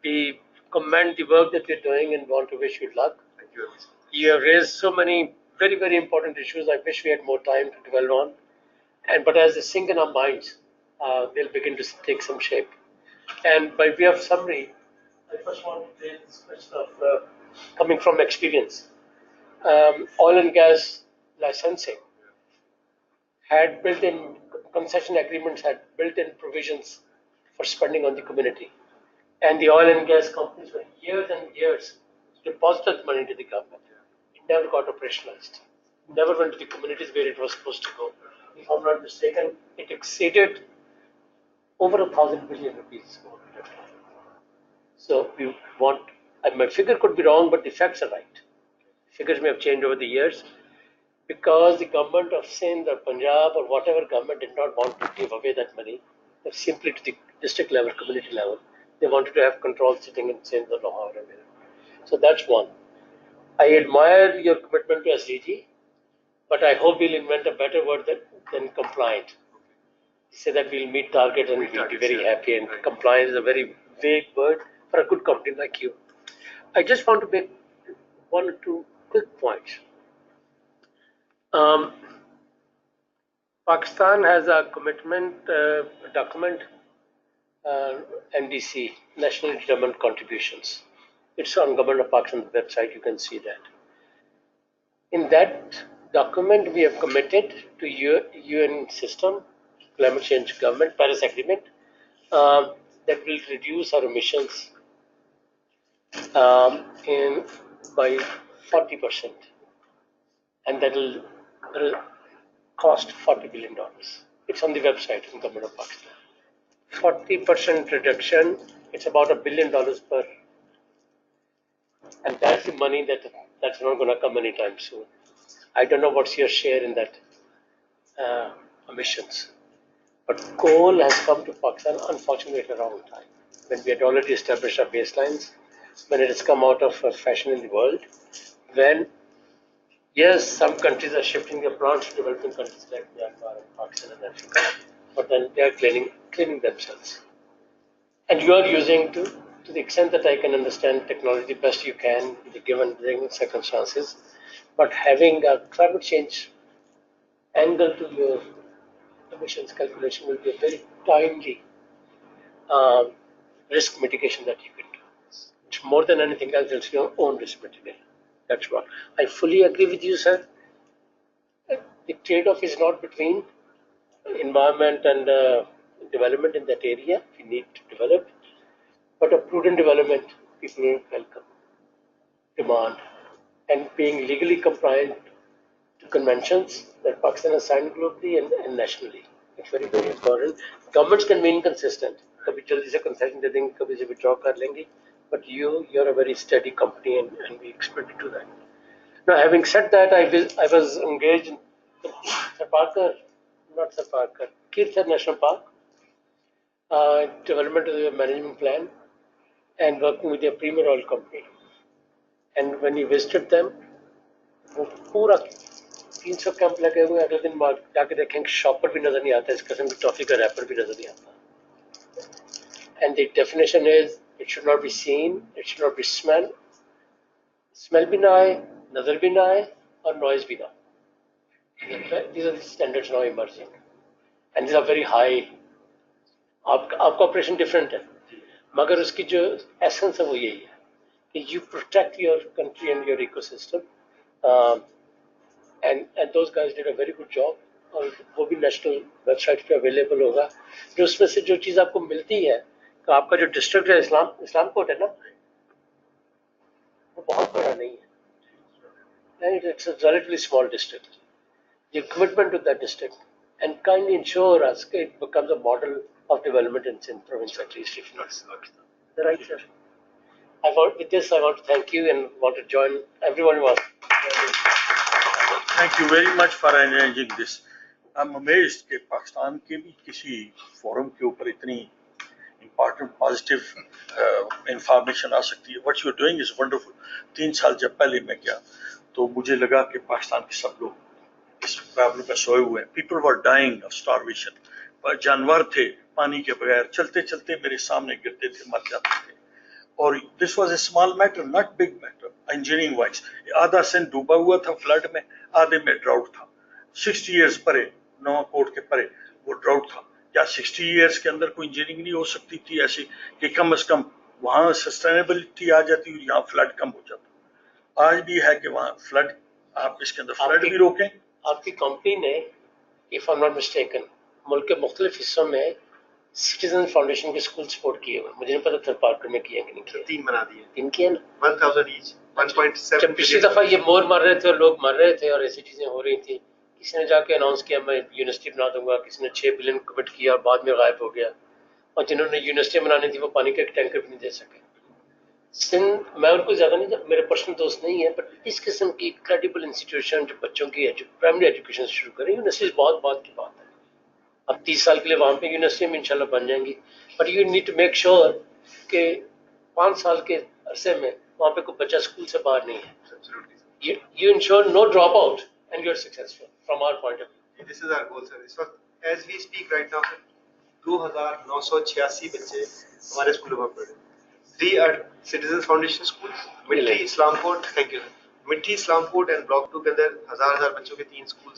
[SPEAKER 1] We commend the work that you're doing and want to wish you luck.
[SPEAKER 3] Thank you.
[SPEAKER 1] You have raised so many very, very important issues. I wish we had more time to dwell on. But as they sink in our minds, they'll begin to take some shape. And by way of summary, I first want to raise this question of coming from experience. Oil and gas licensing had built-in concession agreements, had built-in provisions for spending on the community. And the oil and gas companies for years and years deposited money into the government. It never got operationalized. Never went to the communities where it was supposed to go. If I'm not mistaken, it exceeded over 1,000 billion rupees. So we want, my figure could be wrong, but the facts are right. Figures may have changed over the years because the government of Sindh or Punjab or whatever government did not want to give away that money, simply to the district level, community level. They wanted to have control sitting in Sindh or Lahore. So that's one. I admire your commitment to SDG, but I hope we'll invent a better word than compliant. Say that we'll meet target and we'll be very happy, and compliance is a very vague word for a good company like you. I just want to make one or two quick points. Pakistan has a commitment document, NDC, National Development Contributions. It's on Government of Pakistan's website, you can see that. In that document, we have committed to UN system, climate change government, Paris Agreement, that will reduce our emissions by 40%, and that will cost $40 billion. It's on the website of the Government of Pakistan. 40% reduction, it's about $1 billion per, and that's the money that's not going to come anytime soon. I don't know what's your share in that emissions, but coal has come to Pakistan unfortunately at a wrong time, when we had already established our baselines, when it has come out of fashion in the world, when yes, some countries are shifting their plants to developing countries like Myanmar and Pakistan and Africa, but then they are cleaning themselves. And you are using, to the extent that I can understand, technology the best you can in the given circumstances, but having a climate change angle to your emissions calculation will be a very timely risk mitigation that you can do. It's more than anything else, it's your own risk mitigation. That's what. I fully agree with you, sir. The trade-off is not between environment and development in that area. We need to develop, but a prudent development people will welcome, demand, and being legally compliant to conventions that Pakistan has signed globally and nationally. It's very, very important. Governments can be inconsistent. कभी जल्दी से concession दे देंगे, कभी से withdraw कर लेंगे. But you're a very steady company, and we expect you to do that. Now, having said that, I was engaged in Kirthar National Park, development of the management plan, and working with their premier oil company. And when we visited them, वो पूरा 300 camp लगे हुए, अगले दिन जाके देखेंगे shopper भी नजर नहीं आता, इस किस्म की टॉफी का रैपर भी नजर नहीं आता. And the definition is, it should not be seen, it should not be smell भी ना आए, नजर भी ना आए, और noise भी ना. These are the standards now emerging, and these are very high. आपका ऑपरेशन डिफरेंट है, मगर उसकी जो एसेंस है वो यही है कि you protect your country and your ecosystem, and those guys did a very good job. और वो भी नेशनल वेबसाइट पे अवेलेबल होगा. जो उसमें से जो चीज़ आपको मिलती है, तो आपका जो डिस्ट्रिक्ट है इस्लाम कोट है ना, वो बहुत बड़ा नहीं है. It's a relatively small district. Your commitment to that district, and kindly ensure us it becomes a model of development in Sindh province, at least, if not Pakistan. Right, sir. With this, I want to thank you and want to join everyone who was.
[SPEAKER 8] Thank you very much for arranging this. I'm amazed कि पाकिस्तान के भी किसी forum के ऊपर इतनी important positive information आ सकती है. What you're doing is wonderful. 3 साल जब पहले मैं गया तो मुझे लगा कि पाकिस्तान के सब लोग इस प्रॉब्लम में सोए हुए हैं. People were dying of starvation. जानवर थे पानी के बगैर चलते चलते मेरे सामने गिरते थे, मर जाते थे. और this was a small matter, not big matter, engineering wise. आधा सिंध डूबा हुआ था फ्लड में, आधे में ड्राउट था. 60 years परे, नवा कोट के परे वो ड्राउट था. क्या 60 years के अंदर कोई इंजीनियरिंग नहीं हो सकती थी ऐसी कि कम से कम वहाँ सस्टेनेबिलिटी आ जाती और यहाँ फ्लड कम हो जाता. आज भी है कि वहाँ फ्लड, आप इसके अंदर फ्लड भी रोकें.
[SPEAKER 1] आपकी कंपनी ने, if I am not mistaken, मुल्क के मुख्तलिफ हिस्सों में सिटीजन फाउंडेशन के स्कूल सपोर्ट किए हुए, मुझे नहीं पता थर पार्कर में किए कि नहीं किए।
[SPEAKER 3] 3 बना दिए,
[SPEAKER 1] 3 किए ना।
[SPEAKER 3] 1000 ईच, 1.7
[SPEAKER 1] जब पिछली दफा ये मोर मर रहे थे और लोग मर रहे थे और ऐसी चीजें हो रही थी, किसी ने जाके अनाउंस किया मैं यूनिवर्सिटी बना दूंगा, किसी ने 6 बिलियन कमिट किया और बाद में गायब हो गया, और जिन्होंने यूनिवर्सिटी बनानी थी वो पानी का एक टैंकर भी नहीं दे सके। सिंध, मैं उनको ज्यादा नहीं, मेरे पर्सनल दोस्त नहीं है, बट इस किस्म की क्रेडिबल इंस्टीट्यूशन जो बच्चों की प्राइमरी एजुकेशन शुरू करें, यूनिवर्सिटी बहुत बात की बात है। अब 30 साल के लिए वहां पे यूनिवर्सिटी में इंशाल्लाह बन जाएंगी, but you need to make sure कि 5 साल के अरसे में वहां पे कोई बच्चा स्कूल से बाहर नहीं है। You ensure no dropout and you're successful from our point of view.
[SPEAKER 3] This is our goal, sir. इस वक्त as we speak right now, 2986 बच्चे हमारे स्कूलों में पढ़े। 3 are Citizens Foundation schools, मिट्टी, इस्लामकोट, थैंक यू, मिट्टी, इस्लामकोट एंड ब्लॉक 2 के अंदर 1000 बच्चों के 3 स्कूल